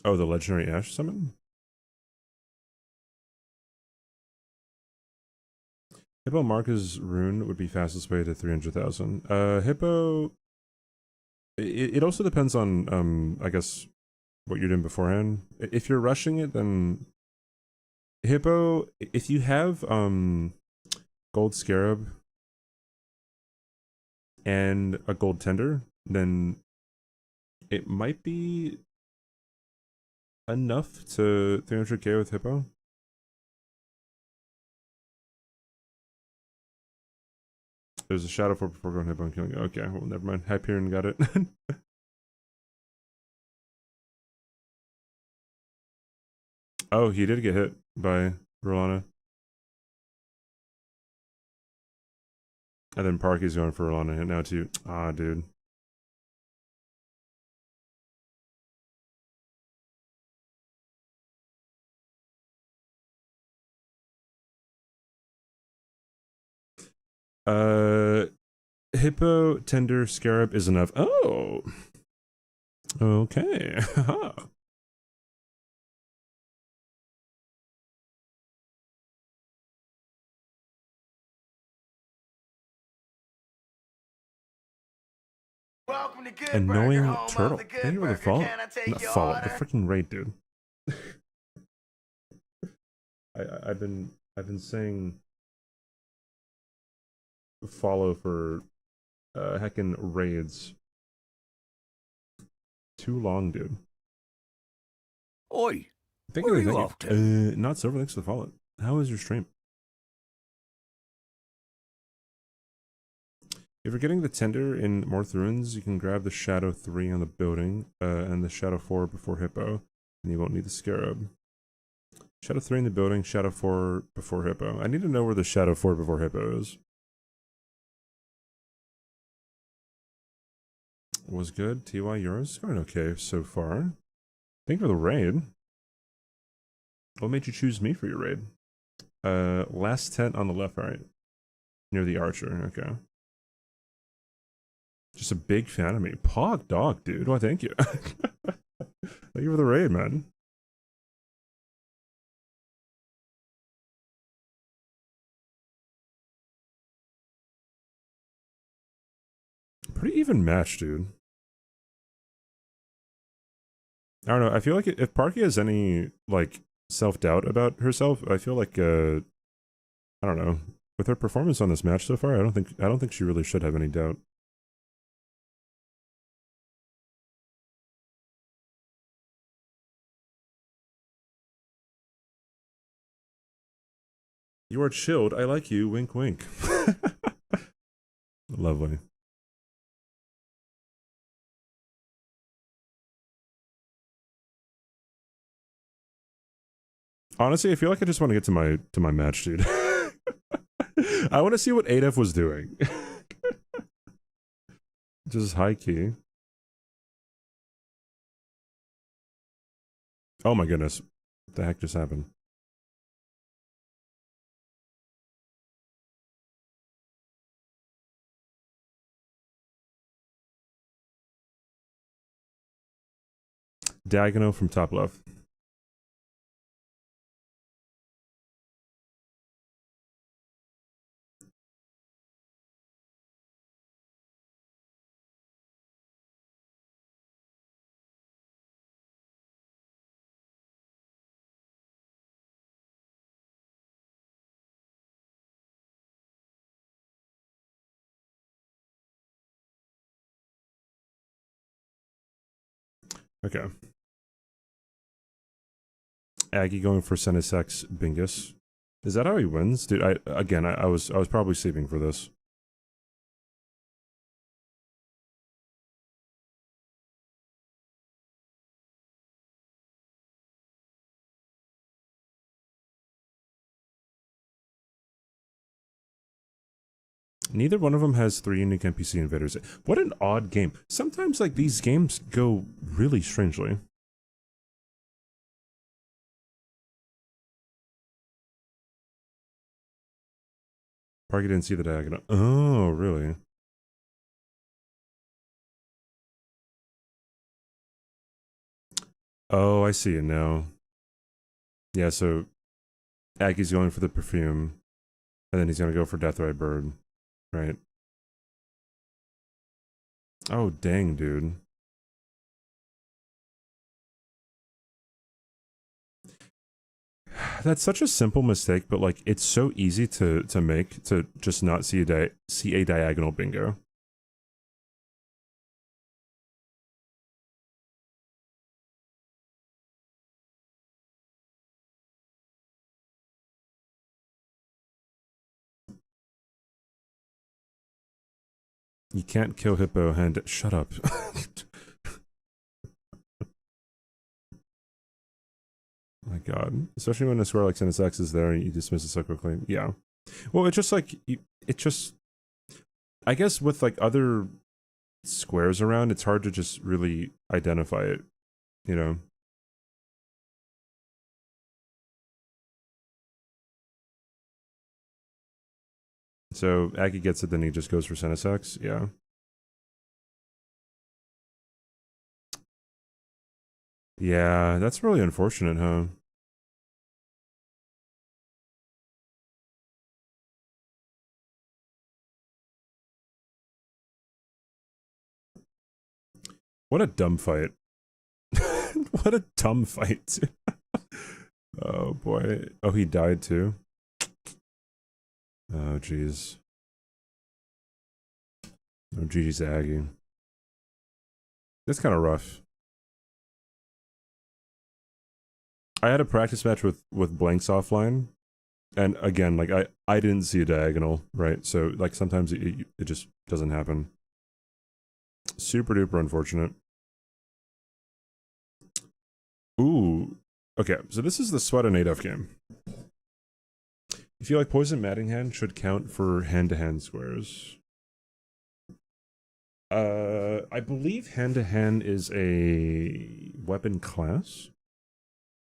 Oh, the legendary Ash Summon? Hippo Marka's rune would be fastest way to 300,000. Hippo... It also depends on, I guess, what you're doing beforehand. If you're rushing it, then... Hippo, if you have, Gold Scarab and a Gold Tender, then it might be enough to 300k with Hippo. There's a Shadow 4 before going Hippo and killing it. Okay, well, never mind. Hyperion got it. Oh, he did get hit by Rolana. And then Parky's going for Rolana hit now too. Ah, dude. Hippo, Tender, Scarab is enough. Oh. Okay. Welcome to Good Annoying Burger, home turtle. of the Thank Good you for the Burger. follow. Can I take Not your follow. order? The freaking raid, dude. I've been saying follow for heckin' raids too long, dude. Oi, Thank where are you. you Thank off you. to? Not Silver. Thanks for the follow. How is your stream? If you're getting the Tender in Morth Ruins, you can grab the Shadow 3 on the building, and the Shadow 4 before Hippo, and you won't need the Scarab. Shadow 3 in the building, Shadow 4 before Hippo. I need to know where the Shadow 4 before Hippo is. Was good. TY, yours? Going okay so far. Thank you for the raid. What made you choose me for your raid? Last tent on the left, right? Near the archer, okay. Just a big fan of me. Pog dog, dude. Why, thank you. Thank you for the raid, man. Pretty even match, dude. I don't know. I feel like if Parky has any, like, self-doubt about herself, I feel like, I don't know. With her performance on this match so far, I don't think she really should have any doubt. You are chilled. I like you. Wink, wink. Lovely. Honestly, I feel like I just want to get to my match, dude. I want to see what Adef was doing. Just high key. Oh my goodness. What the heck just happened? Diagonal from top left. Okay. Aggie going for Senesex Bingus. Is that how he wins? Dude, I was probably sleeping for this. Neither one of them has 3 unique NPC invaders. What an odd game. Sometimes, like, these games go really strangely. Parky didn't see the diagonal. Oh, really? Oh, I see it now. Yeah, so Aggie's going for the perfume, and then he's going to go for Deathrite Bird, right? Oh, dang, dude. That's such a simple mistake, but like it's so easy to make, to just not see a diagonal bingo. You can't kill Hippo hand. Shut up. My god. Especially when a square like Sinus X is there and you dismiss it so quickly. Yeah. Well, it's just like, it just, I guess with like other squares around, it's hard to just really identify it, you know? So Aggie gets it, then he just goes for Sinus X. Yeah. Yeah, that's really unfortunate, huh? What a dumb fight. What a dumb fight. Oh boy. Oh, he died too? Oh jeez. Oh GG's Aggie. That's kind of rough. I had a practice match with blanks offline, and again, like I didn't see a diagonal, right? So like sometimes it just doesn't happen. Super duper unfortunate. Ooh. Okay, so this is the Sweat and Adolf game. You feel like Poison Matting Hand should count for hand-to-hand squares? I believe hand-to-hand is a weapon class.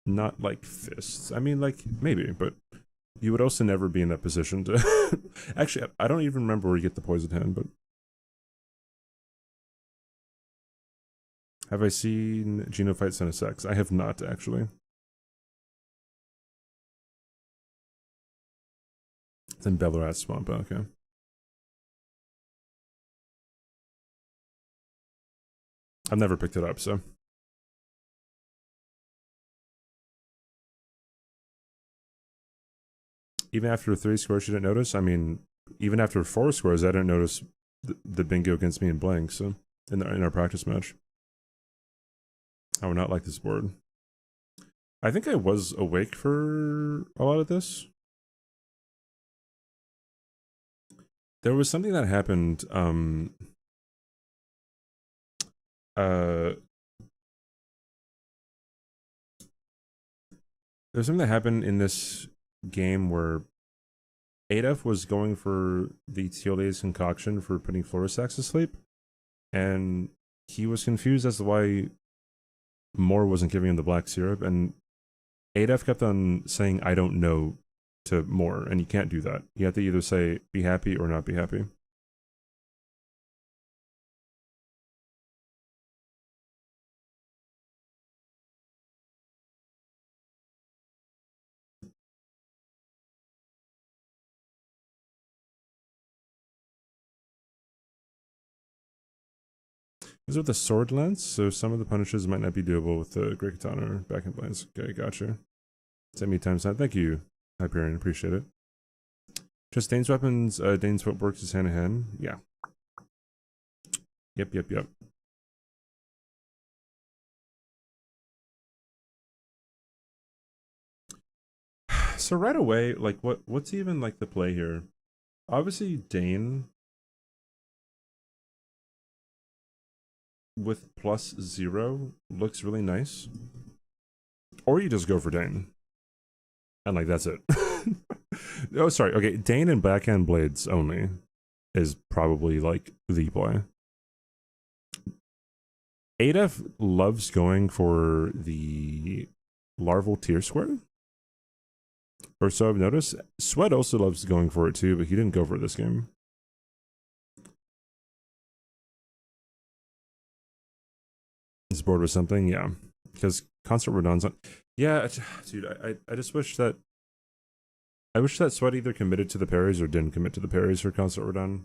Not like fists. I mean, like, maybe, but you would also never be in that position to... Actually, I don't even remember where you get the poison hand, but... Have I seen Geno fight Senesex? I have not, actually. It's in Bellarat Swamp, okay. I've never picked it up, so... Even after 3 scores, she didn't notice. I mean, even after 4 scores, I didn't notice the bingo against me and blank. So in our practice match, I would not like this board. I think I was awake for a lot of this. There was something that happened. There's something that happened in this game where Adef was going for the Teal'c's concoction for putting Florisax to sleep, and he was confused as to why Moore wasn't giving him the black syrup, and Adef kept on saying, "I don't know," to Moore, and you can't do that. You have to either say, be happy or not be happy. Is with the sword lance, so some of the punishes might not be doable with the Great Katana or back in blades. Okay, gotcha. Send me times that. Thank you, Hyperion. Appreciate it. Just Dane's weapons, Dane's footwork is hand in hand. Yeah. Yep. So right away, like, what's even like the play here? Obviously, Dane with +0 looks really nice. Or you just go for Dane. And like, that's it. Oh, sorry. Okay, Dane and backhand blades only is probably like the play. Adef loves going for the larval tier square. Or so I've noticed. Swed also loves going for it too, but he didn't go for it this game. This board was something, yeah. Because Consort Radon's on. Yeah, dude, I just wish that. I wish that Swed either committed to the parries or didn't commit to the parries for Consort Radon.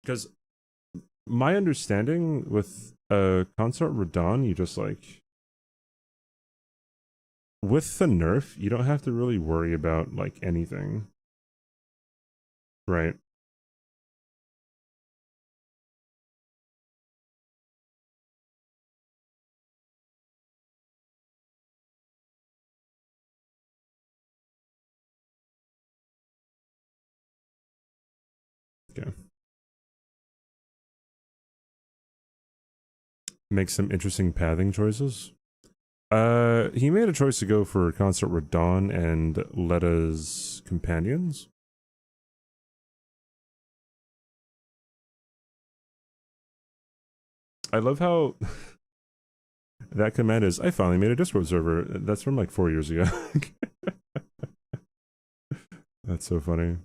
Because my understanding with Consort Radon, you just like. With the nerf, you don't have to really worry about like anything. Right. Okay. Make some interesting pathing choices. He made a choice to go for Consort Radon and Letta's companions. I love how that command is, I finally made a Discord server. That's from like 4 years ago. That's so funny.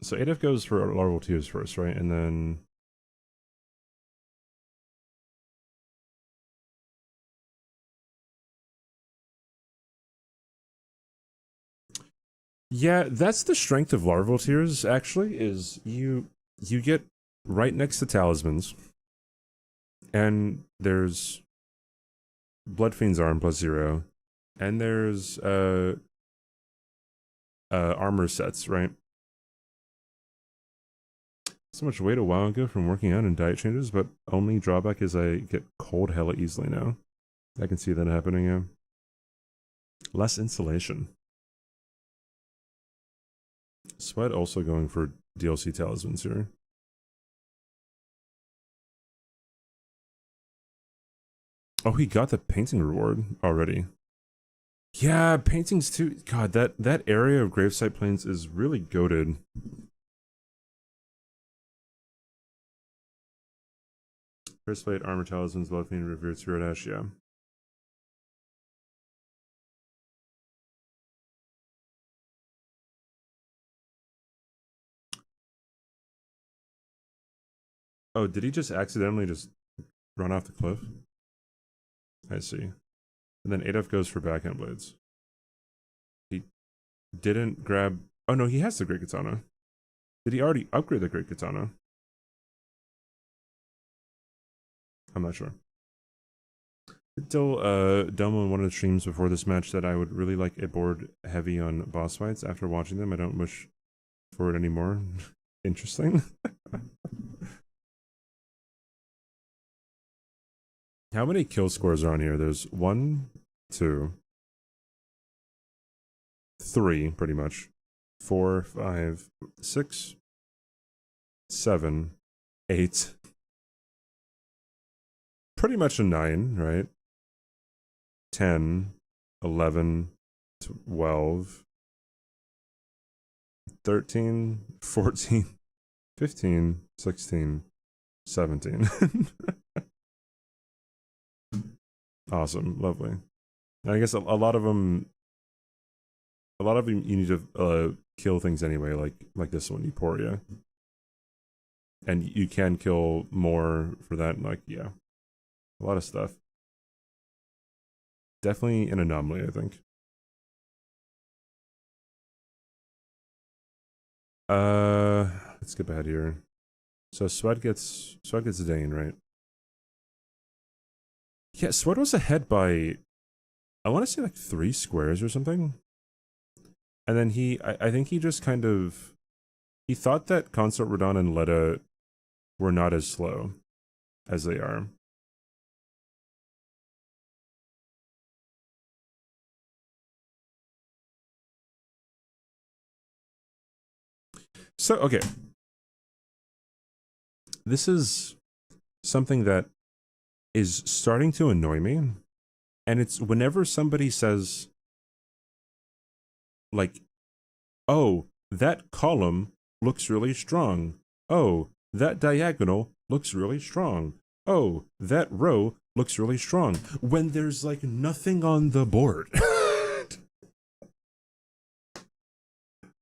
So Adef goes for larval tiers first, right? And then yeah, that's the strength of larval tiers, actually, is you get right next to talismans. And there's Bloodfiend's Arm +0. And there's armor sets, right? So much weight a while ago from working out and diet changes, but only drawback is I get cold hella easily now. I can see that happening, yeah. Less insulation. Swed also going for DLC talismans here. Oh, he got the painting reward already. Yeah, paintings too. God, that area of Gravesite Plains is really goated. First plate, armor talismans, Bloodfiend, revered Spirit Ash, yeah. Oh, did he just accidentally just run off the cliff? I see. And then Adef goes for backhand blades. He didn't grab... Oh no, he has the Great Katana. Did he already upgrade the Great Katana? I'm not sure. Still, Delmo in one of the streams before this match that I would really like a board heavy on boss fights. After watching them, I don't wish for it anymore. Interesting. How many kill scores are on here? There's 1, 2, 3, pretty much. 4, 5, 6, 7, 8. Pretty much a 9, right? 10, 11, 12, 13, 14, 15, 16, 17. Awesome, lovely. I guess a lot of them you need to kill things anyway, like this one, Euphoria. And you can kill more for that, like, yeah. A lot of stuff. Definitely an anomaly, I think. Let's skip ahead here. So Swed gets Dane, right? Yeah, Swed was ahead by, I want to say like 3 squares or something. And then I think he just kind of, he thought that Consort Radon and Letta were not as slow as they are. So, okay. This is something that is starting to annoy me. And it's whenever somebody says, like, oh, that column looks really strong. Oh, that diagonal looks really strong. Oh, that row looks really strong. When there's, like, nothing on the board.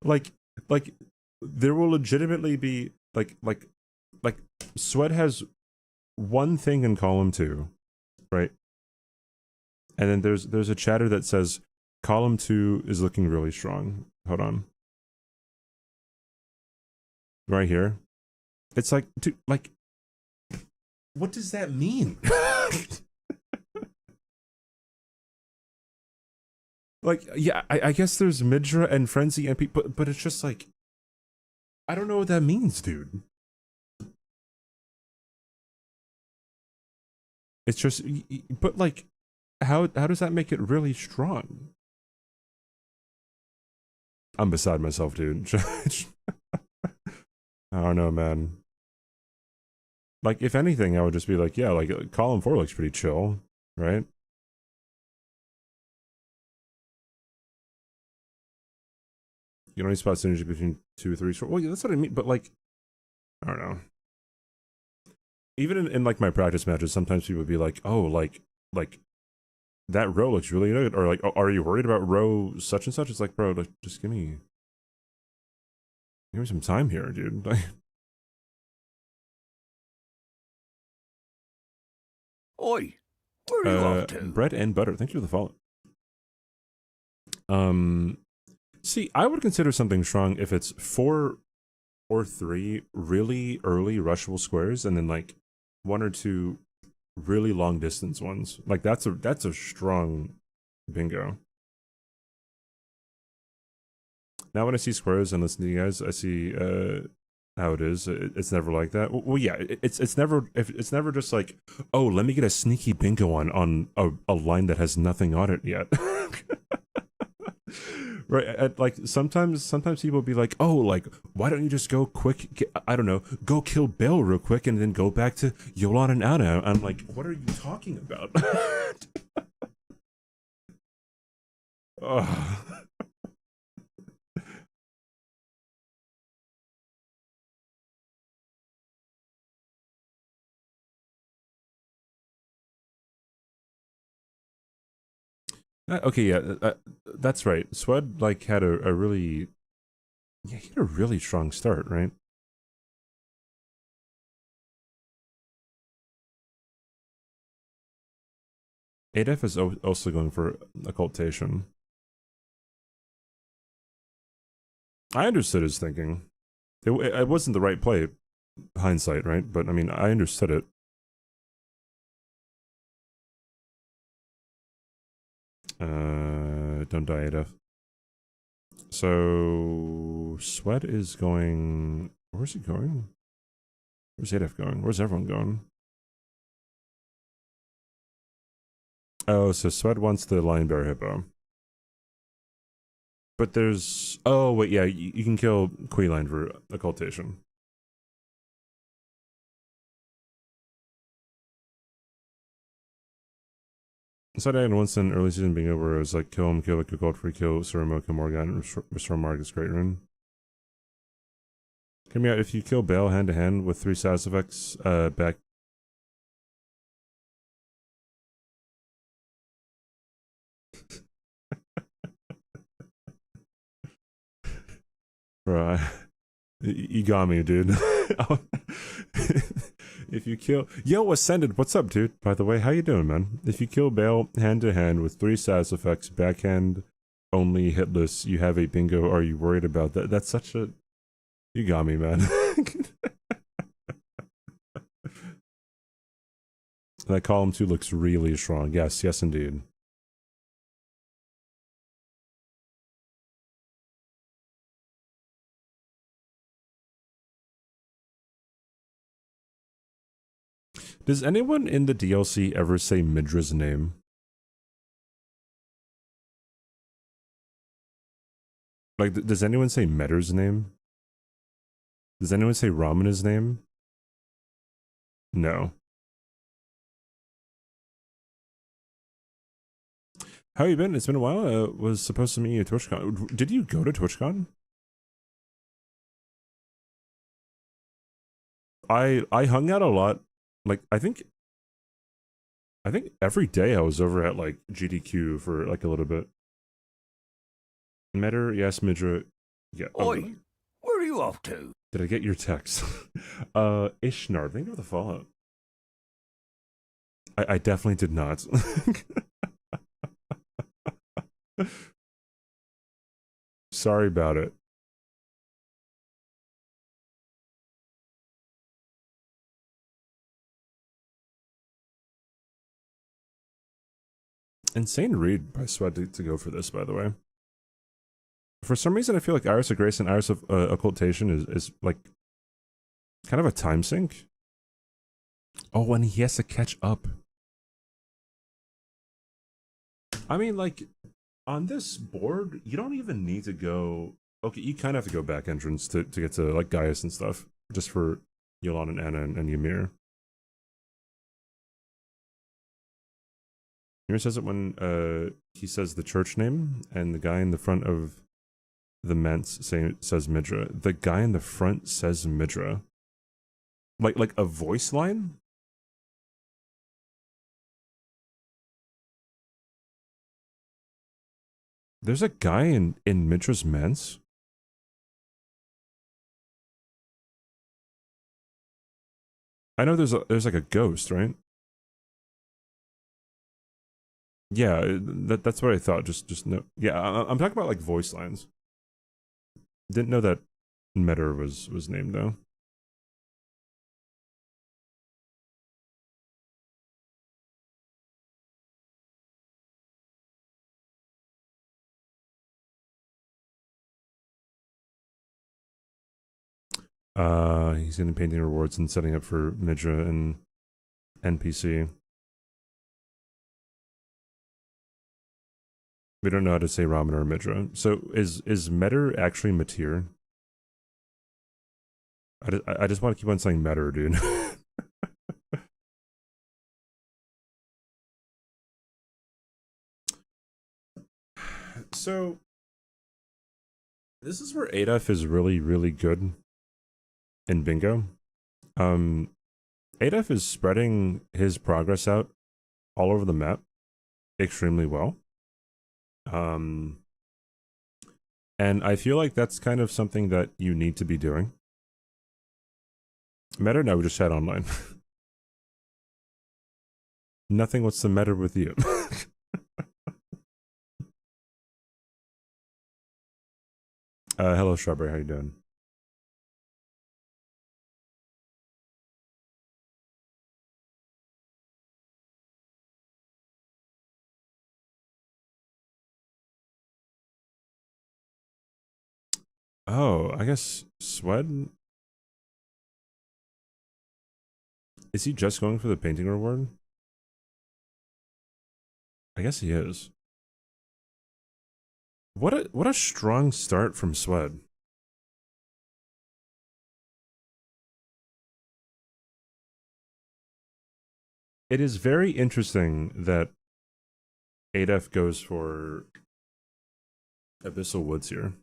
like, there will legitimately be, like, Swed has one thing in column 2, right? And then there's a chatter that says column 2 is looking really strong. Hold on. Right here. It's like, dude, like, what does that mean? Like, yeah, I guess there's Midra and Frenzy and people, but it's just like, I don't know what that means, dude. It's just, but like, how does that make it really strong? I'm beside myself, dude. I don't know, man. Like, if anything, I would just be like, yeah, like, column 4 looks pretty chill, right? You don't need spot synergy between 2, 3, 4. Well, yeah, that's what I mean, but like, I don't know. Even in like my practice matches, sometimes people would be like, oh, like that row looks really good, or like, oh, are you worried about row such and such? It's like, bro, like, just give me some time here, dude. Oi, where are you off to? Bread and butter. Thank you for the follow. See, I would consider something strong if it's 4 or 3 really early rushable squares, and then like 1 or 2 really long distance ones. Like that's a strong bingo. Now when I see squares and listen to you guys, I see how it is. It's never like that. Well, yeah, it's never just like, oh, let me get a sneaky bingo on a line that has nothing on it yet. Right, like sometimes people will be like, oh, like, why don't you just go quick, I don't know, go kill Bill real quick and then go back to Yolan and Anna. I'm like, what are you talking about? Oh. Okay, yeah, that's right. Swed like had a really, yeah, he had a really strong start, right? ADF is also going for occultation. I understood his thinking. It wasn't the right play, hindsight, right? But I mean, I understood it. Don't die, Adaf. So Swed is going. Where's he going? Where's Adaf going? Where's everyone going? Oh, so Swed wants the lion bear hippo. But there's... Oh, wait, yeah, you can kill Queeline for occultation. So I had once in early season bingo where it was like kill him, kill the occult free, kill Surimo, kill Morgan, restore Marcus Great Rune. Come out if you kill Bale hand to hand with 3 status effects, back. Bro, you got me, dude. If you kill... Yo, Ascended, what's up, dude? By the way, how you doing, man? If you kill Bale hand-to-hand with 3 status effects, backhand, only, hitless, you have a bingo, are you worried about that? That's such a... You got me, man. That column 2 looks really strong. Yes, yes, indeed. Does anyone in the DLC ever say Midra's name? Like, does anyone say Meter's name? Does anyone say Ramina's name? No. How you been? It's been a while. Was supposed to meet you at TwitchCon. Did you go to TwitchCon? I hung out a lot. Like, I think every day I was over at, like, GDQ for, like, a little bit. Meter, yes, Midra. Yeah. Oi, where are you off to? Did I get your text? Ishnar, thank you for the follow. I definitely did not. Sorry about it. Insane read by Swed to go for this, by the way. For some reason, I feel like Iris of Grace and Iris of Occultation is like kind of a time sink. Oh, and he has to catch up. I mean, like, on this board, you don't even need to go... Okay, you kind of have to go back entrance to get to, like, Gaius and stuff. Just for Yolan and Anna and Ymir. Ymir says it when he says the church name, and the guy in the front of the Ments says Midra. The guy in the front says Midra. Like a voice line? There's a guy in Midra's Ments? I know there's like a ghost, right? Yeah, that's what I thought. Just no. Yeah, I'm talking about like voice lines. Didn't know that Metter was named though. He's getting painting rewards and setting up for Midra and NPC. We don't know how to say Ramen or Midra. So is Metter actually Matir? I just want to keep on saying Metter, dude. So this is where Adaf is really, really good in bingo. Adaf is spreading his progress out all over the map extremely well. And I feel like that's kind of something that you need to be doing. Meta? No, we just chat online. Nothing. What's the matter with you? Hello, Strawberry. How you doing? Oh, I guess Swed. Is he just going for the painting reward? I guess he is. What a strong start from Swed. It is very interesting that Adef goes for Abyssal Woods here.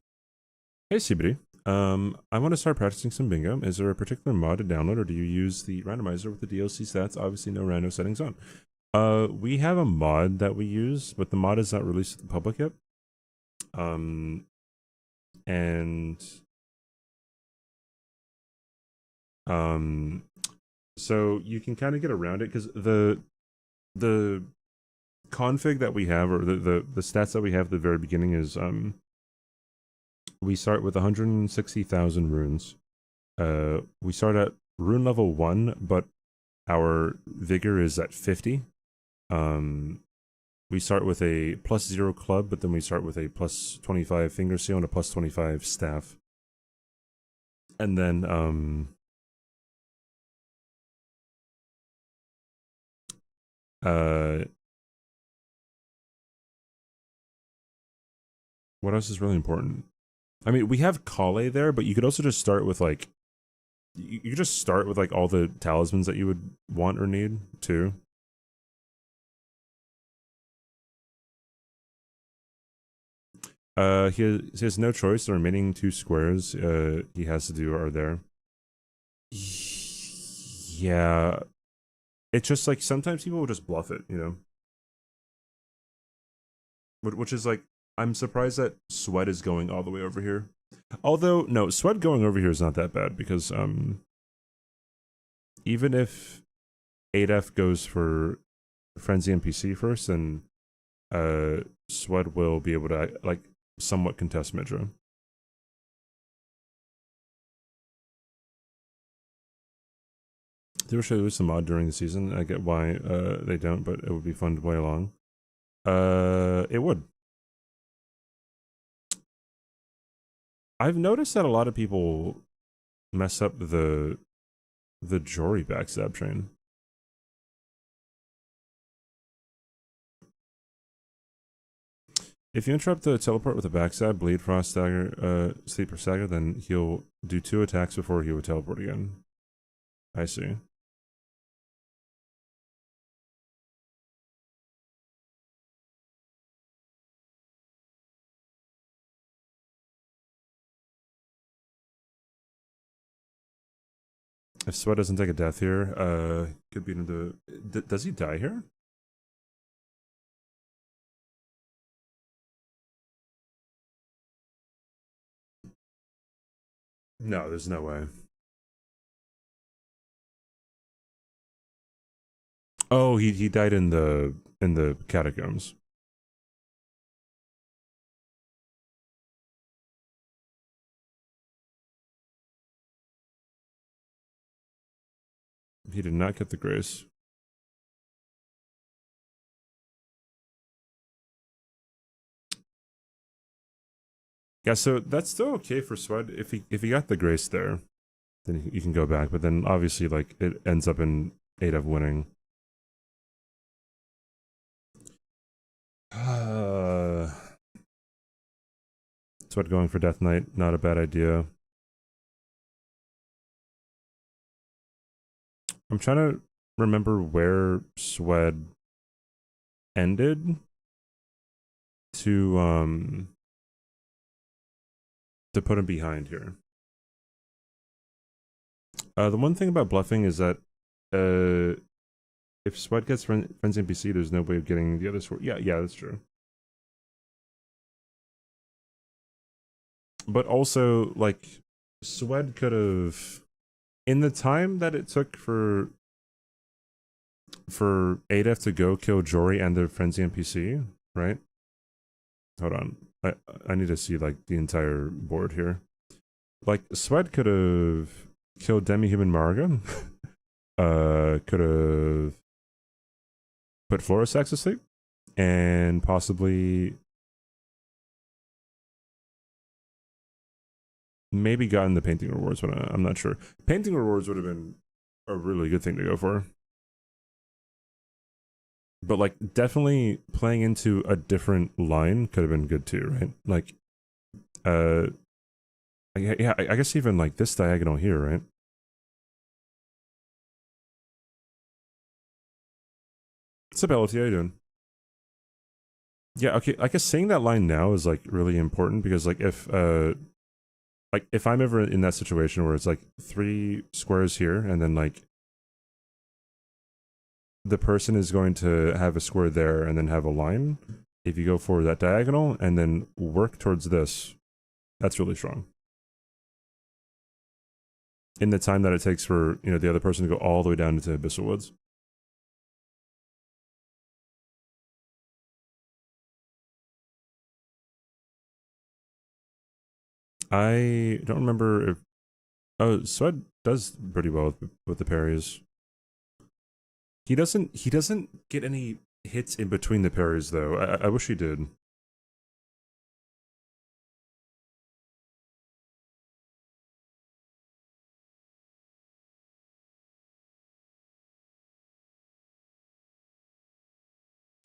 Hey CBD. I want to start practicing some bingo. Is there a particular mod to download, or do you use the randomizer with the DLC stats? Obviously no rando settings on. We have a mod that we use, but the mod is not released to the public yet. So you can kind of get around it because the config that we have, or the stats that we have at the very beginning is we start with 160,000 runes. We start at rune level 1, but our vigor is at 50. We start with a +0 club, but then we start with a +25 finger seal and a +25 staff. And then what else is really important? I mean, we have Kale there, but you could also just start with like you could just start with like all the talismans that you would want or need too. He has no choice. The remaining 2 squares he has to do are there. Yeah. It's just like sometimes people will just bluff it, you know? Which is like, I'm surprised that Swed is going all the way over here. Although, no, Swed going over here is not that bad because even if Adef goes for Frenzy NPC first, then Swed will be able to like somewhat contest Midra. They wish they lose the mod during the season. I get why they don't, but it would be fun to play along. It would. I've noticed that a lot of people mess up the Jory backstab train. If you interrupt the teleport with a backstab, bleed, frost stagger, sleeper stagger, then he'll do 2 attacks before he would teleport again. I see. If Sweat doesn't take a death here, could be into the. Does he die here? No, there's no way. Oh, he died in the catacombs. He did not get the grace. Yeah, so that's still okay for Swed. If he got the grace there, then you can go back. But then obviously, like, it ends up in 8 of winning. Swed going for Death Knight, not a bad idea. I'm trying to remember where Swed ended to put him behind here. The one thing about bluffing is that if Swed gets Friends NPC, there's no way of getting the other sword. Yeah, that's true. But also, like, Swed could have, in the time that it took for Adef to go kill Jory and the Frenzy NPC, right? Hold on. I need to see, like, the entire board here. Like, Swed could have killed Demi-Human Marga. Could have put Florisax to sleep. And possibly maybe gotten the painting rewards, but I'm not sure. Painting rewards would have been a really good thing to go for. But like definitely playing into a different line could have been good too, right? Like yeah, I guess even like this diagonal here, right? What's up, LT? How you doing? Yeah, okay, I guess saying that line now is like really important because like if I'm ever in that situation where it's like 3 squares here and then like the person is going to have a square there and then have a line, if you go for that diagonal and then work towards this, that's really strong. In the time that it takes for, you know, the other person to go all the way down into Abyssal Woods. I don't remember if... Oh, Swed does pretty well with the parries. He doesn't get any hits in between the parries, though. I wish he did.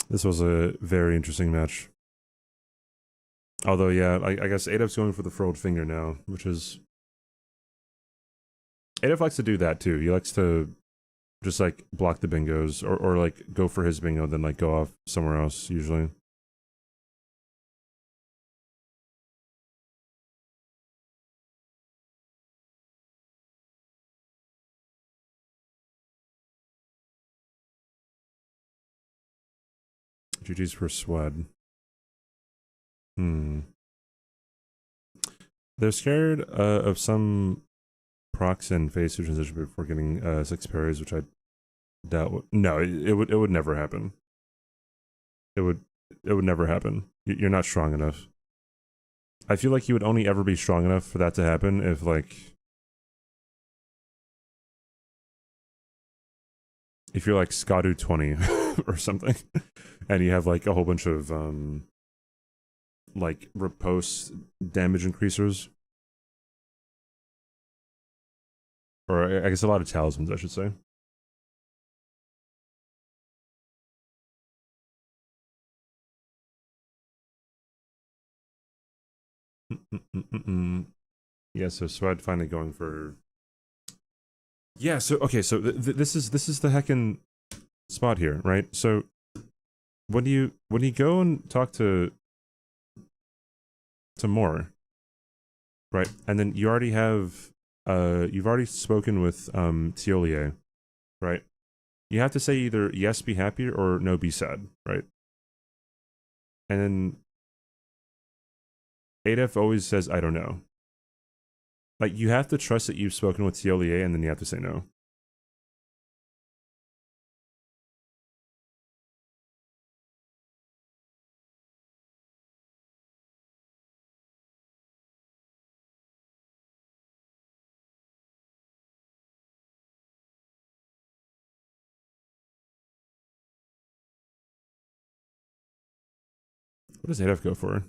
This was a very interesting match. Although, yeah, I guess Adolf's going for the furled finger now, which is... Adolf likes to do that, too. He likes to just, like, block the bingos, or like, go for his bingo, then, like, go off somewhere else, usually. GG's for Swed. They're scared of some procs and phase 2 transition before getting 6 parries, which I doubt. No, it would never happen. It would never happen. You're not strong enough. I feel like you would only ever be strong enough for that to happen if like if you're like Skadu 20 or something, and you have like a whole bunch of like riposte damage increasers, or I guess a lot of talismans, I should say. Yeah, so Swed finally going for... Yeah, so okay, so this is the heckin' spot here, right? So when you go and talk to Moore, right, and then you already have you've already spoken with Tiolier, right? You have to say either yes, be happy, or no, be sad, right? And then Adef always says, I don't know. Like, you have to trust that you've spoken with Tiolier, and then you have to say no. What does Adef go for?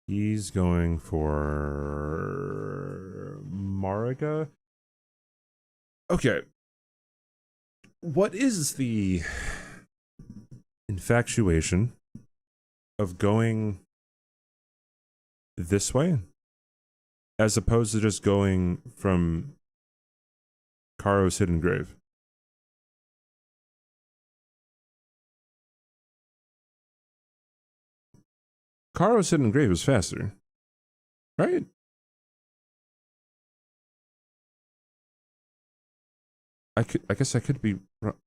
He's going for Mariga. Okay. What is the infatuation of going this way as opposed to just going from Karo's hidden grave? Karo's hidden grave is faster, right? I guess I could be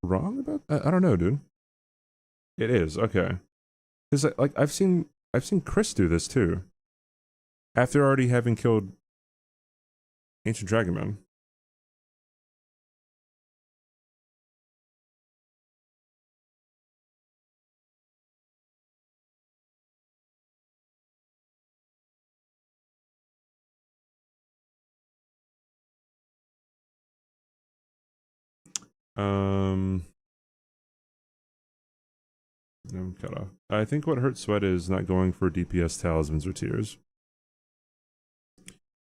wrong about that. I don't know, dude. It is okay, because like I've seen Chris do this too. After already having killed Ancient Dragonman. I'm cut off. I think what hurts Swed is not going for DPS talismans or tears.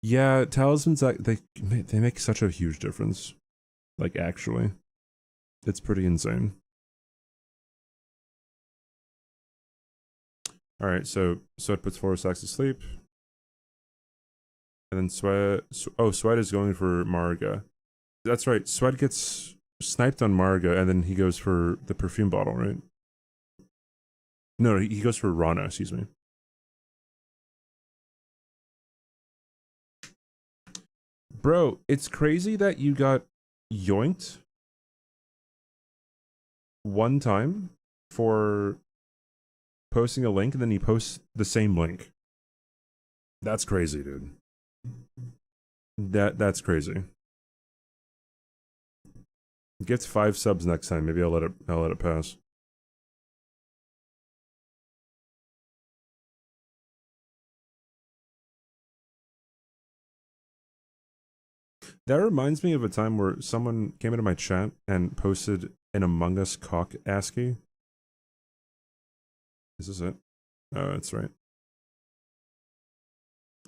Yeah, talismans, they make such a huge difference. Like, actually. It's pretty insane. Alright, so Swed puts 4 stacks to sleep. And then Swed... Oh, Swed is going for Marga. That's right, Swed gets sniped on Marga, and then he goes for the perfume bottle, right? No, he goes for Rana, excuse me. Bro, it's crazy that you got yoinked one time for posting a link, and then you post the same link. That's crazy, dude. That's crazy. Gets 5 subs next time. Maybe I'll let it pass. That reminds me of a time where someone came into my chat and posted an Among Us cock ASCII. Is this it? Oh, that's right.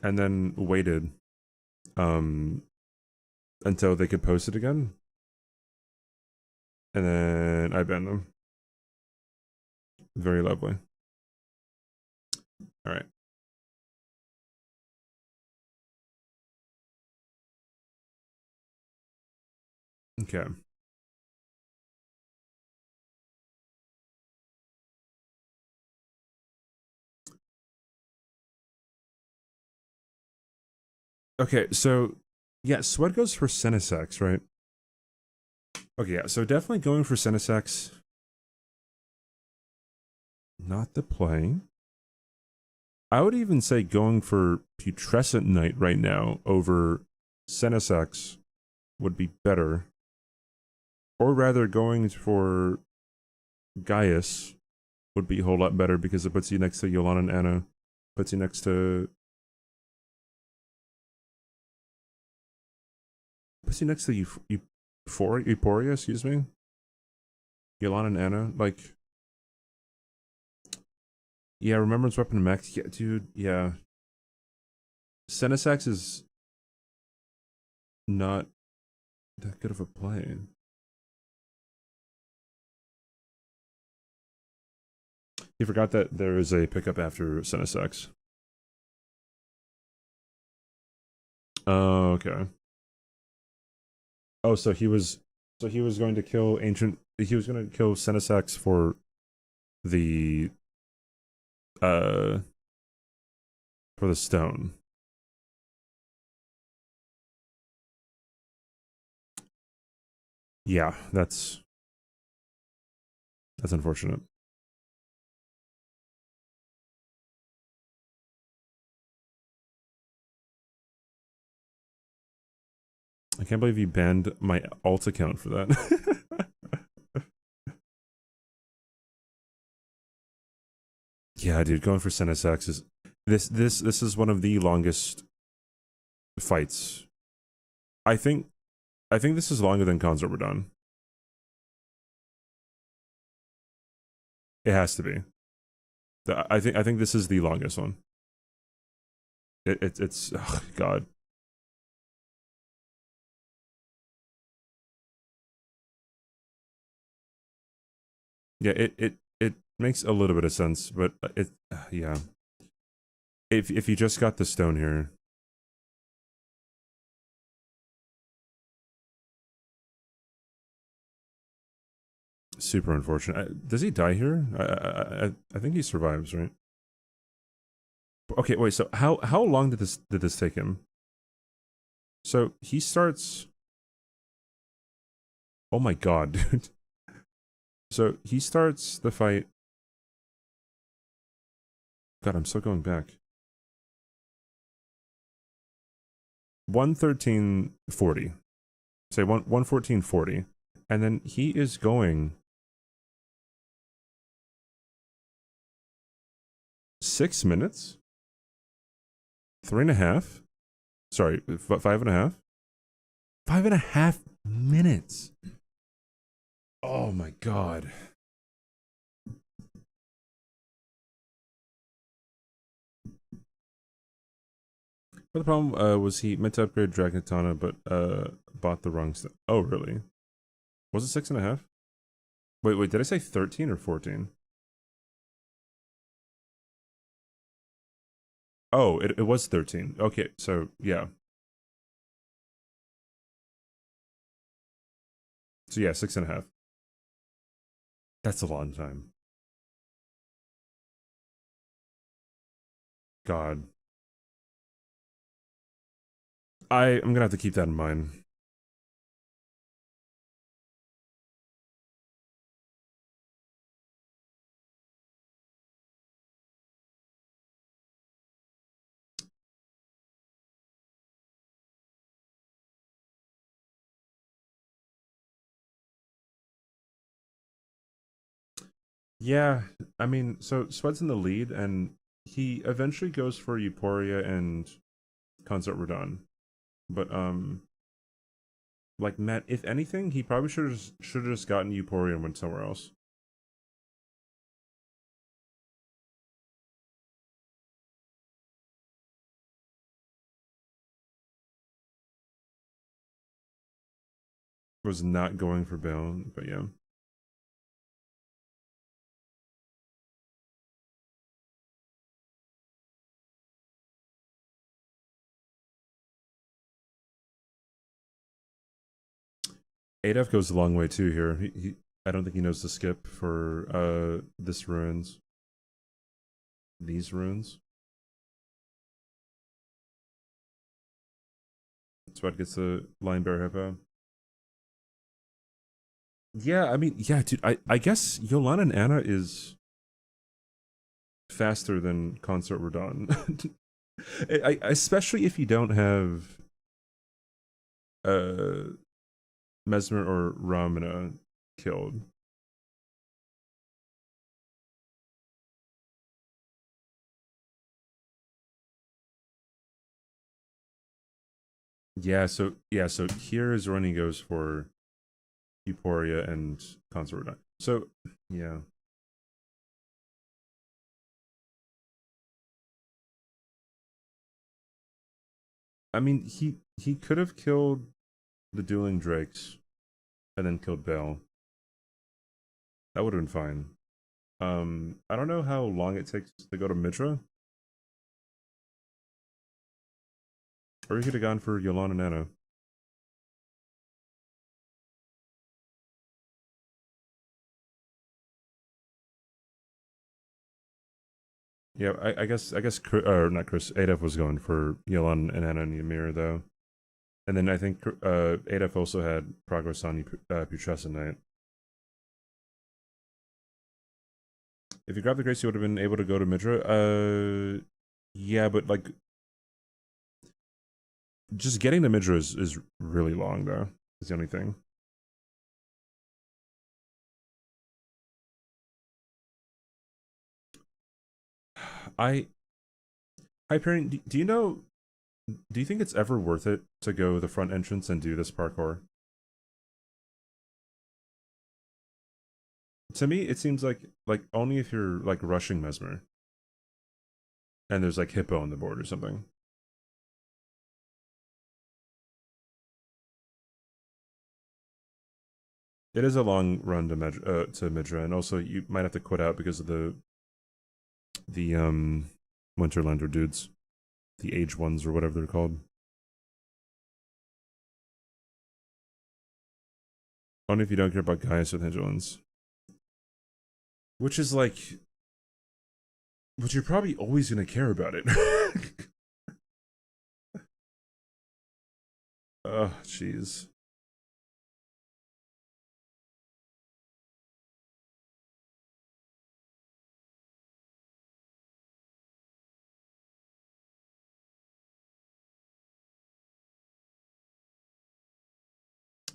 And then waited until they could post it again. And then I banned them. Very lovely. All right. Okay. Okay, so yeah, Swed goes for Senesex, right? Okay, yeah, so definitely going for Senesex. Not the play. I would even say going for Putrescent Knight right now over Senesex would be better. Or rather, going for Gaius would be a whole lot better because it puts you next to Yolanda and Anna. Puts you next to... Puts you next to Euphoria, excuse me? Yolanda and Anna, like... Yeah, Remembrance Weapon Max, yeah, dude, yeah. Senesax is... not that good of a play. You forgot that there is a pickup after Senesax. Oh, okay. Oh, so he was going to kill Ancient... He was going to kill Senesax for the... for the stone. Yeah, that's unfortunate. I can't believe you banned my alt account for that. Yeah, dude, going for Senesax is this is one of the longest fights. I think this is longer than Consort were done. It has to be. I think this is the longest one. It's oh god. Yeah, it makes a little bit of sense, but yeah. If you just got the stone here. Super unfortunate. Does he die here? I think he survives, right? Okay, wait. So how long did this take him? So he starts. Oh my god, dude. So he starts the fight. God, I'm still going back. 113.40. Say 114.40. And then he is going 6 minutes? 3.5? Sorry, 5.5? 5.5 minutes. Oh my god. But the problem was he meant to upgrade Dragon Katana, but bought the wrong stuff. Oh, really? Was it 6.5? Wait, did I say 13 or 14? Oh, it was 13. Okay, so yeah. So yeah, 6.5. That's a long time. God. I'm gonna have to keep that in mind. Yeah, I mean, so Swed's in the lead, and he eventually goes for Euphoria and Consort Radon. But like Matt, if anything, he probably should have just gotten Euphoria and went somewhere else. Was not going for Bale, but yeah. Adef goes a long way too here. I don't think he knows the skip for this ruins. These ruins. Swed gets the Lion Bear Hippo. Yeah, I mean, yeah, dude. I guess Yolanda and Anna is faster than Consort Radon. Especially if you don't have Mesmer or Ramana killed. So here is when he goes for Euphoria and Consort Radon. So yeah. I mean, he could have killed the dueling drakes and then killed Bale. That would have been fine. I don't know how long it takes to go to Mitra. Or he could have gone for Yolanda and Anna. Yeah, I guess or not Chris. Adef was going for Yolanda and Anna and Ymir though, and then I think Adef also had progress on Putrescent Knight. If you grabbed the Grace, you would have been able to go to Midra. Yeah, but like, just getting to Midra is really long though. Is the only thing. Hyperion, do you know? Do you think it's ever worth it to go the front entrance and do this parkour? To me, it seems like only if you're like rushing Mesmer, and there's like Hippo on the board or something. It is a long run to Midra, and also you might have to quit out because of the Winterlander dudes, the Age ones or whatever they're called. Only if you don't care about Gaius with Vigilance. Which is like, but you're probably always gonna care about it. Oh, jeez.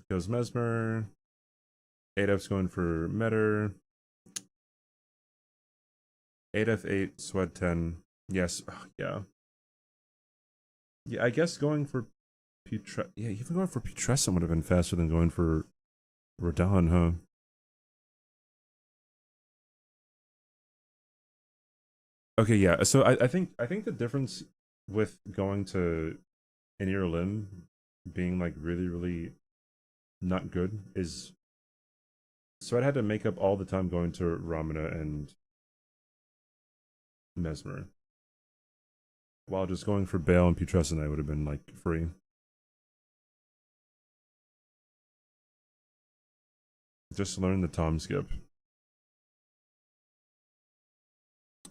Goes Mesmer. Adef's going for Metter. Adef 8, Swed 10. Yes, yeah. Yeah, I guess going for yeah, even going for Putrescent would have been faster than going for Radon, huh? Okay, yeah. So I think the difference with going to inner limb being like really, really not good is so I had to make up all the time going to Ramana and Mesmer. While just going for Bale and Putrescent would have been like free. Just learn the Tom skip.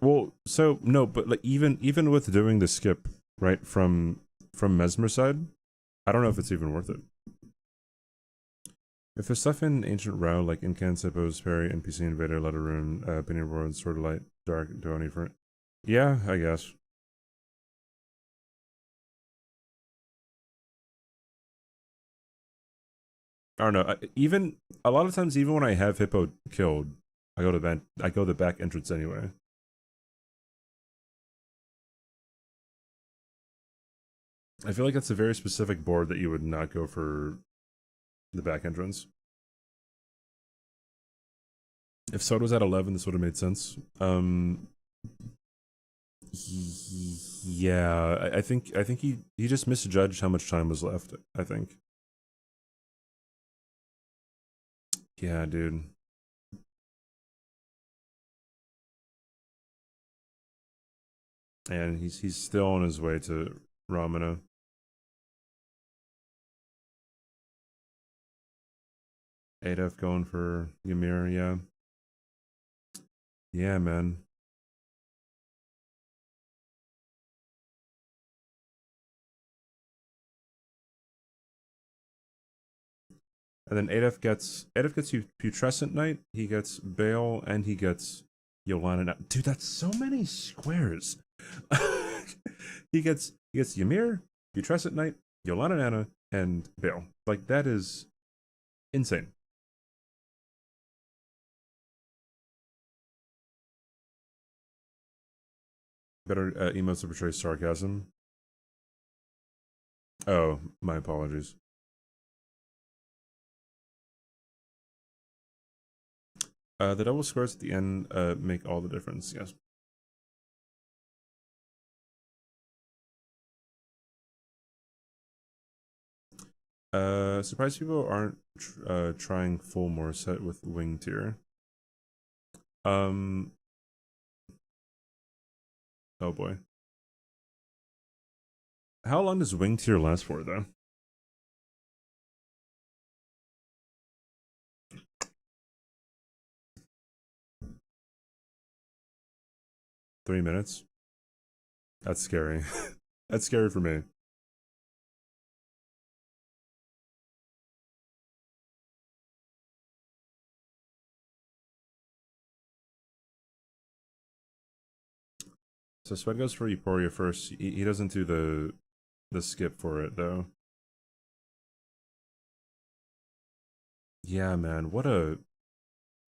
Well, so no, but like even with doing the skip right from Mesmer side, I don't know if it's even worth it. If there's stuff in Ancient Row like Incant, Pose, Parry, NPC Invader, Letter Rune, Opinion World, Sword of Light, Dark, do I need for it? Yeah, I guess. I don't know. Even a lot of times, even when I have Hippo killed, I go the back entrance anyway. I feel like that's a very specific board that you would not go for the back entrance. If Swed was at 11, this would have made sense. Yeah, I think he just misjudged how much time was left. I think. Yeah, dude. And he's still on his way to Ramana. Adef going for Ymir, yeah. Yeah, man. And then Adef gets you Putrescent Knight, he gets Bale, and he gets Yolanda. Dude, that's so many squares. he gets Ymir, Putrescent Knight, Yolanda Nana, and Bale. Like that is insane. Better emotes to portray sarcasm. Oh, my apologies. The double squares at the end make all the difference, yes. Surprised people aren't trying full more set with wing tier. Oh boy. How long does wing tier last for though? Three minutes? That's scary. That's scary for me. So Swed goes for Euphoria first. He doesn't do the skip for it though. Yeah, man. What a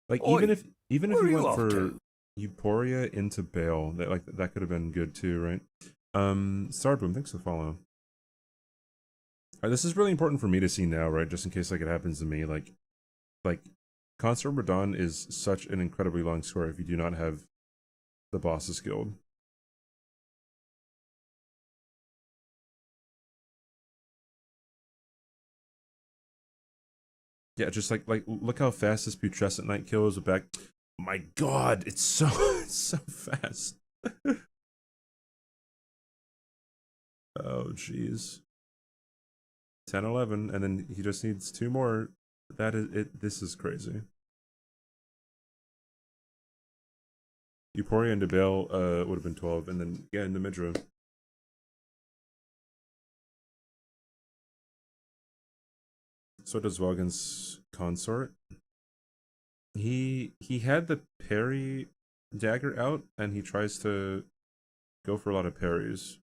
like Oi, even if where you are you went off for to? Euphoria into Bale, that could have been good too, right? Starboom, thanks for the follow. Alright, this is really important for me to see now, right? Just in case like it happens to me. Like Consort Radon is such an incredibly long square if you do not have the boss's guild. Yeah, just like look how fast this Putrescent Knight kills with back. My god, it's so it's so fast. Oh jeez. 10, 11, and then he just needs two more. That is it. This is crazy. Euphoria and Debale would have been 12, and then yeah, in the Midra. So does Wagon's Consort. He had the parry dagger out, and he tries to go for a lot of parries.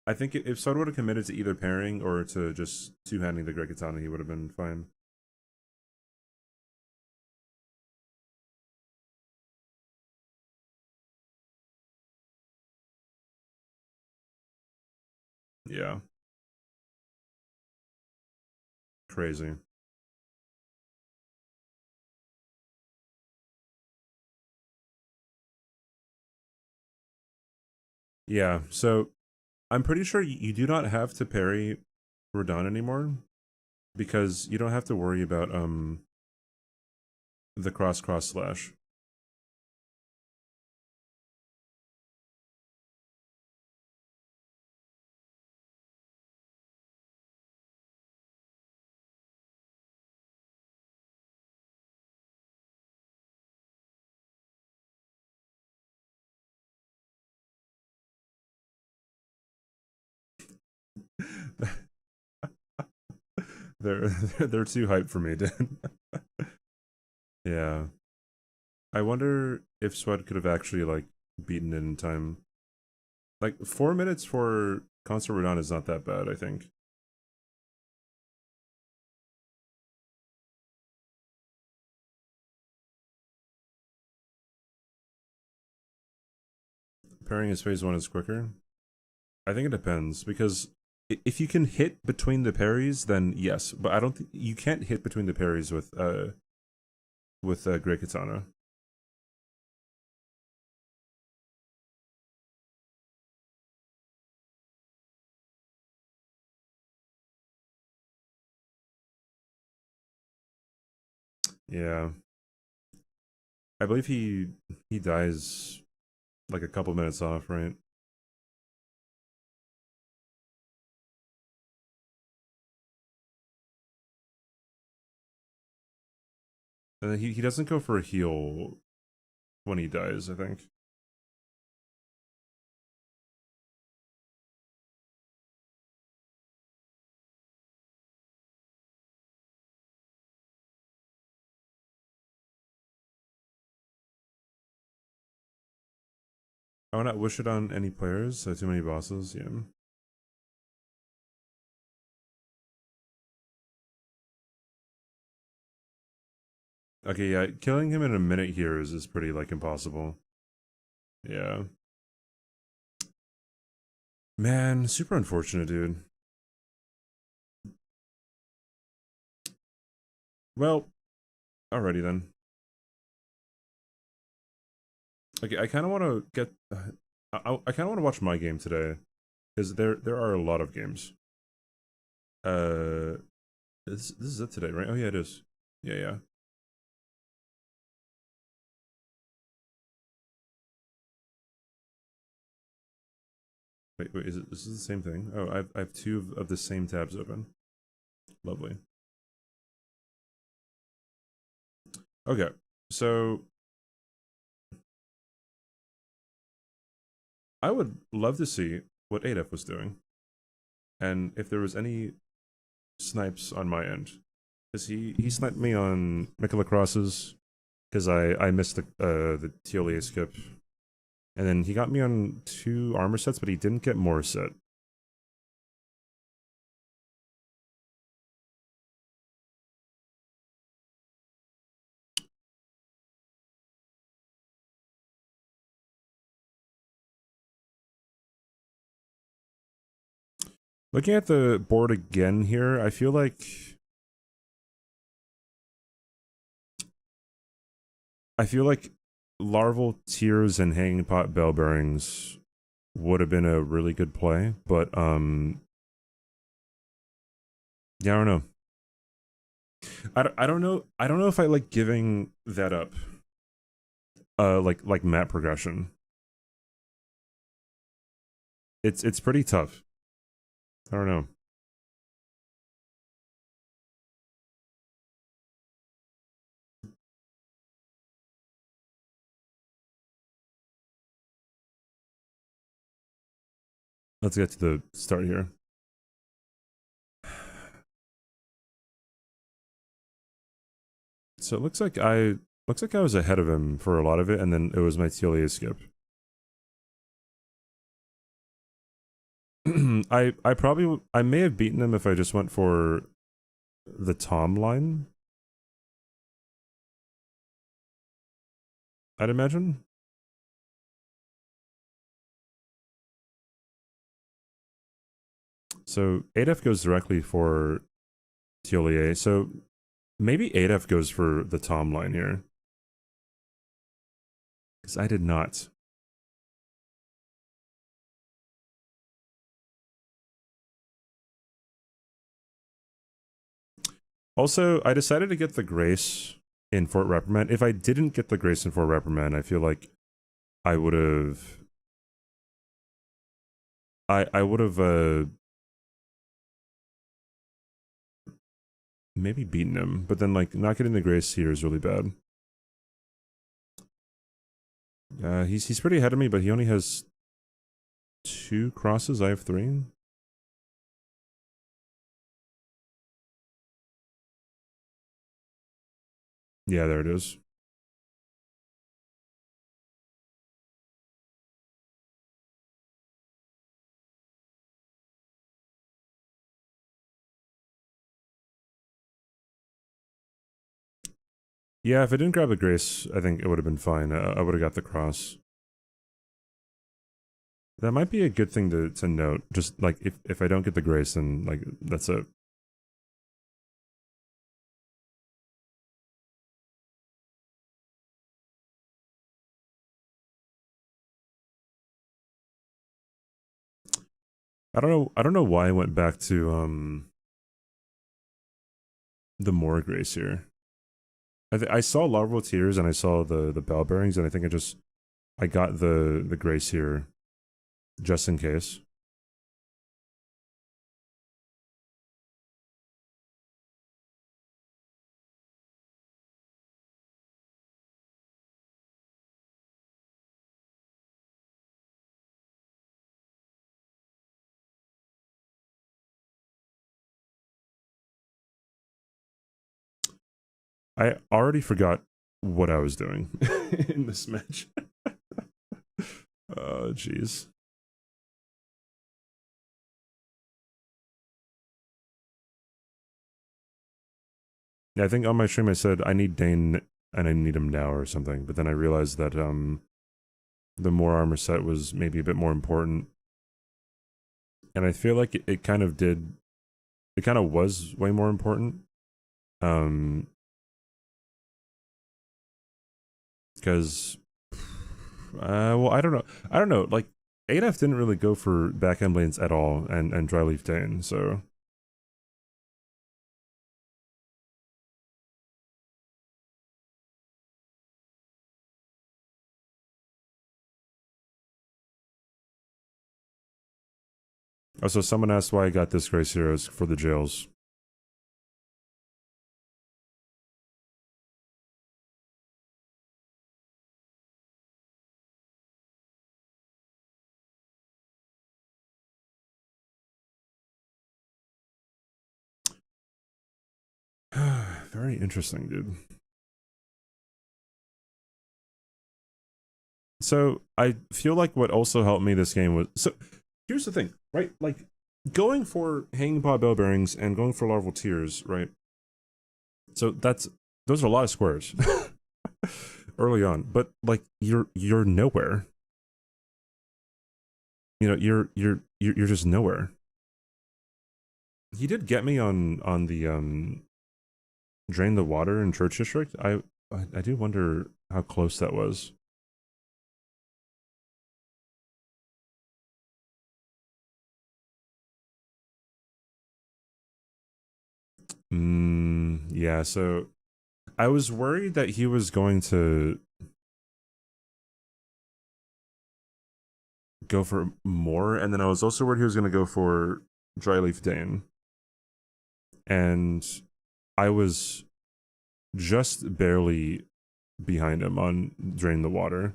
I think if Soda would have committed to either parrying or to just two-handing the Great Katana, he would have been fine. Yeah. Crazy. Yeah, so I'm pretty sure you do not have to parry Radon anymore because you don't have to worry about the cross slash. They're too hyped for me, dude. Yeah. I wonder if Swed could have actually like beaten it in time. Like 4 minutes for Concert Radon is not that bad, I think. Parrying his phase 1 is quicker. I think it depends because if you can hit between the parries, then yes. But I don't think you can't hit between the parries with Great Katana. Yeah, I believe he dies like a couple minutes off, right? And then he doesn't go for a heal when he dies, I think. I would not wish it on any players, so too many bosses, yeah. Okay, yeah, killing him in a minute here is pretty, like, impossible. Yeah. Man, super unfortunate, dude. Well, alrighty then. Okay, I kind of want to get... I kind of want to watch my game today. Because there are a lot of games. This is it today, right? Oh, yeah, it is. Yeah, yeah. Wait, is it? This is the same thing. Oh, I have two of the same tabs open. Lovely. Okay, so I would love to see what ADEF was doing, and if there was any snipes on my end, because he sniped me on Mikola Crosses, because I missed the TLA skip, and then he got me on 2 armor sets, but he didn't get more set. Looking at the board again here, I feel like larval tears and hanging pot bell bearings would have been a really good play, but yeah, I don't know. I don't know. I don't know if I like giving that up. Like map progression. It's pretty tough. I don't know. Let's get to the start here. So it looks like I was ahead of him for a lot of it, and then it was my TLA skip. I may have beaten him if I just went for the Tom line. I'd imagine. So 8F goes directly for TLA, so maybe 8F goes for the Tom line here. Because I did not. Also, I decided to get the Grace in Fort Reprimand. If I didn't get the Grace in Fort Reprimand, I feel like I would have... I would have, maybe beaten him, but then, like, not getting the Grace here is really bad. He's pretty ahead of me, but he only has 2 crosses. I have 3. Yeah, there it is. Yeah, if I didn't grab the Grace, I think it would have been fine. I would have got the cross. That might be a good thing to note. Just, like, if I don't get the Grace, then, like, that's it. I don't know why I went back to, the more Grace here. I saw Larval Tears and I saw the Bell Bearings, and I think I got the Grace here just in case. I already forgot what I was doing in this match. Oh, jeez. Yeah, I think on my stream I said I need Dane and I need him now or something, but then I realized that the more armor set was maybe a bit more important. And I feel like it kind of was way more important. Because well, I don't know, like Adaf didn't really go for back-end lanes at all, and Dryleaf Dane, so also someone asked why I got this Grace Heroes for the jails. Very interesting, dude. So I feel like what also helped me this game was, so here's the thing, right? Like going for Hanging Paw Bell Bearings and going for Larval Tears, right? So those are a lot of squares early on, but like you're nowhere. You know, you're just nowhere. He did get me on the Drain the Water in Church District. I do wonder how close that was. Yeah, so I was worried that he was going to go for more, and then I was also worried he was going to go for Dryleaf Dane. And I was just barely behind him on Drain the Water.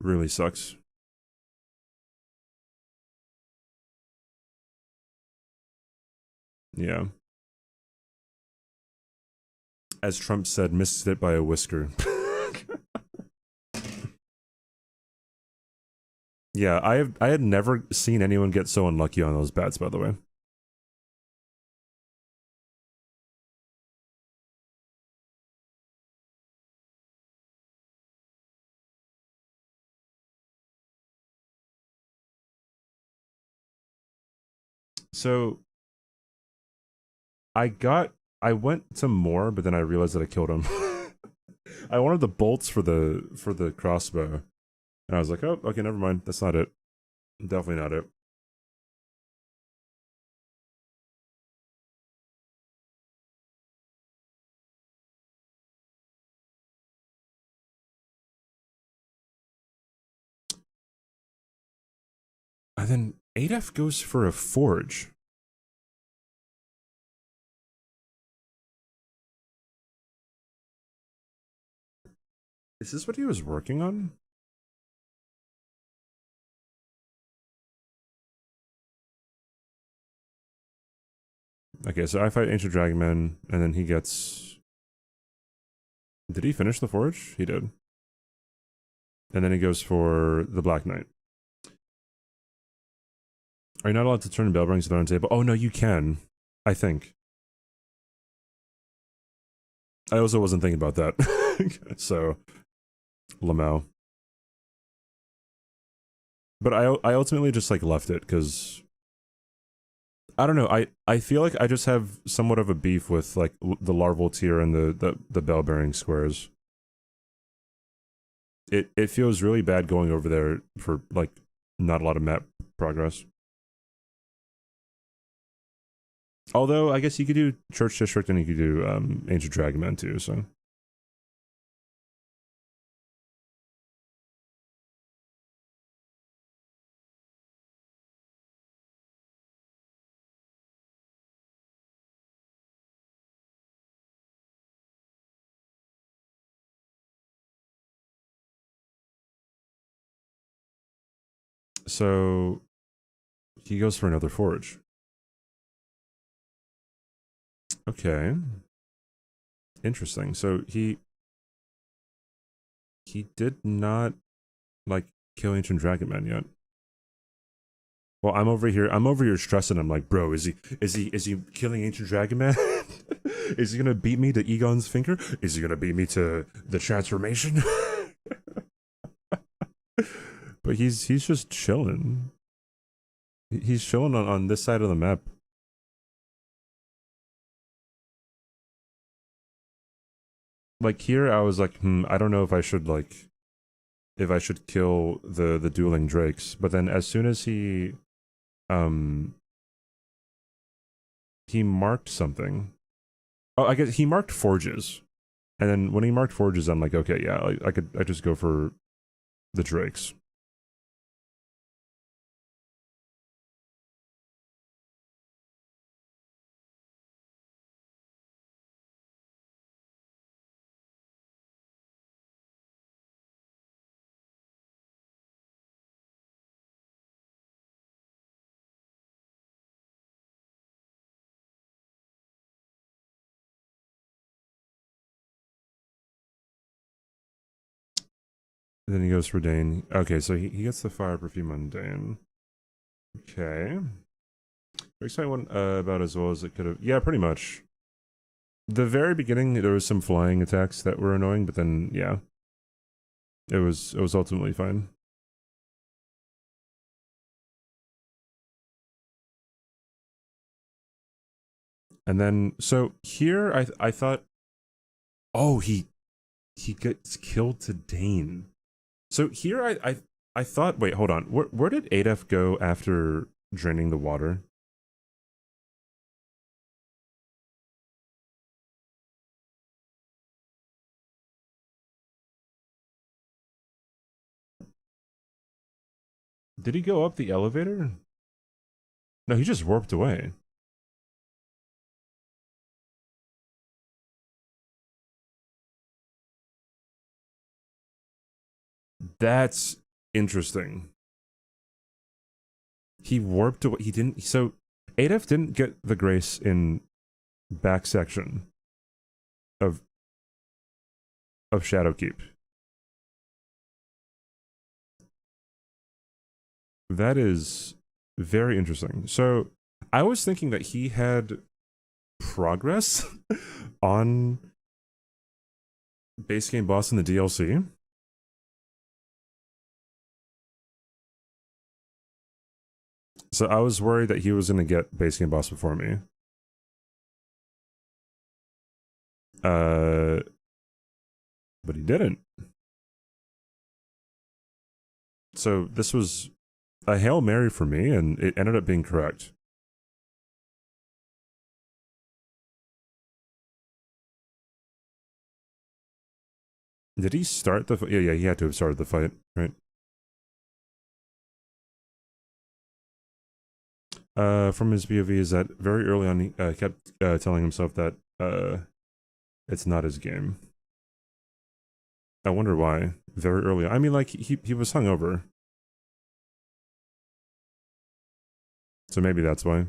Really sucks. Yeah. As Trump said, missed it by a whisker. Yeah, I had never seen anyone get so unlucky on those bats, by the way. So I went to more, but then I realized that I killed him. I wanted the bolts for the crossbow, and I was like, oh, okay, never mind. That's not it. Definitely not it. And then 8F goes for a forge. Is this what he was working on? Okay, so I fight Ancient Dragon Man, and then he gets... Did he finish the forge? He did. And then he goes for the Black Knight. Are you not allowed to turn bell rings on the table? Oh, no, you can. I think. I also wasn't thinking about that. So, Lamau. But I ultimately just, like, left it, because... I don't know, I feel like I just have somewhat of a beef with, like, the larval tier and the bell-bearing squares. It feels really bad going over there for, like, not a lot of map progress. Although, I guess you could do Church District and you could do Ancient Dragon Man too, so... So... He goes for another forge. Okay. Interesting. So he did not, like, kill Ancient Dragon Man yet. Well, I'm over here stressing. I'm like, bro, is he killing Ancient Dragon Man? Is he gonna beat me to Egon's finger? Is he gonna beat me to the transformation? But he's just chilling. He's chilling on this side of the map. Like here, I was like, I don't know if I should kill the dueling drakes. But then as soon as he marked something. Oh, I guess he marked forges. And then when he marked forges, I'm like, okay, yeah, I just go for the drakes. And then he goes for Dane. Okay, so he gets the fire perfume on Dane. Okay. Exciting one about as well as it could have. Yeah, pretty much. The very beginning, there was some flying attacks that were annoying, but then yeah, it was ultimately fine. And then so here, I thought, oh, he gets killed to Dane. So here, I thought, wait, hold on, where did 8F go after draining the water? Did he go up the elevator? No, he just warped away. That's interesting. He warped away. He didn't. So 8F didn't get the grace in back section of Shadowkeep. That is very interesting. So I was thinking that he had progress on base game boss in the DLC. So I was worried that he was going to get base game boss before me. But he didn't. So this was a Hail Mary for me, and it ended up being correct. Did he start the fight? Yeah, he had to have started the fight, right? from his POV is that very early on he kept telling himself that it's not his game. I wonder why. Very early. I mean, like he was hungover, so maybe that's why.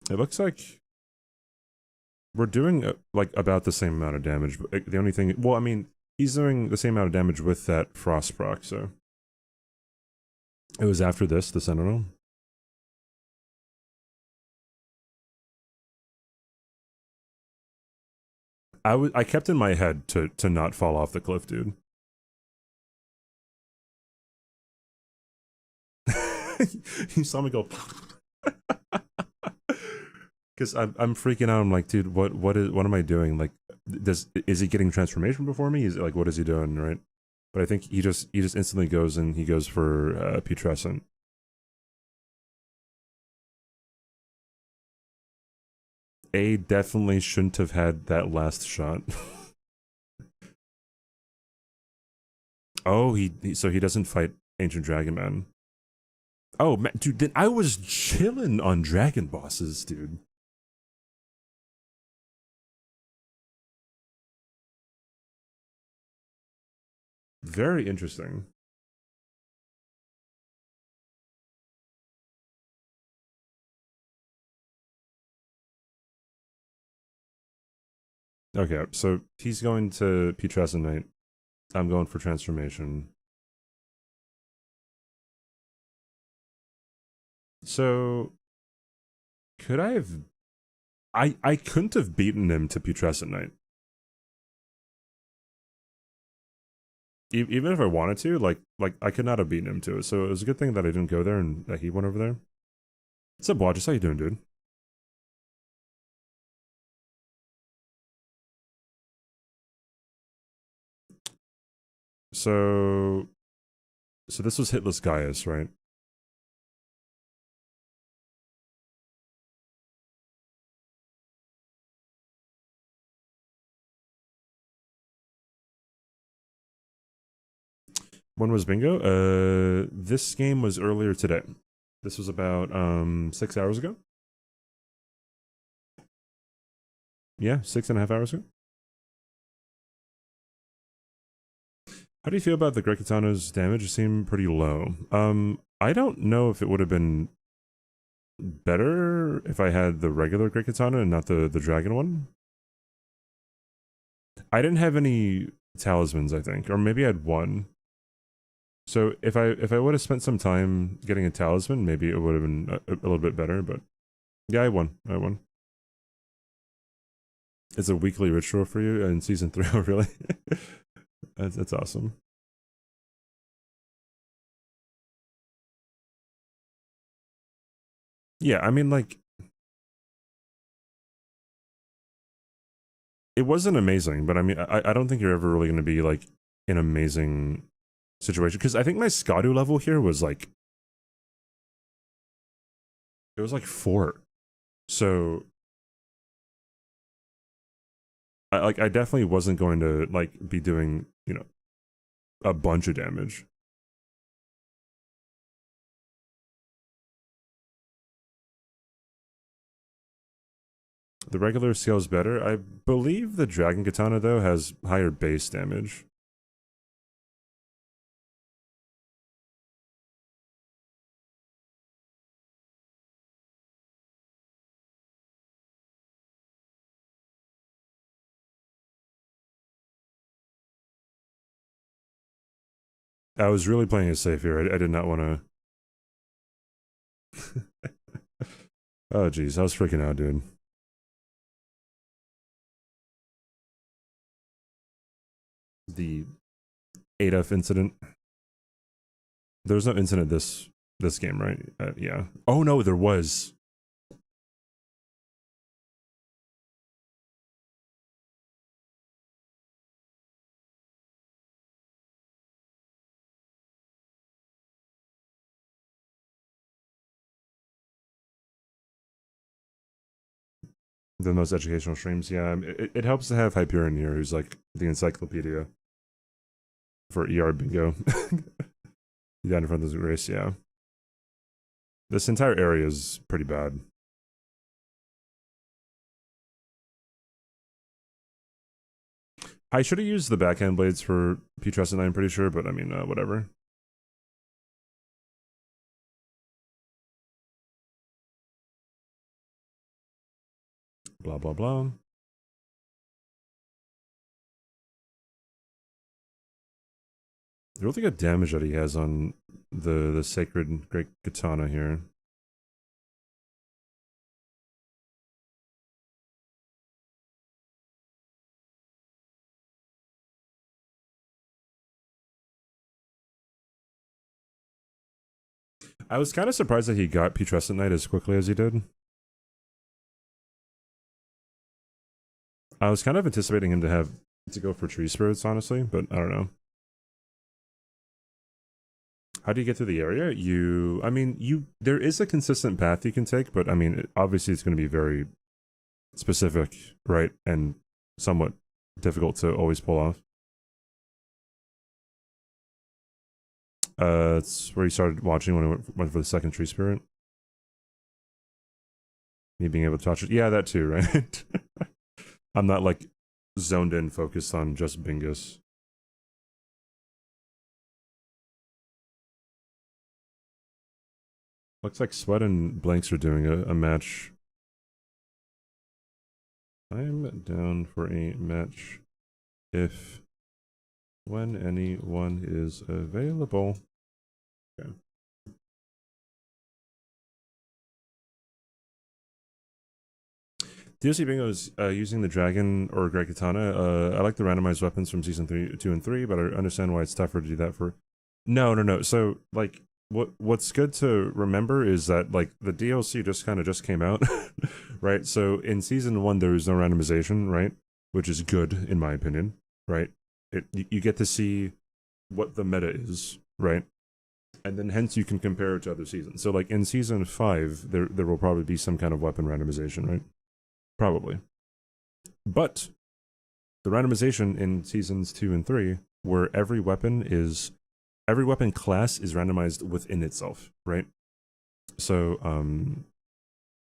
It looks like we're doing like about the same amount of damage. But the only thing, well, I mean, he's doing the same amount of damage with that frost proc. So it was after this, the Sentinel. I kept in my head to not fall off the cliff, dude. You saw me go. Because I'm freaking out. I'm like, dude, what am I doing? Like, is he getting transformation before me? Is like, what is he doing, right? But I think he just instantly goes and he goes for putrescent. A definitely shouldn't have had that last shot. Oh, so he doesn't fight Ancient Dragon Man. Oh, man, dude, then I was chilling on dragon bosses, dude. Very interesting. Okay, so he's going to Putrescent. I'm going for transformation. So could I have? I couldn't have beaten him to Putrescent. Even if I wanted to, like I could not have beaten him to it. So it was a good thing that I didn't go there and that he went over there. What's up, Watches? How you doing, dude? So this was Hitless Gaius, right? When was bingo? This game was earlier today. This was about 6 hours ago. Yeah, 6.5 hours ago. How do you feel about the Great Katana's damage? It seemed pretty low. I don't know if it would have been better if I had the regular Great Katana and not the dragon one. I didn't have any talismans, I think, or maybe I had one. So if I would have spent some time getting a talisman, maybe it would have been a little bit better. But yeah, I won. It's a weekly ritual for you in season 3. Oh, really? That's awesome. Yeah, I mean, like, it wasn't amazing, but I mean, I don't think you're ever really going to be like an amazing situation because I think my Skadu level here was like, it was like 4. So I definitely wasn't going to like be doing, you know, a bunch of damage. The regular scale's better. I believe the Dragon Katana, though, has higher base damage. I was really playing it safe here. I did not want to... Oh, jeez. I was freaking out, dude. The 8F incident. There was no incident this game, right? Yeah. Oh, no, there was. the most educational streams. Yeah, it helps to have Hyperion here, who's like the encyclopedia for ER bingo. Down in front of the race, yeah. This entire area is pretty bad. I should have used the backhand blades for Putrescent, I'm pretty sure, but I mean, whatever. Blah, blah, blah. Really good damage that he has on the Sacred Great Katana here. I was kind of surprised that he got Putrescent Knight as quickly as he did. I was kind of anticipating him to go for Tree Spirits, honestly, but I don't know. How do you get through the area? There is a consistent path you can take, but I mean, obviously it's going to be very specific, right? And somewhat difficult to always pull off. It's where you started watching when I went for the second Tree Spirit. Me being able to touch it. Yeah, that too, right? I'm not like zoned in, focused on just Bingus. Looks like Swed and Blanks are doing a match. I'm down for a match when anyone is available. Okay. DLC Bingo is using the Dragon or Great Katana. I like the randomized weapons from Season 2 and 3, but I understand why it's tougher to do that for... No. So, like, what's good to remember is that, like, the DLC just came out, right? So, in Season 1, there was no randomization, right? Which is good, in my opinion, right? You get to see what the meta is, right? And then hence you can compare it to other seasons. So, like, in Season 5, there will probably be some kind of weapon randomization, right? Probably. But the randomization in Seasons 2 and 3, where every weapon class is randomized within itself, right? So,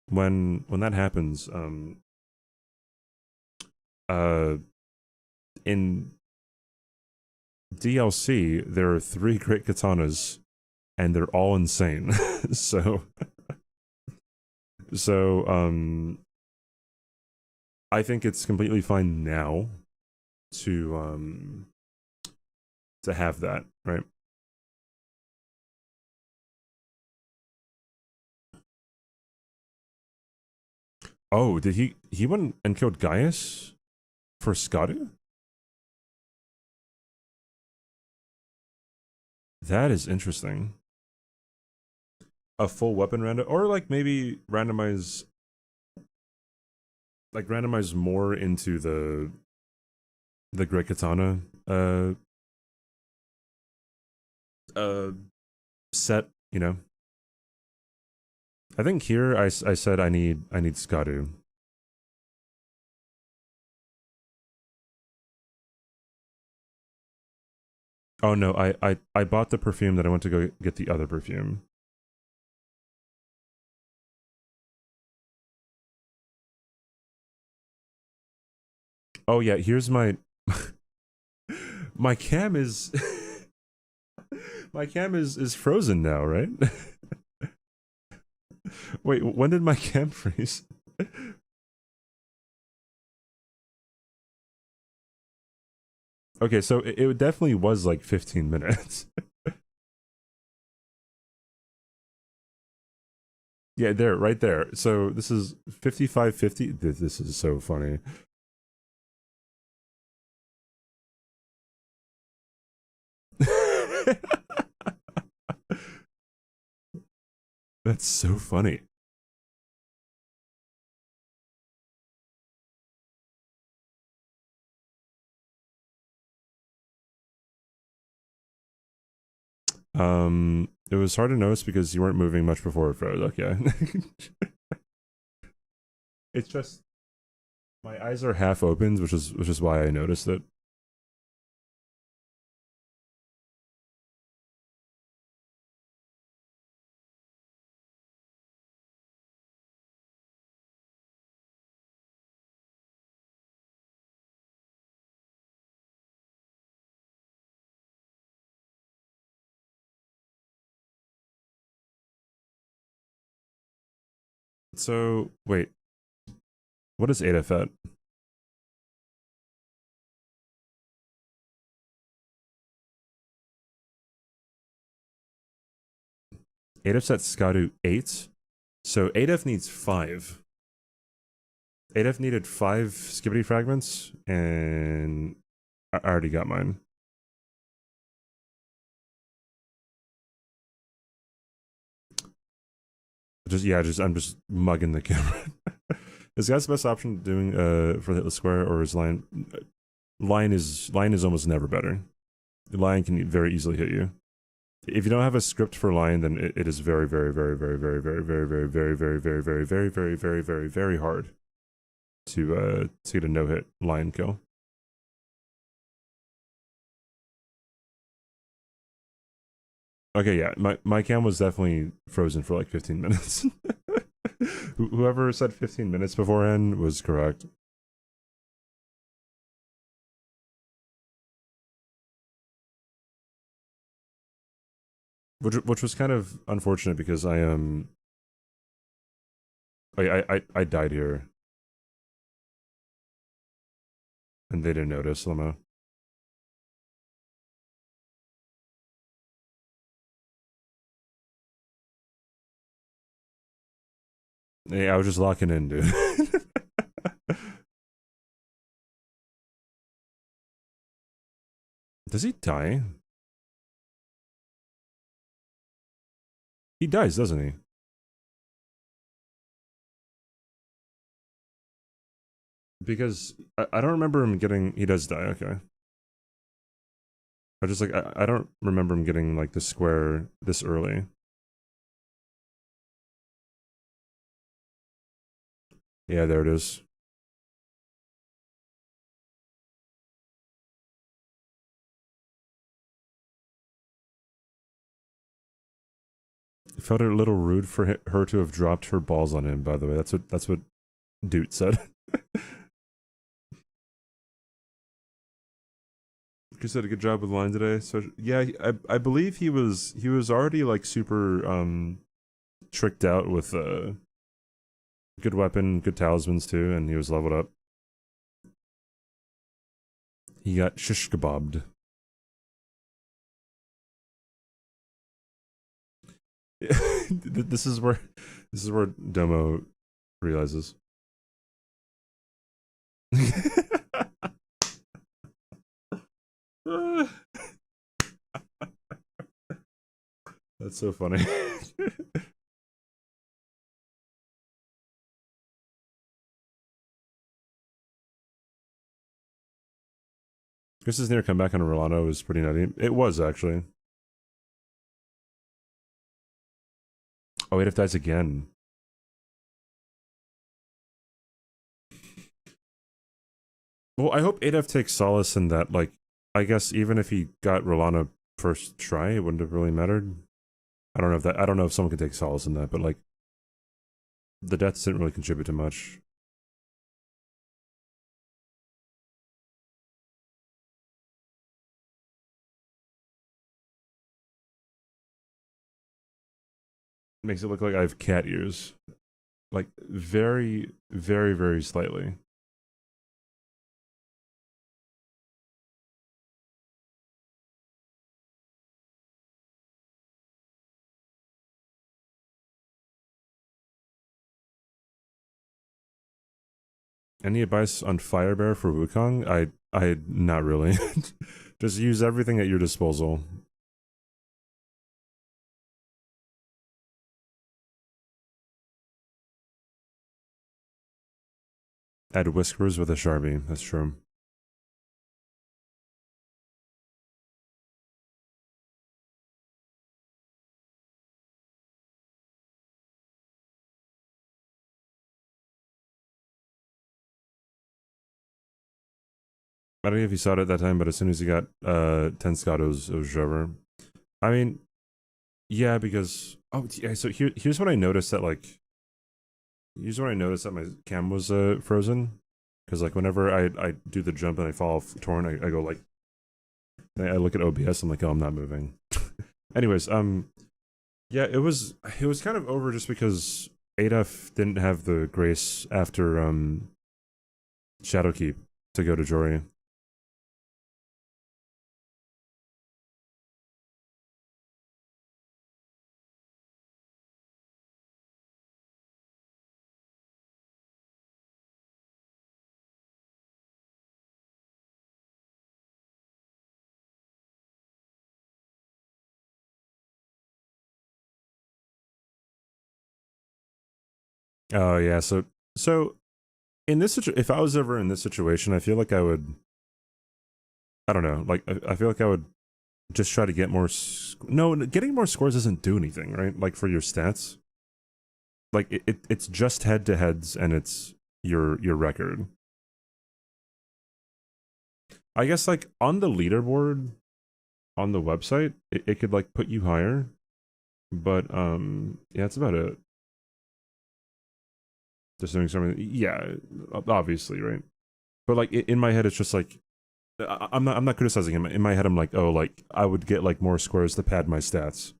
when that happens, in DLC, there are 3 great katanas, and they're all insane. so, I think it's completely fine now to have that, right? Oh, did he went and killed Gaius for Skadu? That is interesting. A full weapon random, or like maybe randomize more into the Great Katana set, you know. I think here I said I need Skadu. Oh no, I bought the perfume that I went to go get the other perfume. Oh yeah, here's my my cam is my cam is frozen now, right? Wait, when did my cam freeze? Okay, so it definitely was like 15 minutes. Yeah, there, right there. So this is 5550. This is so funny. That's so funny. It was hard to notice because you weren't moving much before it froze. Okay. It's just My eyes are half opened, which is why I noticed it. So wait, what is 8F at? ADF's at Skadu 8, so ADF needs 5. ADF needed 5 skibbity fragments, and I already got mine. I'm just mugging the camera. Is that the best option doing for the hitless square, or is line? Line is almost never better. Line can very easily hit you. If you don't have a script for line, then it is very, very, very, very, very, very, very, very, very, very, very, very, very, very, very, very, very hard to get a no-hit line kill. Okay, yeah, my cam was definitely frozen for like 15 minutes. Whoever said 15 minutes beforehand was correct. Which was kind of unfortunate because I died here. And they didn't notice somehow. Yeah, I was just locking in, dude. Does he die? He dies, doesn't he? Because I don't remember him getting... He does die, okay. I just like... I don't remember him getting like the square this early. Yeah, there it is. It felt a little rude for her to have dropped her balls on him, by the way. That's what Dude said. You said a good job with line today. So yeah, I believe he was already like super tricked out with good weapon, good talismans too, and he was leveled up. He got shish kebabbed. This is where Domo realizes. That's so funny. Chris's near comeback on Rolando was pretty nutty. It was actually. Oh, Adolf dies again. Well, I hope Adolf takes solace in that, like, I guess even if he got Rolando first try, it wouldn't have really mattered. I don't know if someone can take solace in that, but like, the deaths didn't really contribute to much. Makes it look like I have cat ears. Like, very, very, very slightly. Any advice on Firebear for Wukong? I not really. Just use everything at your disposal. Add whiskers with a Sharpie. That's true. don't know if you saw it at that time, but as soon as he got 10 Scott, it was over. I mean, yeah, because yeah. So here's what I noticed that my cam was frozen, because like whenever I do the jump and I fall off torn, I go like, I look at OBS, I'm like, oh, I'm not moving. Anyways, yeah, it was kind of over just because Adaf didn't have the grace after Shadowkeep to go to Jory. Oh yeah, so in this if I was ever in this situation, I feel like I would, I don't know, like I feel like I would just try to get more. No, getting more scores doesn't do anything, right? Like for your stats, like it's just head to heads and it's your record. I guess like on the leaderboard on the website, it could like put you higher, but yeah, that's about it. Just doing something, yeah, obviously, right? But like in my head, it's just like I'm not criticizing him. In my head, I'm like, oh, like I would get like more squares to pad my stats,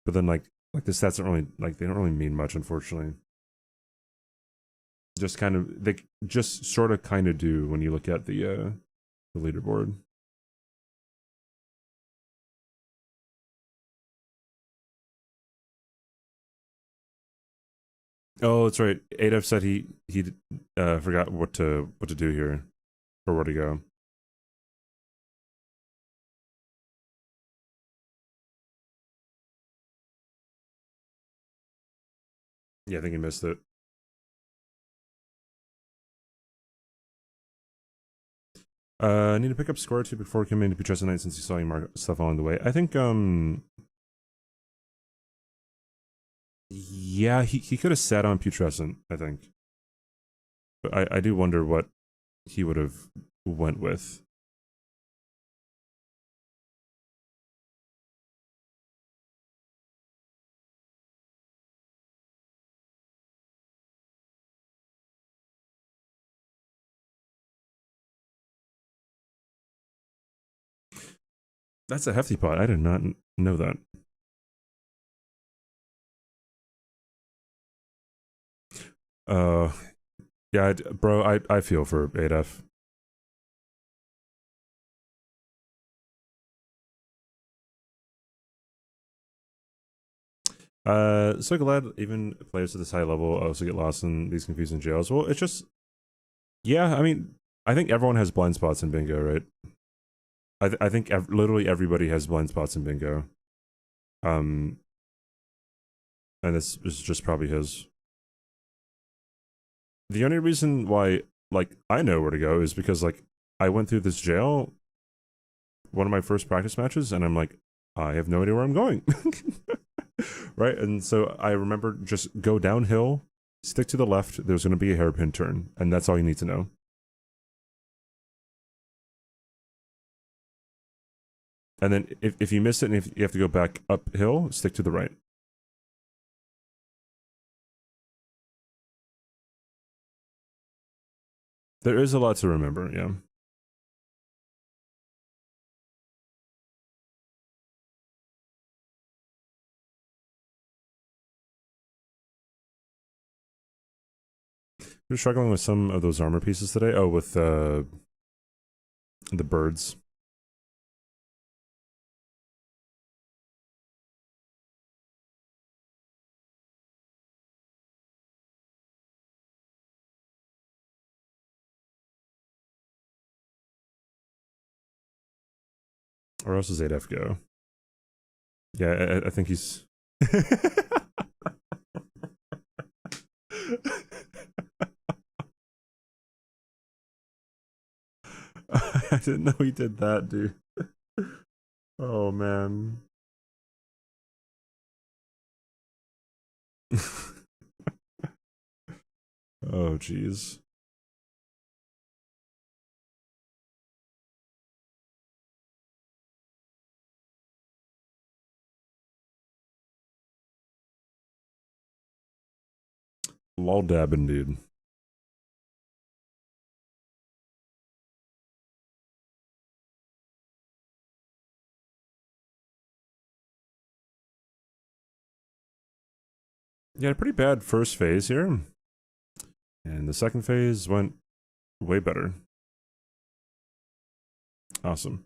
but then like the stats don't really they don't really mean much, unfortunately. Just kind of they just sort of kind of do when you look at the leaderboard. Oh, that's right. Adaf said he forgot what to do here, or where to go. Yeah, I think he missed it. I need to pick up score 2 before coming to Putressa Night since you saw you mark stuff along the way. I think yeah, he could have sat on Putrescent, I think. But I do wonder what he would have went with. That's a hefty pot. I did not know that. Uh, yeah, bro, I feel for Adaf. So glad even players at this high level also get lost in these confusing jails. Well, it's just, yeah, I mean, I think everyone has blind spots in bingo, right? I think literally everybody has blind spots in bingo. And this is just probably his. The only reason why, like, I know where to go is because, like, I went through this jail one of my first practice matches, and I'm like, I have no idea where I'm going. Right? And so I remember just go downhill, stick to the left, there's going to be a hairpin turn, and that's all you need to know. And then if you miss it and if you have to go back uphill, stick to the right. There is a lot to remember, yeah. You're struggling with some of those armor pieces today? Oh, with the birds. Or else does Adaf go? Yeah, I think he's... I didn't know he did that, dude. Oh, man. Oh, jeez. Lol dabbing, dude. Yeah, pretty bad first phase here. And the second phase went way better. Awesome.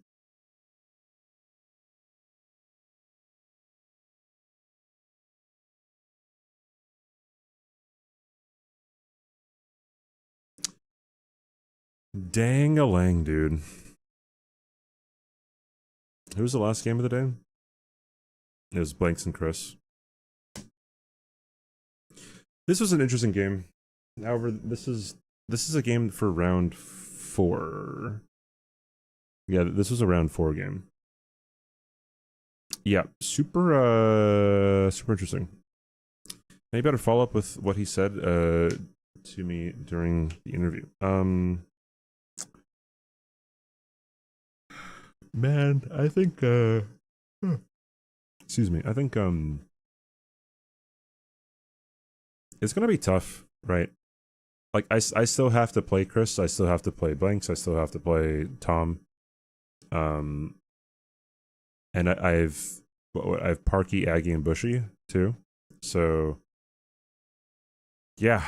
Dang-a-lang, dude. Who was the last game of the day? It was Blanks and Chris. This was an interesting game. However, this is a game for round 4. Yeah, this was a round 4 game. Yeah, super interesting. Maybe better follow up with what he said to me during the interview. Man, I think excuse me. I think it's gonna be tough, right? Like I still have to play Chris, I still have to play Blanks, I still have to play Tom. And I've Parky, Aggie, and Bushy too. So yeah,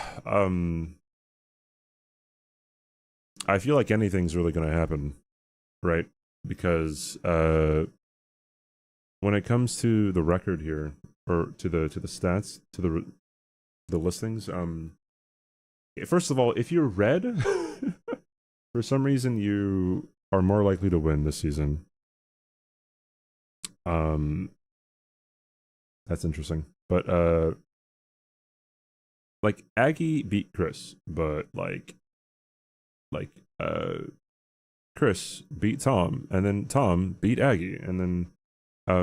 I feel like anything's really gonna happen, right? Because when it comes to the record here, or to the stats, to the listings, first of all, if you're red, for some reason you are more likely to win this season. That's interesting. But like Aggie beat Chris, but like Chris beat Tom, and then Tom beat Aggie, and then I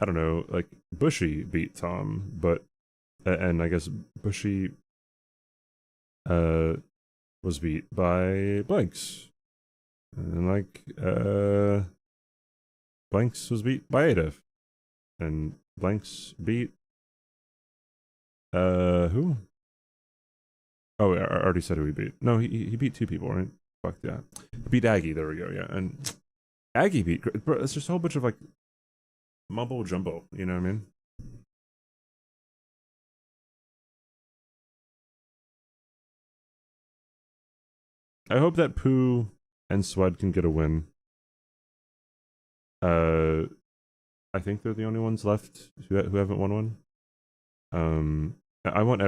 don't know, like Bushy beat Tom, but and I guess Bushy was beat by Blanks, and like Blanks was beat by Adef, and Blanks beat who? Oh, I already said who he beat. No, he beat 2 people, right? Fuck yeah. He beat Aggie, there we go, yeah. And Aggie beat, bro, it's just a whole bunch of like mumbo jumbo, you know what I mean? I hope that Pooh and Swed can get a win. I think they're the only ones left who haven't won one. I want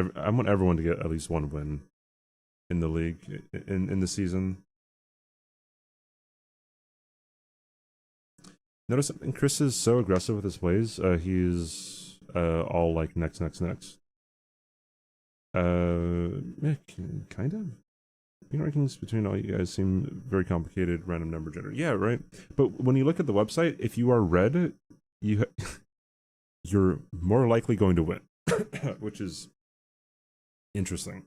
everyone to get at least 1 win in the league in the season. Notice Chris is so aggressive with his plays. He's all like next. Yeah, kind of. Rankings between all you guys seem very complicated. Random number generator. Yeah, right. But when you look at the website, if you are red, you're more likely going to win, which is interesting.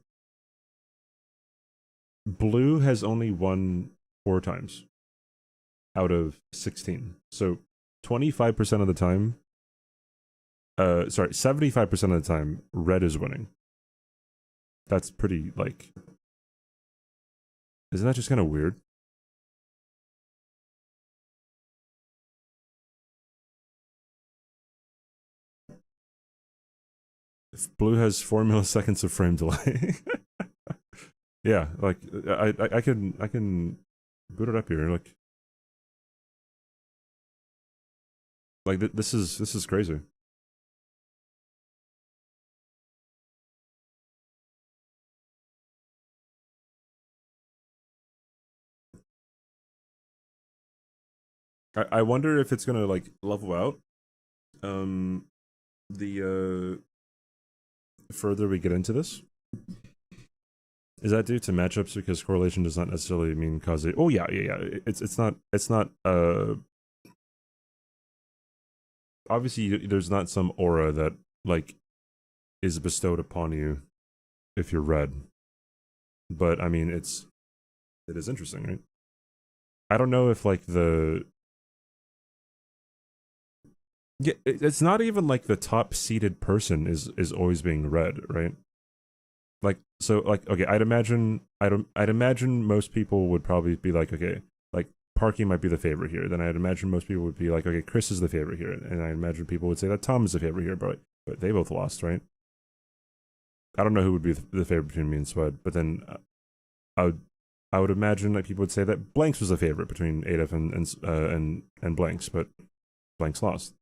Blue has only won 4 times out of 16. So 25% of the time, 75% of the time, red is winning. That's pretty, like, isn't that just kind of weird? If blue has 4 milliseconds of frame delay. Yeah, like I can boot it up here. Like this is crazy. I wonder if it's gonna like level out. The further we get into this. Is that due to matchups, because correlation does not necessarily mean causation? Oh yeah. It's not obviously there's not some aura that like is bestowed upon you if you're red. But I mean it is interesting, right? I don't know if like it's not even like the top seeded person is always being red, right? Like, so, like, okay, I'd imagine most people would probably be like, okay, like Parky might be the favorite here. Then I'd imagine most people would be like, okay, Chris is the favorite here, and I imagine people would say that Tom is the favorite here, but they both lost, right? I don't know who would be the favorite between me and Swed, but then I would imagine that people would say that Blanks was the favorite between Adolf and Blanks, but Blanks lost.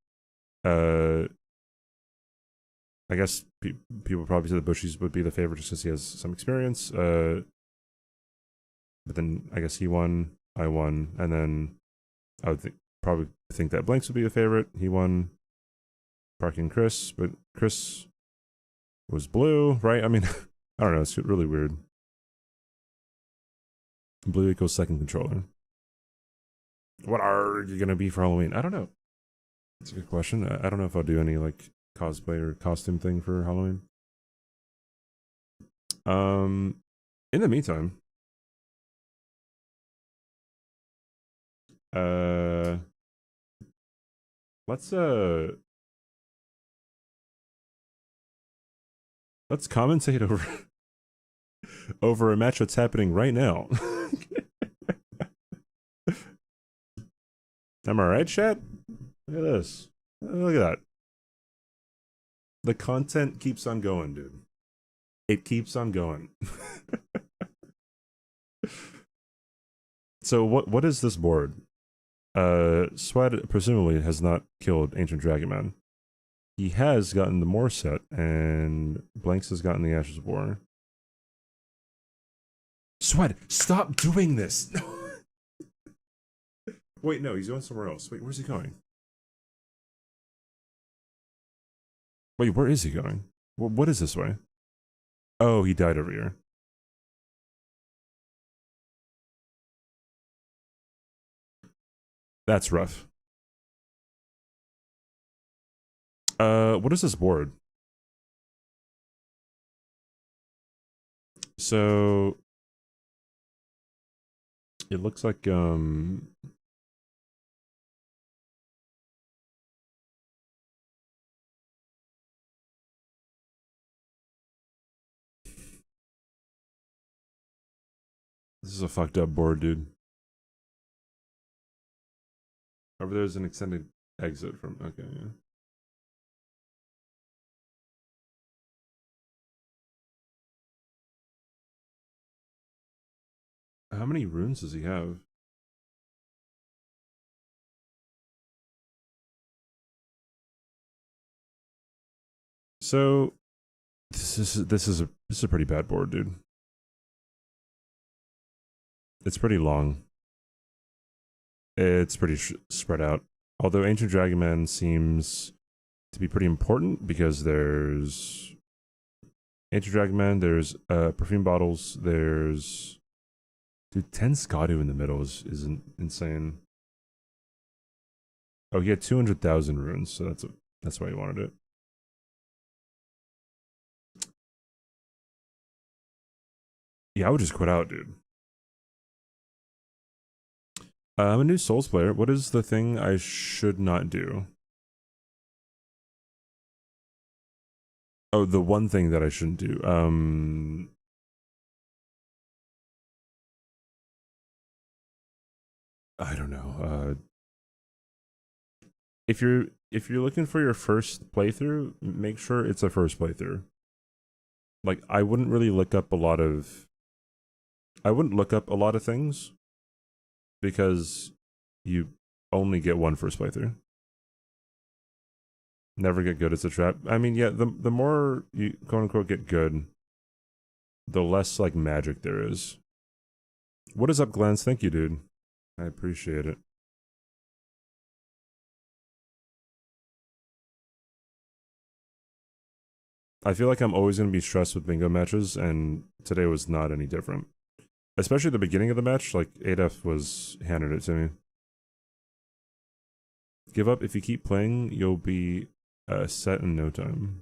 I guess people probably say the Bushies would be the favorite just because he has some experience. But then I guess he won, I won, and then I would probably think that Blanks would be the favorite. He won, Parky and Chris, but Chris was blue, right? I mean, I don't know. It's really weird. Blue equals second controller. What are you gonna be for Halloween? I don't know. That's a good question. I don't know if I'll do any like cosplay or costume thing for Halloween. In the meantime, let's commentate over a match that's happening right now. Am I right, chat? Look at this. Look at that. The content keeps on going, dude. It keeps on going. So what is this board? Swed presumably has not killed Ancient Dragon Man. He has gotten the Moor set, and Blanks has gotten the Ashes of War. Swed, stop doing this! Wait, no, he's going somewhere else. Wait, where's he going? Wait, where is he going? What is this way? Oh, he died over here. That's rough. What is this board? So it looks like this is a fucked up board, dude. Over there's an extended exit from, okay, yeah. How many runes does he have? So this is a pretty bad board, dude. It's pretty long. It's pretty spread out. Although Ancient Dragon Man seems to be pretty important because there's Ancient Dragon Man, there's perfume bottles, there's dude 10 Skadu in the middle is insane. Oh, he had 200,000 runes, so that's why he wanted it. Yeah, I would just quit out, dude. I'm a new Souls player. What is the thing I should not do? Oh, the one thing that I shouldn't do. I don't know. If you're looking for your first playthrough, make sure it's a first playthrough. Like, I wouldn't look up a lot of things because you only get one first playthrough. Never get good as a trap. I mean, yeah, the more you quote unquote get good, the less like magic there is. What is up, Glance? Thank you, dude. I appreciate it. I feel like I'm always going to be stressed with bingo matches, and today was not any different. Especially at the beginning of the match, like, ADF was handed it to me. Give up. If you keep playing, you'll be set in no time.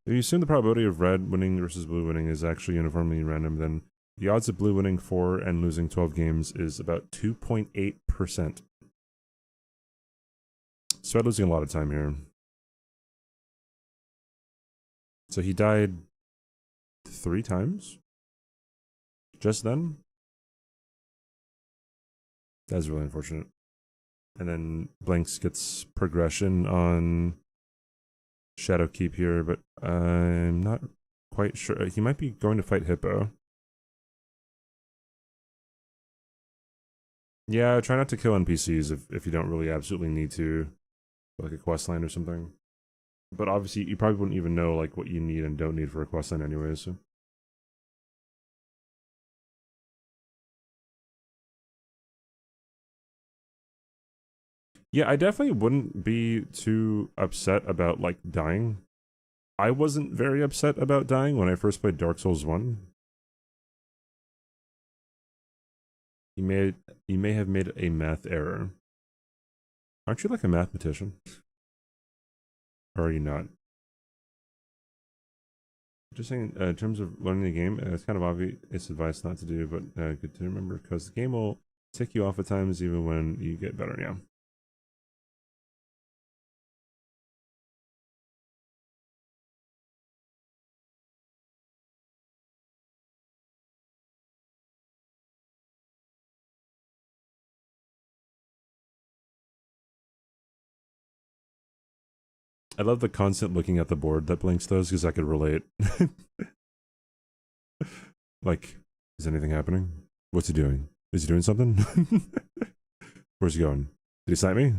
If you assume the probability of red winning versus blue winning is actually uniformly random, then the odds of blue winning 4 and losing 12 games is about 2.8%. So I'm losing a lot of time here. So he died 3 times? Just then? That's really unfortunate. And then Blanks gets progression on Shadowkeep here, but I'm not quite sure. He might be going to fight Hippo. Yeah, try not to kill NPCs if you don't really absolutely need to, like a questline or something. But obviously, you probably wouldn't even know like what you need and don't need for a questline anyways. So. Yeah, I definitely wouldn't be too upset about like dying. I wasn't very upset about dying when I first played Dark Souls 1. You may have made a math error. Aren't you like a mathematician? Or are you not? Just saying, in terms of learning the game, it's kind of obvious advice not to do, but good to remember, because the game will tick you off at times even when you get better, yeah. I love the constant looking at the board that Blinks does, because I could relate. Like, is anything happening? What's he doing? Is he doing something? Where's he going? Did he snipe me?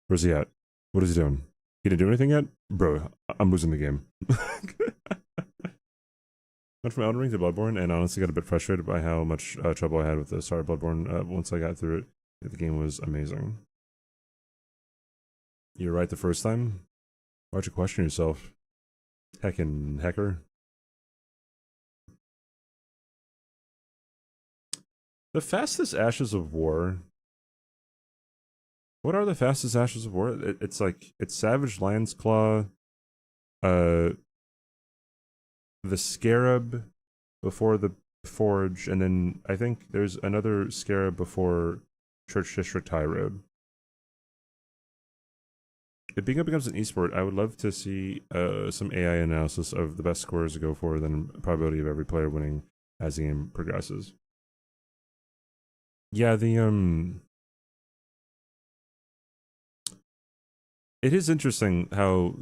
Where's he at? What is he doing? He didn't do anything yet? Bro, I'm losing the game. Went from Elden Ring to Bloodborne, and honestly got a bit frustrated by how much trouble I had with the start of Bloodborne once I got through it. The game was amazing. You're right the first time? Why'd you question yourself? Heckin' hecker. The fastest Ashes of War. What are the fastest Ashes of War? It's like, it's Savage Land's Claw, the Scarab before the Forge, and then I think there's another Scarab before Church District High Road. If Bingo becomes an esport, I would love to see some AI analysis of the best scores to go for, then probability of every player winning as the game progresses. Yeah, it is interesting how,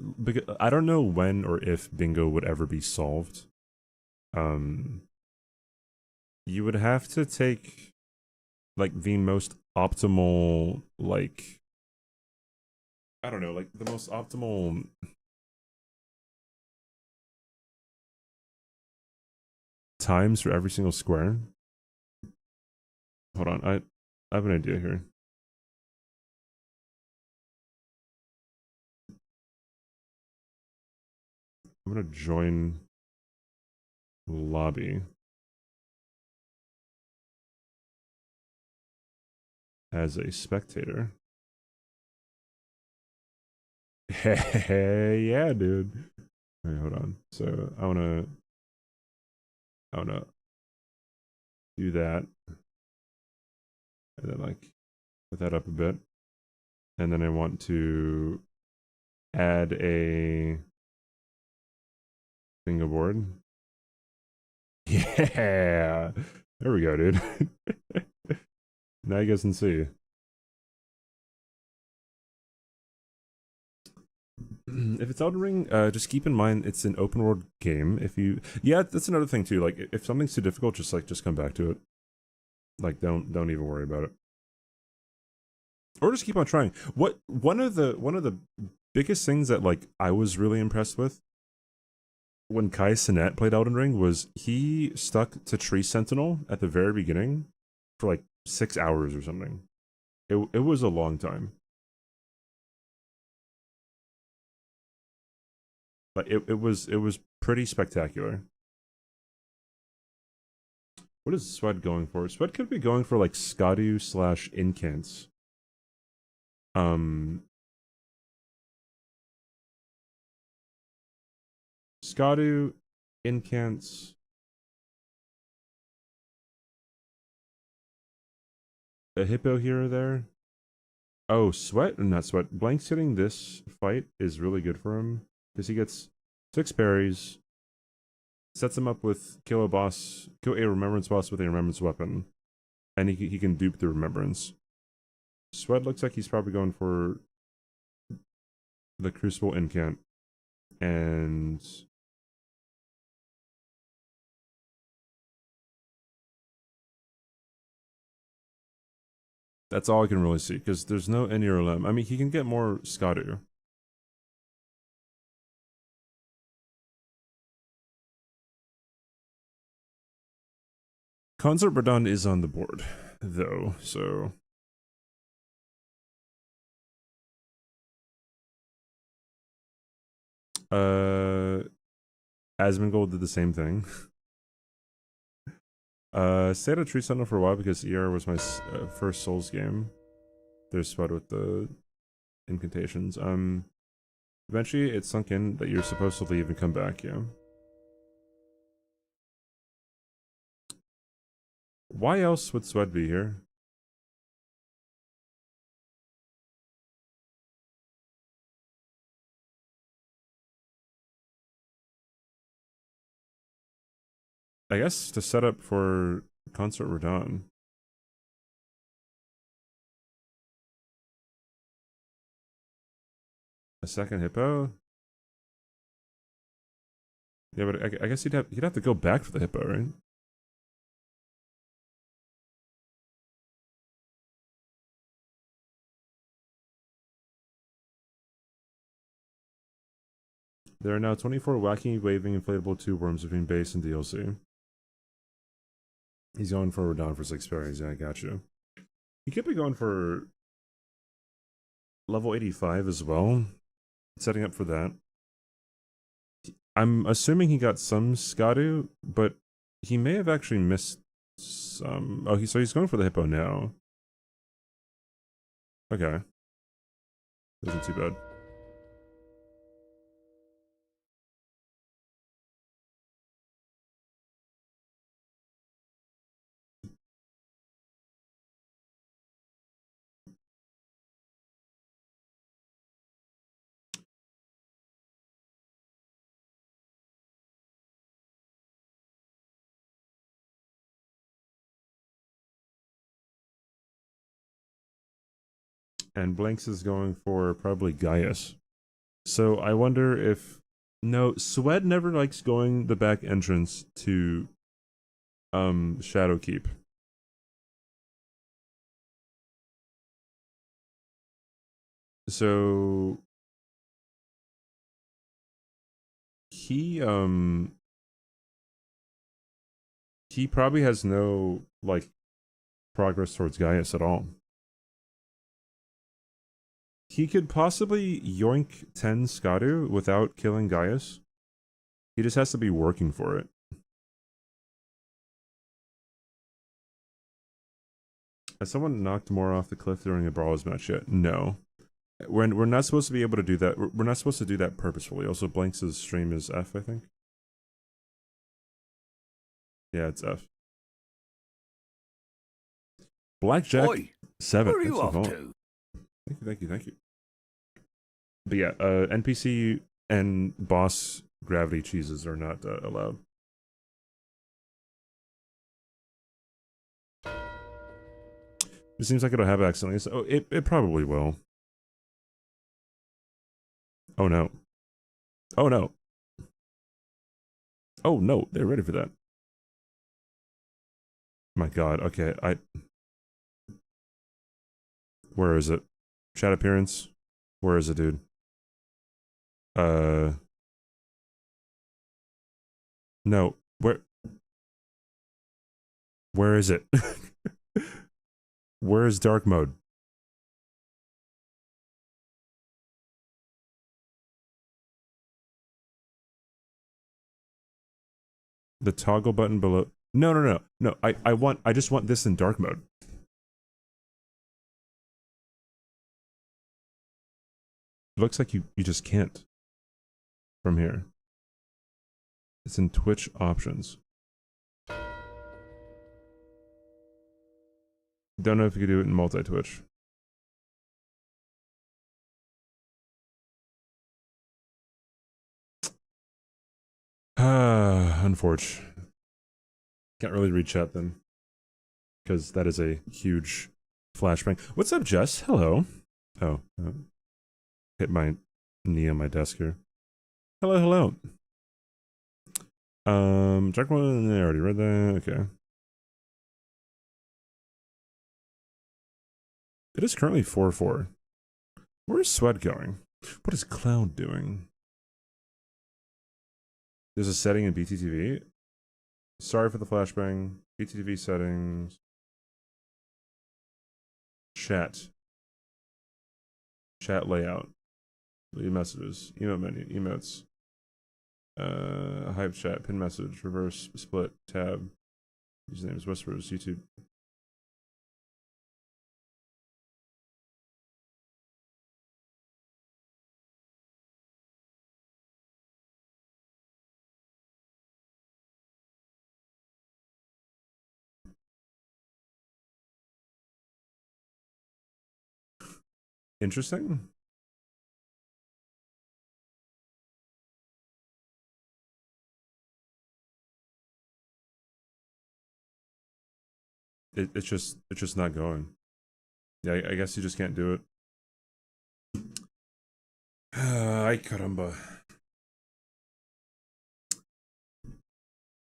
I don't know when or if bingo would ever be solved. You would have to take like the most optimal, like, I don't know, like the most optimal times for every single square. Hold on, I have an idea here. I'm gonna join lobby as a spectator. Hey, yeah, dude. Alright, hold on. So I wanna do that. And then like put that up a bit. And then I want to add a bingo board. Yeah. There we go, dude. Now you guys can see. If it's Elden Ring, just keep in mind it's an open world game. If you, yeah, that's another thing too. Like, if something's too difficult, just come back to it. Like, don't even worry about it, or just keep on trying. One of the biggest things that like I was really impressed with when Kai Cenat played Elden Ring was he stuck to Tree Sentinel at the very beginning for like 6 hours or something. It was a long time. But it was pretty spectacular. What is Swed going for? Swed could be going for like Skadu / Incants. Skadu, Incants. A Hippo here or there. Oh, Sweat? Not Sweat. Blanks hitting this fight is really good for him. Because he gets 6 berries. Sets him up with kill a remembrance boss with a remembrance weapon. And he can dupe the remembrance. Swed looks like he's probably going for the Crucible Incant. And that's all I can really see, because there's no any or limb. I mean, he can get more Skadu. Concert Verdun is on the board, though, so... Asmongold did the same thing. Stayed at Tree Sentinel for a while because ER was my first Souls game. There's Swed with the incantations. Eventually it sunk in that you're supposed to leave and come back, yeah. Why else would Swed be here? I guess to set up for Concert Verdun. A second hippo? Yeah, but I guess he'd have to go back for the hippo, right? There are now 24 wacky, waving, inflatable tube worms between base and DLC. He's going for Verdun for 6 berries, yeah, I got you. He could be going for level 85 as well. Setting up for that. I'm assuming he got some Skadu, but he may have actually missed some. Oh, so he's going for the hippo now. Okay. Isn't too bad. And Blanks is going for probably Gaius. So I wonder if... No, Swed never likes going the back entrance to Shadowkeep. So he probably has no like progress towards Gaius at all. He could possibly yoink 10 Skadu without killing Gaius. He just has to be working for it. Has someone knocked more off the cliff during a Brawlers match yet? No. We're not supposed to be able to do that. We're not supposed to do that purposefully. Also, Blanks' stream is F, I think. Yeah, it's F. Blackjack Oi, 7. where are you That's off the to? Thank you. But yeah, NPC and boss gravity cheeses are not allowed. It seems like it'll have accidentally. So it probably will. Oh no. Oh no. Oh no, they're ready for that. My god, okay, Where is it? Chat appearance? Where is it, dude? No. Where is it? Where is dark mode? The toggle button below. No. I just want this in dark mode. It looks like you just can't from here. It's in Twitch options. Don't know if you could do it in multi-Twitch. Unfortunate. Can't really read chat then. Because that is a huge flashbang. What's up, Jess? Hello. Oh. Hit my knee on my desk here. Hello, hello. Check one. I already read that. Okay. It is currently 4-4. Where's Swed going? What is Cloud doing? There's a setting in BTTV. Sorry for the flashbang. BTTV settings. Chat. Chat layout. Leave messages. Emote menu. Emotes. Hype chat. Pin message. Reverse. Split. Tab. Usernames. Whispers. YouTube. Interesting. It's just not going. Yeah, I guess you just can't do it. Ay caramba.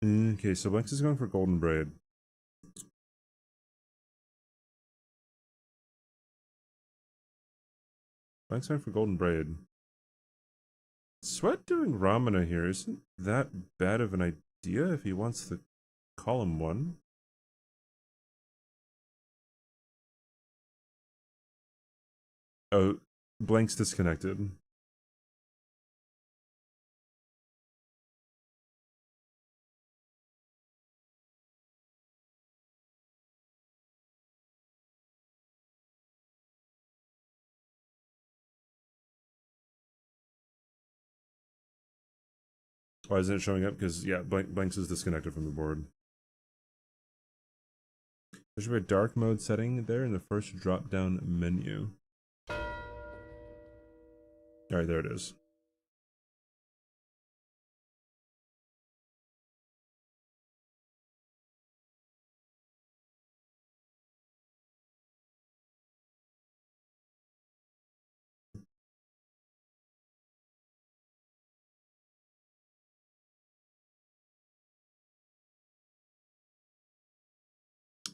Okay, so Blanks is going for Golden Braid. Blanks going for Golden Braid. Sweat doing Ramana here isn't that bad of an idea if he wants to call him one. Oh, Blank's disconnected. Why isn't it showing up? Because, yeah, Blanks is disconnected from the board. There should be a dark mode setting there in the first drop-down menu. Alright, there it is.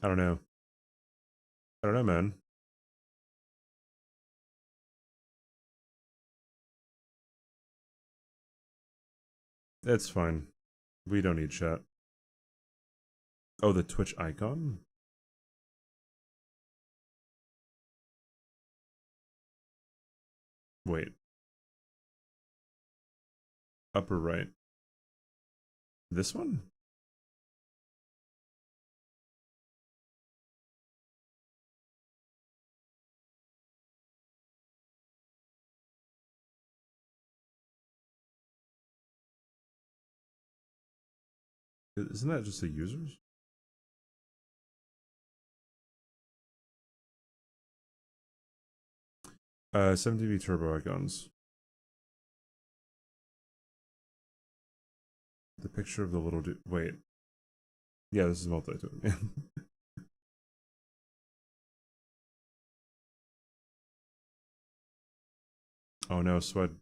I don't know. I don't know, man. It's fine. We don't need chat. Oh, the Twitch icon? Wait. Upper right. This one? Isn't that just the users? Uh, 7TV turbo icons. The picture of the little dude. Wait. Yeah, this is multi-tool. Oh no, Swed.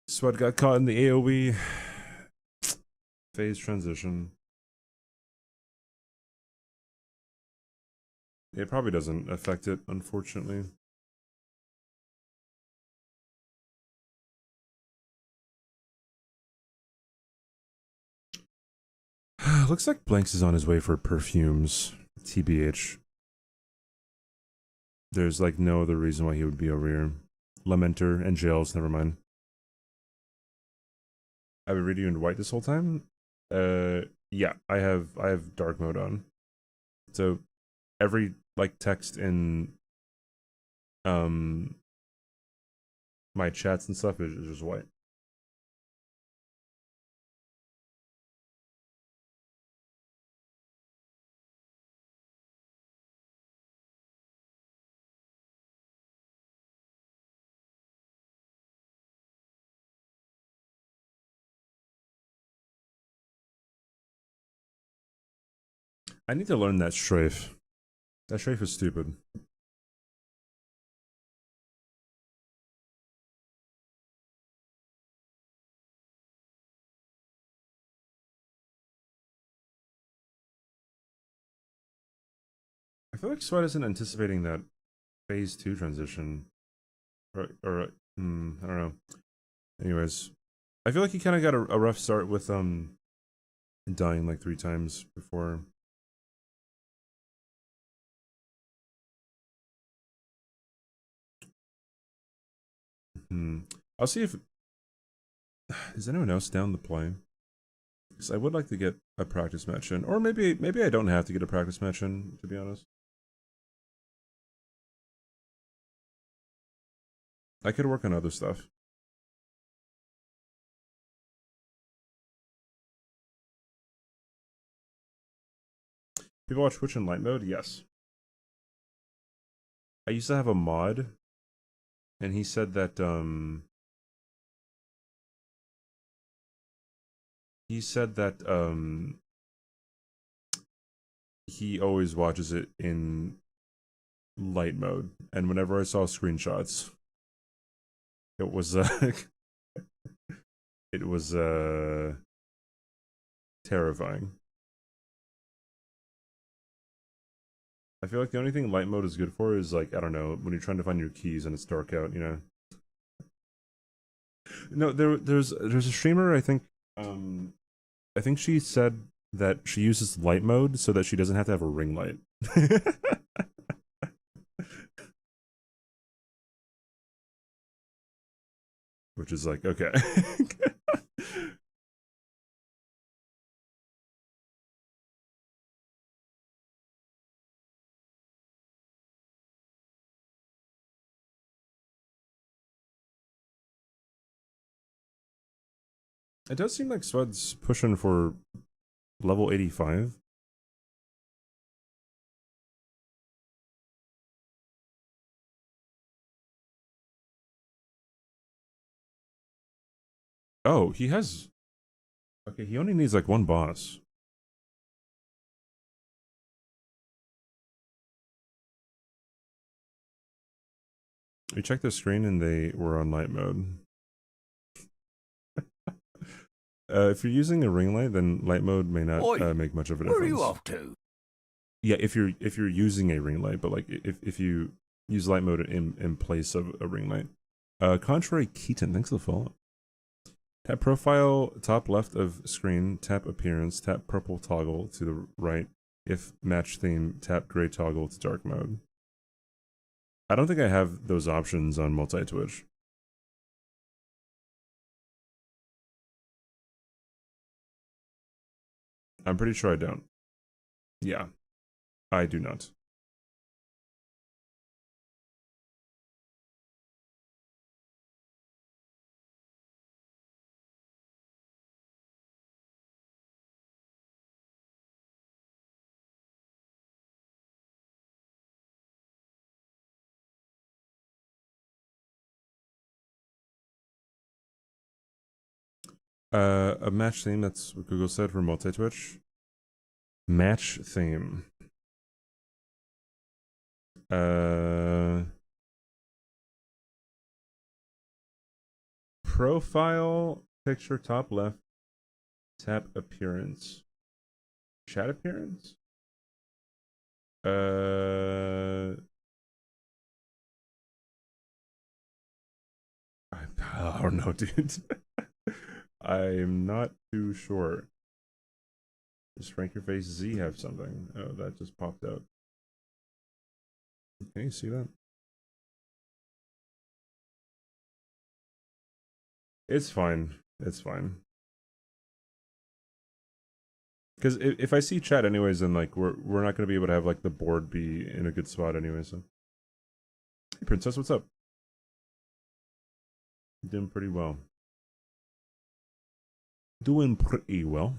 Swed got caught in the AoE phase transition. It probably doesn't affect it, unfortunately. Looks like Blanks is on his way for perfumes. TBH. There's like no other reason why he would be over here. Lamenter and jails, never mind. I've been reading in white this whole time. Yeah, I have dark mode on. So every like text in my chats and stuff is just white. I need to learn that strafe. That strafe is stupid. I feel like Swed isn't anticipating that phase 2 transition. Or I don't know. Anyways, I feel like he kind of got a rough start with dying like 3 times before. I'll see if is anyone else down to play. Because I would like to get a practice match in, or maybe I don't have to get a practice match in, to be honest. I could work on other stuff. People watch Twitch in light mode? Yes. I used to have a mod, and he said that, he always watches it in light mode, and whenever I saw screenshots, it was, it was, terrifying. I feel like the only thing light mode is good for is, like, I don't know, when you're trying to find your keys and it's dark out, you know? No, there's a streamer, I think she said that she uses light mode so that she doesn't have to have a ring light. Which is like, okay. It does seem like Swed's pushing for level 85. Oh, he has... Okay, he only needs like 1 boss. We checked the screen and they were on light mode. If you're using a ring light, then light mode may not make much of a difference. Where are you off to? Yeah, if you're using a ring light, but like if you use light mode in place of a ring light. Contrary Keaton, thanks for the follow. Tap profile, top left of screen, tap appearance, tap purple toggle to the right. If match theme, tap gray toggle to dark mode. I don't think I have those options on multi-Twitch. I'm pretty sure I don't. Yeah, I do not. A match theme, that's what Google said for multi-Twitch. Match theme. Profile, picture top left, tap appearance. Chat appearance? I don't know, dude. I'm not too sure. Does Frank Your Face Z have something? Oh, that just popped out. Can you see that? It's fine. It's fine. Because if I see chat anyways, then like we're not gonna be able to have like the board be in a good spot anyway. So, hey, Princess, what's up? Doing pretty well. Doing pretty well.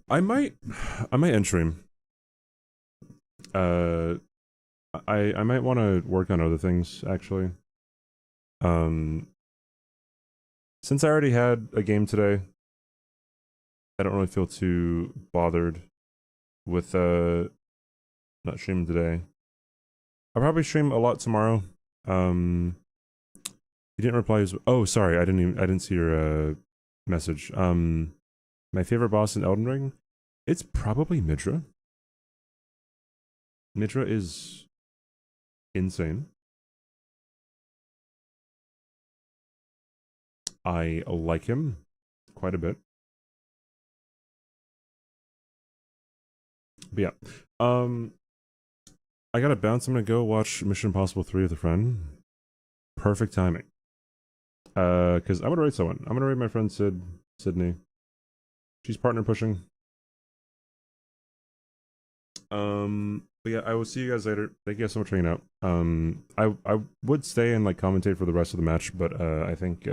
I might end stream. I might want to work on other things actually. Since I already had a game today, I don't really feel too bothered with not streaming today. I'll probably stream a lot tomorrow. You didn't reply. Oh, sorry, I didn't see your message. My favorite boss in Elden Ring, it's probably Midra. Midra is insane. I like him quite a bit. But yeah, I gotta bounce. I'm gonna go watch Mission Impossible 3 with a friend. Perfect timing. Because I'm gonna raid someone. I'm gonna raid my friend Sydney. She's partner pushing. But yeah, I will see you guys later. Thank you guys so much for hanging out. I would stay and like commentate for the rest of the match, but I think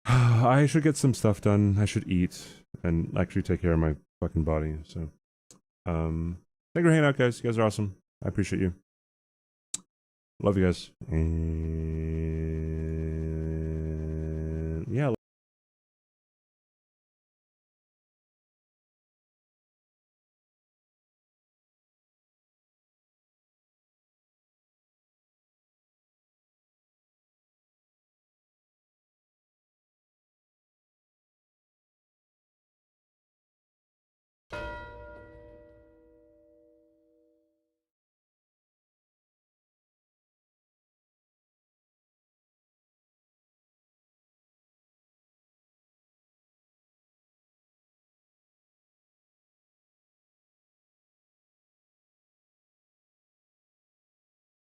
I should get some stuff done. I should eat and actually take care of my fucking body. So, thank you for hanging out, guys. You guys are awesome. I appreciate you. Love you guys. And